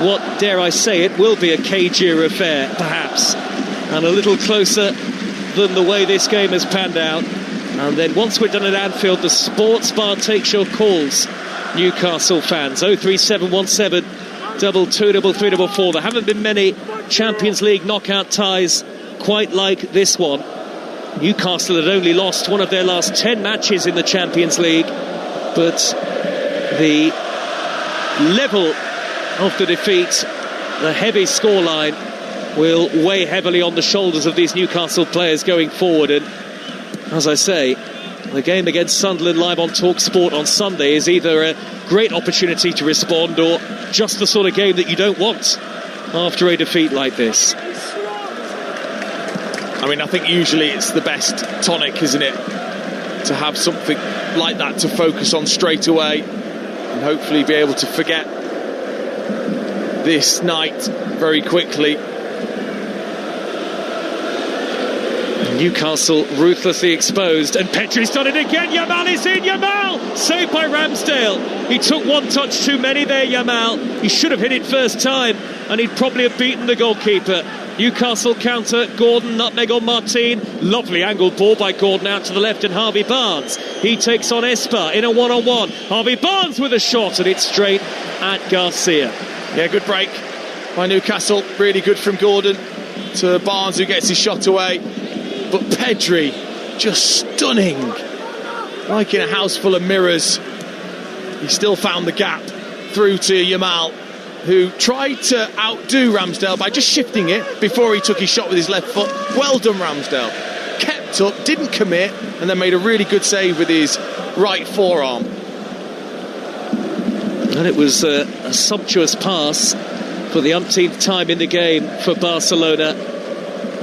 what, dare I say it, will be a cagier affair, perhaps. And a little closer than the way this game has panned out. And then once we're done at Anfield, the Sports Bar takes your calls. Newcastle fans, 03717 223344. There haven't been many Champions League knockout ties quite like this one. Newcastle had only lost one of their last 10 matches in the Champions League, but the level of the defeat, the heavy scoreline, will weigh heavily on the shoulders of these Newcastle players going forward. And as I say, the game against Sunderland live on Talksport on Sunday is either a great opportunity to respond or just the sort of game that you don't want after a defeat like this. I mean, I think usually it's the best tonic, isn't it, to have something like that to focus on straight away and hopefully be able to forget this night very quickly. Newcastle ruthlessly exposed, and Petri's done it again. Yamal is in. Yamal saved by Ramsdale. He took one touch too many there, Yamal. He should have hit it first time, and he'd probably have beaten the goalkeeper. Newcastle counter, Gordon, nutmeg on Martin. Lovely angled ball by Gordon out to the left, and Harvey Barnes. He takes on Espa in a one-on-one. Harvey Barnes with a shot, and it's straight at Garcia. Yeah, good break by Newcastle. Really good from Gordon to Barnes, who gets his shot away. But Pedri, just stunning. Like in a house full of mirrors. He still found the gap through to Yamal, who tried to outdo Ramsdale by just shifting it before he took his shot with his left foot. Well done, Ramsdale. Kept up, didn't commit, and then made a really good save with his right forearm. And it was a sumptuous pass for the umpteenth time in the game for Barcelona.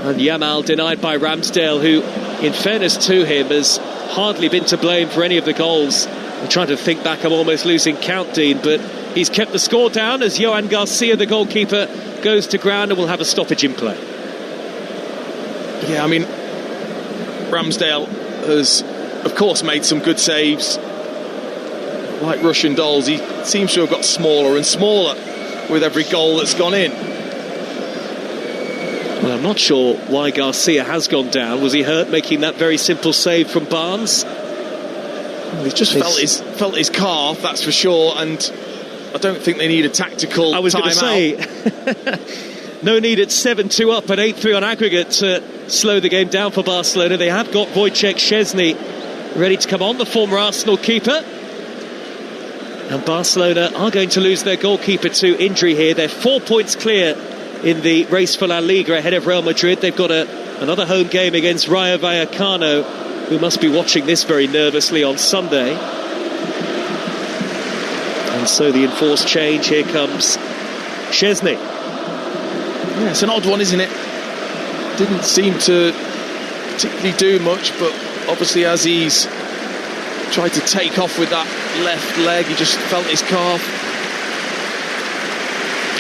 And Yamal denied by Ramsdale, who, in fairness to him, has hardly been to blame for any of the goals. I'm trying to think back, I'm almost losing count, Dean, but he's kept the score down as Joan Garcia, the goalkeeper, goes to ground and will have a stoppage in play. Yeah, I mean, Ramsdale has of course, made some good saves. Like Russian dolls, he seems to have got smaller and smaller with every goal that's gone in. Well, I'm not sure why Garcia has gone down. Was he hurt making that very simple save from Barnes? Well, he just felt his calf, that's for sure, and I don't think they need a tactical I was going to say, no need at 7-2 up and 8-3 on aggregate to slow the game down for Barcelona. They have got Wojciech Szczesny ready to come on, the former Arsenal keeper. And Barcelona are going to lose their goalkeeper to injury here. They're 4 points clear in the race for La Liga ahead of Real Madrid. They've got another home game against Rayo Vallecano, who must be watching this very nervously on Sunday. And so the enforced change, here comes Szczesny. Yeah, it's an odd one, isn't it? Didn't seem to particularly do much, but obviously as he's tried to take off with that left leg, he just felt his calf.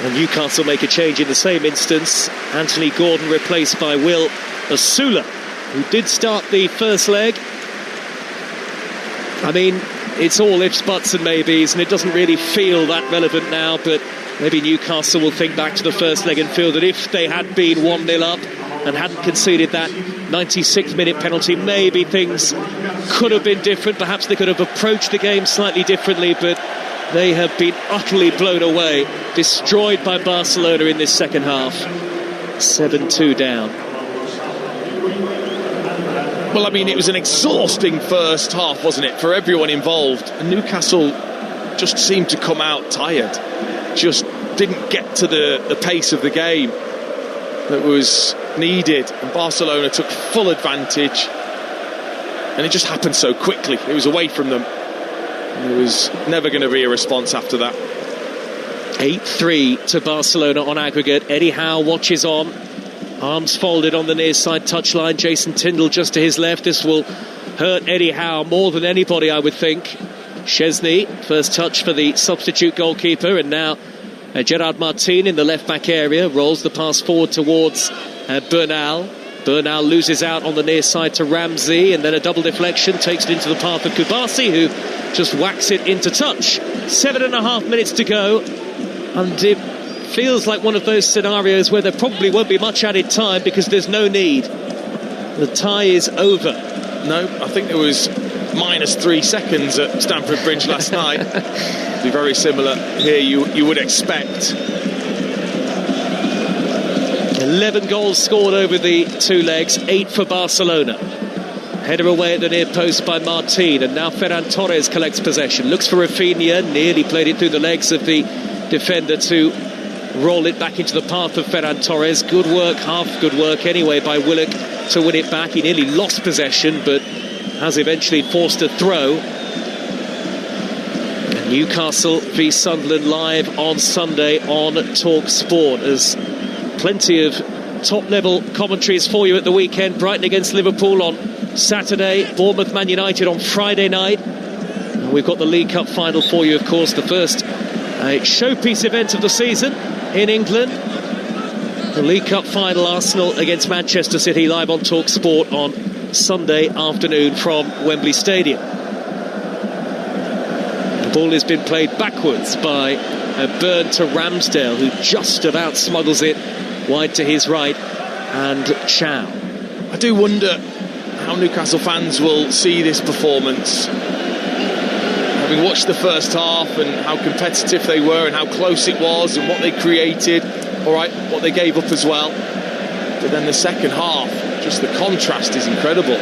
And Newcastle make a change in the same instance. Anthony Gordon replaced by Will Osula, who did start the first leg. I mean, it's all ifs, buts and maybes, and it doesn't really feel that relevant now, but maybe Newcastle will think back to the first leg and feel that if they had been 1-0 up and hadn't conceded that 96-minute penalty, maybe things could have been different. Perhaps they could have approached the game slightly differently, but they have been utterly blown away, destroyed by Barcelona in this second half. 7-2 down. Well, I mean, it was an exhausting first half, wasn't it, for everyone involved. And Newcastle just seemed to come out tired. Just didn't get to the pace of the game that was needed. And Barcelona took full advantage. And it just happened so quickly. It was away from them. And there was never going to be a response after that. 8-3 to Barcelona on aggregate. Eddie Howe watches on. Arms folded on the near side touchline. Jason Tindall just to his left. This will hurt Eddie Howe more than anybody, I would think. Szczesny, first touch for the substitute goalkeeper. And now Gerard Martin in the left-back area. Rolls the pass forward towards Bernal. Bernal loses out on the near side to Ramsey. And then a double deflection takes it into the path of Kubasi, who just whacks it into touch. 7.5 minutes to go. And it feels like one of those scenarios where there probably won't be much added time because there's no need. The tie is over. No, I think there was -3 seconds at Stamford Bridge last night. It'd be very similar here, you would expect. 11 goals scored over the two legs, 8 for Barcelona. Header away at the near post by Martin, and now Ferran Torres collects possession. Looks for Rafinha, nearly played it through the legs of the defender to roll it back into the path of Ferran Torres. Good work, half good work anyway by Willock to win it back. He nearly lost possession, but has eventually forced a throw. And Newcastle v Sunderland live on Sunday on Talksport. There's plenty of top-level commentaries for you at the weekend. Brighton against Liverpool on Saturday, Bournemouth Man United on Friday night. And we've got the League Cup final for you, of course, the first showpiece event of the season in England. The League Cup final, Arsenal against Manchester City, live on Talksport on Sunday afternoon from Wembley Stadium. The ball has been played backwards by a burn to Ramsdale, who just about smuggles it wide to his right, and Chow. I do wonder how Newcastle fans will see this performance. Having watched the first half and how competitive they were and how close it was and what they created, all right, what they gave up as well. But then the second half, just the contrast is incredible.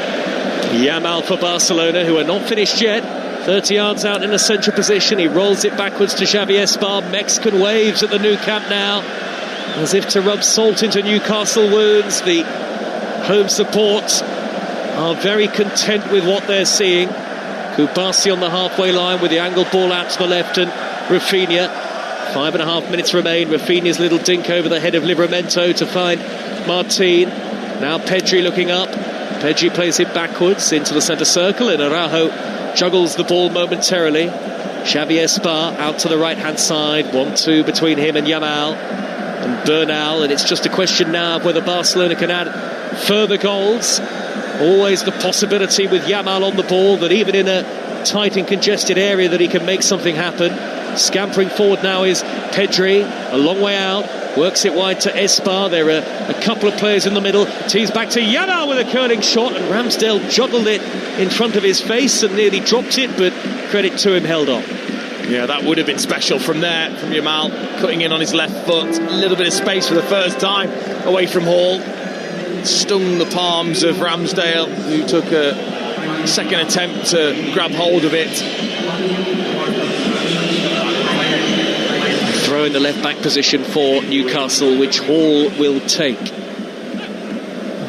Yamal for Barcelona, who are not finished yet. 30 yards out in a central position. He rolls it backwards to Xavi Esbar. Mexican waves at the Nou Camp now, as if to rub salt into Newcastle wounds. The home support are very content with what they're seeing. Kubasi on the halfway line with the angled ball out to the left, and Rafinha. 5.5 minutes remain. Rafinha's little dink over the head of Livramento to find Martin. Now Pedri looking up. Pedri plays it backwards into the centre circle, and Araujo juggles the ball momentarily. Xavi Esbar out to the right hand side. 1-2 between him and Yamal and Bernal, and it's just a question now of whether Barcelona can add further goals Always the possibility with Yamal on the ball that even in a tight and congested area that he can make something happen. Scampering forward now is Pedri, a long way out, works it wide to Espar. There are a couple of players in the middle. Tees back to Yamal with a curling shot, and Ramsdale juggled it in front of his face and nearly dropped it, but credit to him, held on. Yeah, that would have been special from there, from Yamal, cutting in on his left foot. A little bit of space for the first time away from Hall. Stung the palms of Ramsdale, who took a second attempt to grab hold of it. Throw in the left back position for Newcastle, which Hall will take.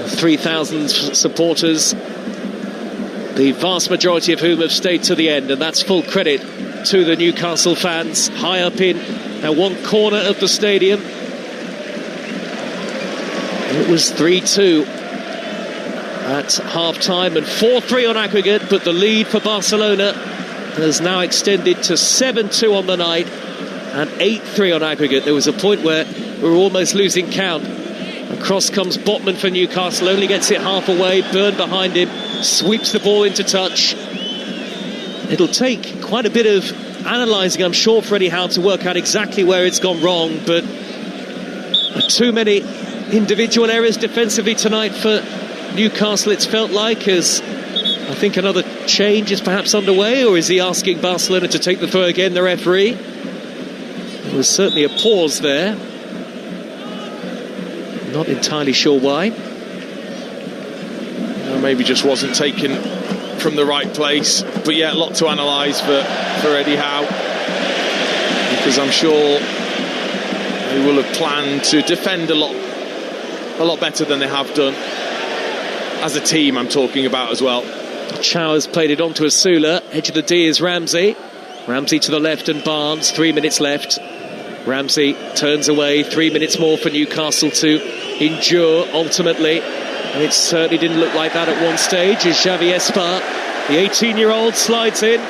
3,000 supporters, the vast majority of whom have stayed to the end, and that's full credit to the Newcastle fans. High up in one corner of the stadium. It was 3-2 at half-time and 4-3 on aggregate, but the lead for Barcelona has now extended to 7-2 on the night and 8-3 on aggregate. There was a point where we were almost losing count. Across comes Botman for Newcastle, only gets it half away. Byrne behind him, sweeps the ball into touch. It'll take quite a bit of analysing, I'm sure, for Eddie Howe to work out exactly where it's gone wrong, but too many individual errors defensively tonight for Newcastle, it's felt like, as I think another change is perhaps underway, or is he asking Barcelona to take the throw again, the referee? There was certainly a pause there. Not entirely sure why. Maybe just wasn't taken from the right place. But yeah, a lot to analyse for Eddie Howe, because I'm sure they will have planned to defend a lot better than they have done. As a team, I'm talking about as well. Chow has played it on to Asula. Edge of the D is Ramsey. Ramsey to the left and Barnes. 3 minutes left. Ramsey turns away. 3 minutes more for Newcastle to endure ultimately. And it certainly didn't look like that at one stage as Xavi Espar, the 18-year-old, slides in.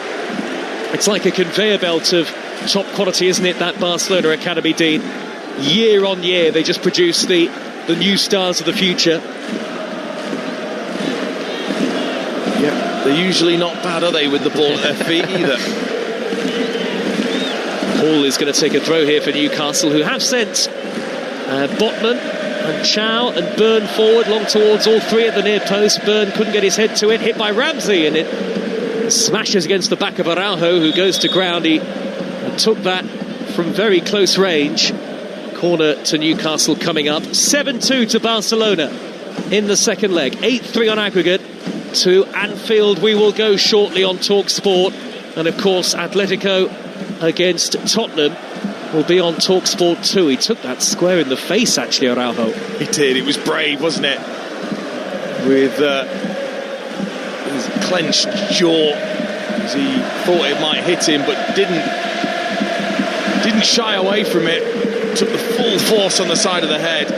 It's like a conveyor belt of top quality, isn't it, that Barcelona Academy, Dean? Year on year, they just produce the new stars of the future. Yeah, they're usually not bad, are they, with the ball at their feet either? Hall is going to take a throw here for Newcastle, who have sent Botman and Chow and Byrne forward long towards all three at the near post. Byrne couldn't get his head to it, hit by Ramsey, and it smashes against the back of Araujo, who goes to ground. He took that from very close range. Corner to Newcastle coming up. 7-2 to Barcelona in the second leg. 8-3 on aggregate. To Anfield we will go shortly on Talksport, and of course Atletico against Tottenham will be on Talksport too. He took that square in the face, actually, Araujo. He did. It was brave, wasn't it? With his clenched jaw, as he thought it might hit him, but didn't shy away from it. Took the full force on the side of the head.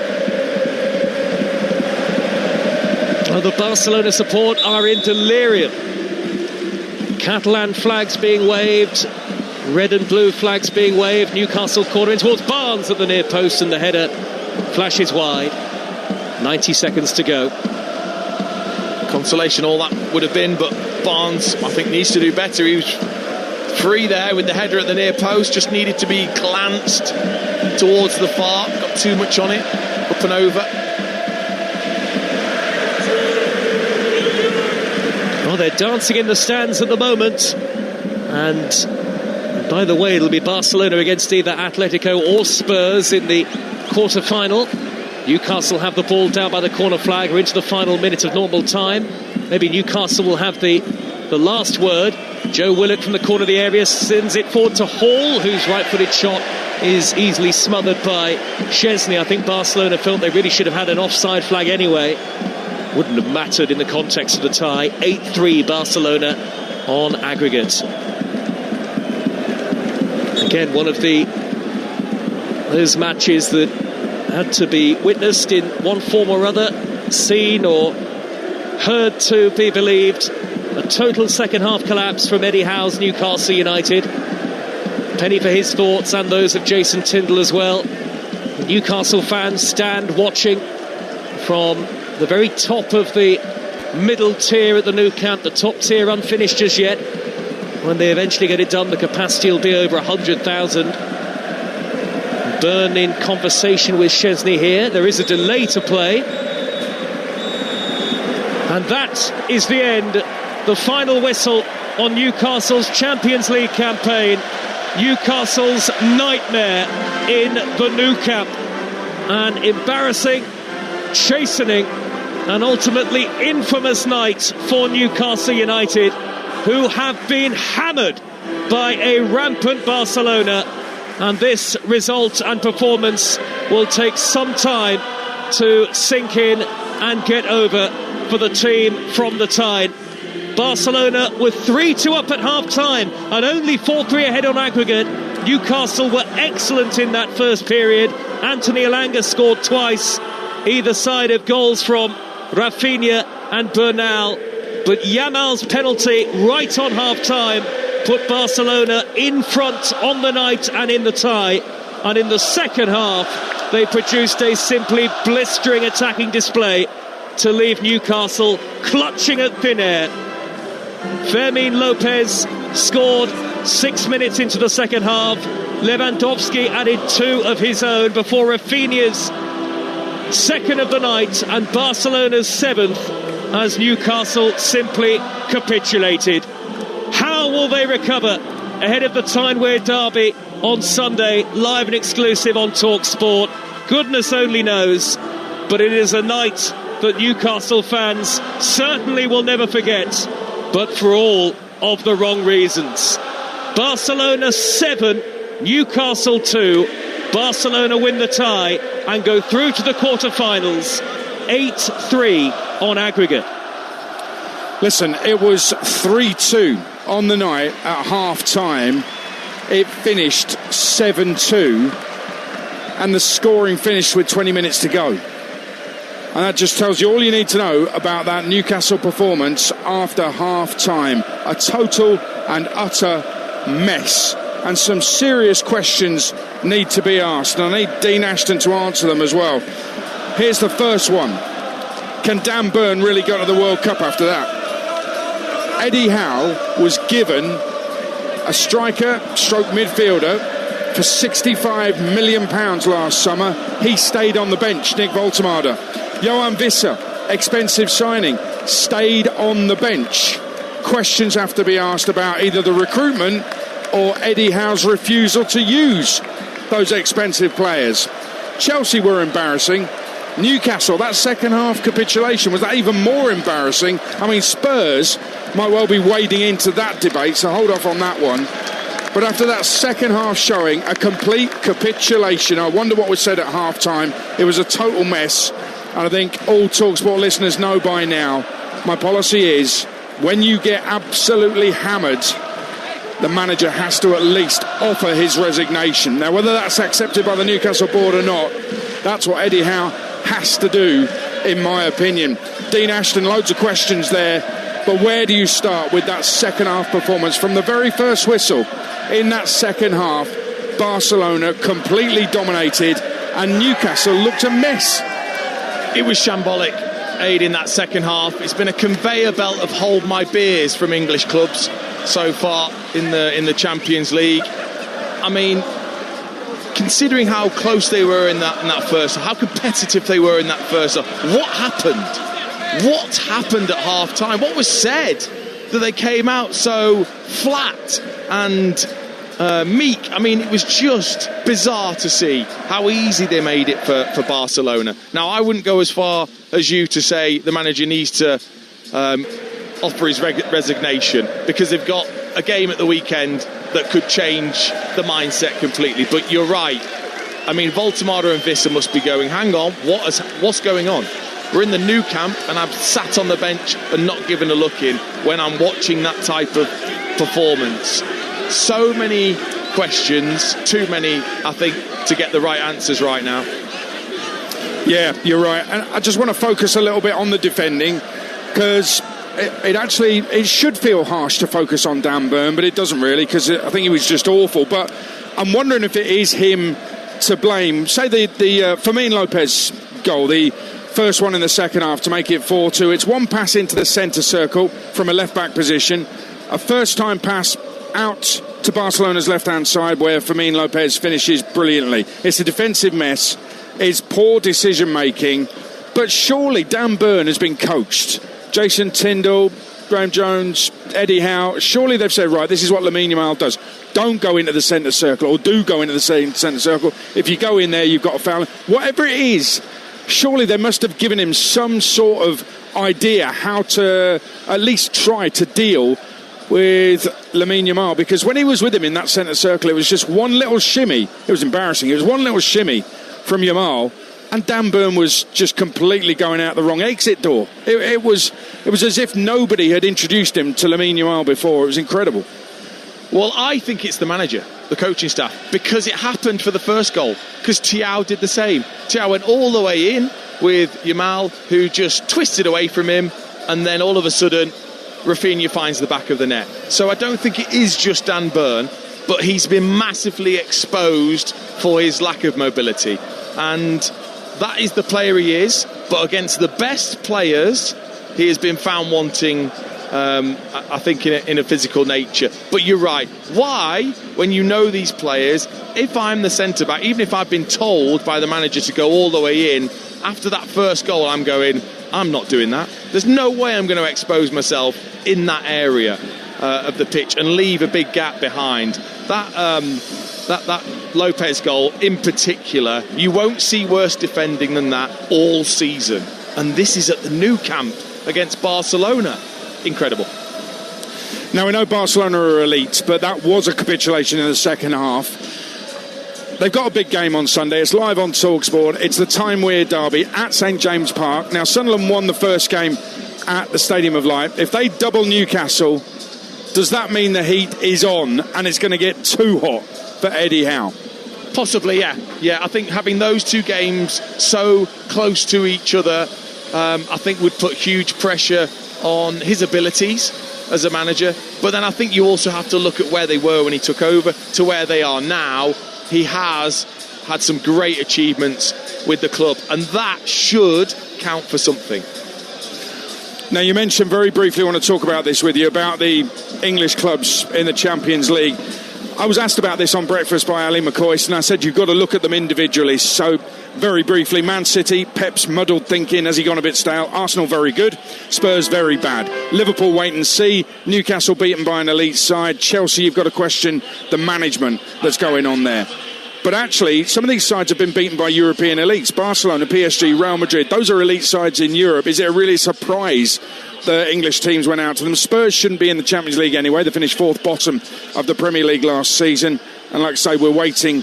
Well, the Barcelona support are in delirium. Catalan flags being waved, red and blue flags being waved. Newcastle corner in towards Barnes at the near post, and the header flashes wide. 90 seconds to go. Consolation all that would have been, but Barnes, I think, needs to do better. He was free there with the header at the near post, just needed to be glanced towards the far, got too much on it, up and over. Well, they're dancing in the stands at the moment, and by the way, it'll be Barcelona against either Atletico or Spurs in the quarter-final. Newcastle have the ball down by the corner flag. We're into the final minute of normal time. Maybe Newcastle will have the last word. Joe Willock from the corner of the area sends it forward to Hall, whose right-footed shot is easily smothered by Szczesny. I think Barcelona felt they really should have had an offside flag anyway. Wouldn't have mattered in the context of the tie. 8-3 Barcelona on aggregate. Again, one of those matches that had to be witnessed in one form or other, seen or heard to be believed. A total second half collapse from Eddie Howe's Newcastle United. Penny for his thoughts and those of Jason Tindall as well. The Newcastle fans stand watching from the very top of the middle tier at the Nou Camp, the top tier unfinished as yet. When they eventually get it done, the capacity will be over 100,000. Byrne in conversation with Szczesny here. There is a delay to play. And that is the end. The final whistle on Newcastle's Champions League campaign. Newcastle's nightmare in the Nou Camp. An embarrassing, chastening and ultimately infamous night for Newcastle United, who have been hammered by a rampant Barcelona. And this result and performance will take some time to sink in and get over for the team from the Tyne. Barcelona were 3-2 up at half-time and only 4-3 ahead on aggregate. Newcastle were excellent in that first period. Anthony Elanga scored twice, either side of goals from Rafinha and Bernal. But Yamal's penalty right on half-time put Barcelona in front on the night and in the tie. And in the second half, they produced a simply blistering attacking display to leave Newcastle clutching at thin air. Fermin Lopez scored 6 minutes into the second half. Lewandowski added 2 of his own before Rafinha's second of the night and Barcelona's 7th, as Newcastle simply capitulated. How will they recover ahead of the Tyne-Wear derby on Sunday, live and exclusive on Talksport? Goodness only knows, but it is a night that Newcastle fans certainly will never forget, but for all of the wrong reasons. Barcelona 7, Newcastle 2. Barcelona win the tie and go through to the quarter-finals, 8-3 on aggregate. Listen, it was 3-2 on the night at half-time. It finished 7-2, and the scoring finished with 20 minutes to go. And that just tells you all you need to know about that Newcastle performance after half-time. A total and utter mess. And some serious questions need to be asked. And I need Dean Ashton to answer them as well. Here's the first one. Can Dan Byrne really go to the World Cup after that? Eddie Howe was given a striker stroke midfielder for £65 million last summer. He stayed on the bench, Nick Woltemade. Johan Visser, expensive signing, stayed on the bench. Questions have to be asked about either the recruitment or Eddie Howe's refusal to use those expensive players. Chelsea were embarrassing. Newcastle, that second half capitulation, was that even more embarrassing? I mean, Spurs might well be wading into that debate, so hold off on that one. But after that second half showing, a complete capitulation. I wonder what was said at half time. It was a total mess. And I think all TalkSport listeners know by now, my policy is, when you get absolutely hammered, the manager has to at least offer his resignation. Now, whether that's accepted by the Newcastle board or not, that's what Eddie Howe has to do, in my opinion. Dean Ashton, loads of questions there, but where do you start with that second half performance? From the very first whistle, in that second half, Barcelona completely dominated and Newcastle looked a mess. It was shambolic, Aid, in that second half. It's been a conveyor belt of hold my beers from English clubs so far in the Champions League. I mean, considering how close they were in that first, how competitive they were in that first, what happened? What happened at half time? What was said that they came out so flat and meek? I mean, it was just bizarre to see how easy they made it for Barcelona. Now, I wouldn't go as far as you to say the manager needs to offer his resignation, because they've got a game at the weekend that could change the mindset completely. But you're right. I mean, Woltemade and Visser must be going, hang on, what's going on? We're in the Nou Camp and I've sat on the bench and not given a look in when I'm watching that type of performance. So many questions, too many, I think, to get the right answers right now. Yeah, you're right. And I just want to focus a little bit on the defending, because it should feel harsh to focus on Dan Byrne, but it doesn't really, because I think he was just awful. But I'm wondering if it is him to blame. Say the Fermin Lopez goal, the First one in the second half to make it 4-2. It's one pass into the centre circle from a left-back position. A first-time pass out to Barcelona's left-hand side where Fermin Lopez finishes brilliantly. It's a defensive mess. It's poor decision-making. But surely Dan Burn has been coached. Jason Tindall, Graham Jones, Eddie Howe, surely they've said, right, this is what Lamine Yamal does. Don't go into the centre circle, or do go into the centre circle. If you go in there, you've got a foul. Whatever it is, surely they must have given him some sort of idea how to at least try to deal with Lamine Yamal, because when he was with him in that centre circle, it was just one little shimmy. It was embarrassing. It was one little shimmy from Yamal, and Dan Burn was just completely going out the wrong exit door. It was as if nobody had introduced him to Lamine Yamal before. It was incredible. Well, I think it's the manager, the coaching staff, because it happened for the first goal, because Thiaw did the same. Thiaw went all the way in with Yamal, who just twisted away from him, and then all of a sudden Rafinha finds the back of the net. So I don't think it is just Dan Burn, but he's been massively exposed for his lack of mobility, and that is the player he is. But against the best players, he has been found wanting, I think, in a physical nature. But you're right. Why, when you know these players, if I'm the centre-back, even if I've been told by the manager to go all the way in, after that first goal, I'm going, I'm not doing that. There's no way I'm going to expose myself in that area of the pitch and leave a big gap behind. That Lopez goal in particular, you won't see worse defending than that all season. And this is at the Nou Camp against Barcelona. Incredible. Now, we know Barcelona are elite, but that was a capitulation in the second half. They've got a big game on Sunday. It's live on Talksport. It's the Time Weird derby at St James Park. Now, Sunderland won the first game at the Stadium of Light. If they double Newcastle, does that mean the heat is on and it's going to get too hot for Eddie Howe? Possibly, yeah. Yeah, I think having those two games so close to each other, I think would put huge pressure on his abilities as a manager. But then I think you also have to look at where they were when he took over to where they are now. He has had some great achievements with the club, and that should count for something. Now, you mentioned very briefly, I want to talk about this with you, about the English clubs in the Champions League. I was asked about this on Breakfast by Ali McCoy, and I said you've got to look at them individually. So, very briefly, Man City, Pep's muddled thinking, has he gone a bit stale? Arsenal, very good. Spurs, very bad. Liverpool, wait and see. Newcastle, beaten by an elite side. Chelsea, you've got to question the management that's going on there. But actually, some of these sides have been beaten by European elites. Barcelona, PSG, Real Madrid, those are elite sides in Europe. Is it a really surprise the English teams went out to them? Spurs shouldn't be in the Champions League anyway. They finished fourth bottom of the Premier League last season. And like I say, we're waiting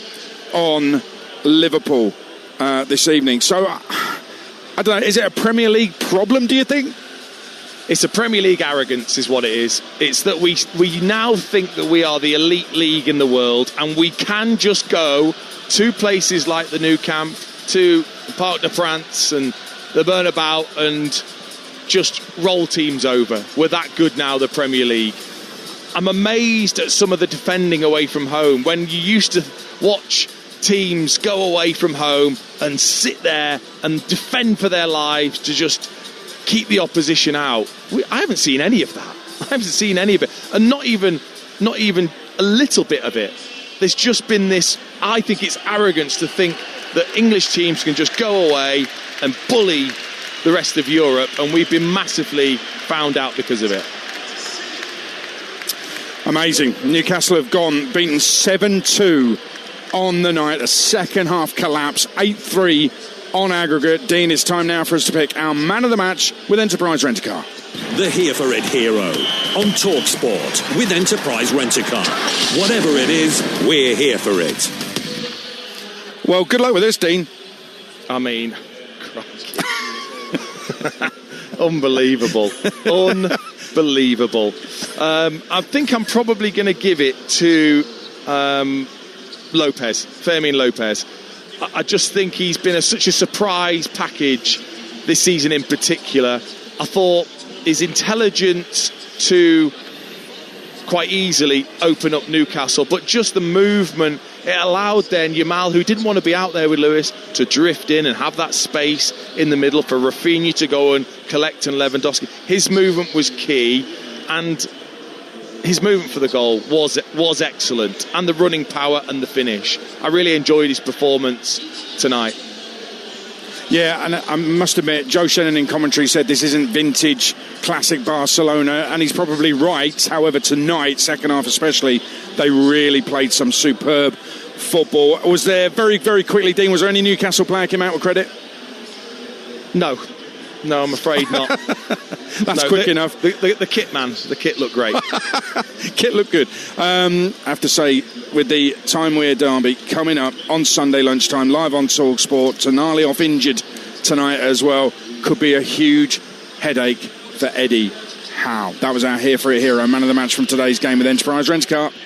on Liverpool this evening. So, I don't know, is it a Premier League problem, do you think? It's a Premier League arrogance is what it is. It's that we now think that we are the elite league in the world, and we can just go to places like the Nou Camp, to the Parc de France and the Bernabeu, and just roll teams over. We're that good now, the Premier League. I'm amazed at some of the defending away from home. When you used to watch teams go away from home and sit there and defend for their lives to just keep the opposition out. I haven't seen any of that. I haven't seen any of it. And not even a little bit of it. There's just been this, I think it's arrogance to think that English teams can just go away and bully the rest of Europe, and we've been massively found out because of it. Amazing. Newcastle have gone, beaten 7-2 on the night. A second half collapse, 8-3 on aggregate. Dean, it's time now for us to pick our man of the match with Enterprise Rent-A-Car. The Here For It hero on Talksport with Enterprise Rent-A-Car. Whatever it is, we're here for it. Well, good luck with this, Dean. I mean, unbelievable. Unbelievable. I think I'm probably going to give it to Lopez, Fermin Lopez. I just think he's been such a surprise package this season in particular. I thought his intelligence to quite easily open up Newcastle, but just the movement it allowed then Yamal, who didn't want to be out there with Lewis, to drift in and have that space in the middle for Rafinha to go and collect, and Lewandowski. His movement was key, and his movement for the goal was excellent, and the running power and the finish. I really enjoyed his performance tonight. Yeah, and I must admit, Joe Shannon in commentary said this isn't vintage classic Barcelona, and he's probably right. However, tonight, second half especially, they really played some superb football. Was there, very, very quickly, Dean, was there any Newcastle player came out with credit? No, I'm afraid not. That's quick enough. The kit, man. The kit looked great. Kit looked good. I have to say, with the Time Weir derby coming up on Sunday lunchtime, live on Talksport, Tonali off injured tonight as well, could be a huge headache for Eddie Howe. That was our Here for a Hero man of the match from today's game with Enterprise Rent-A-Car.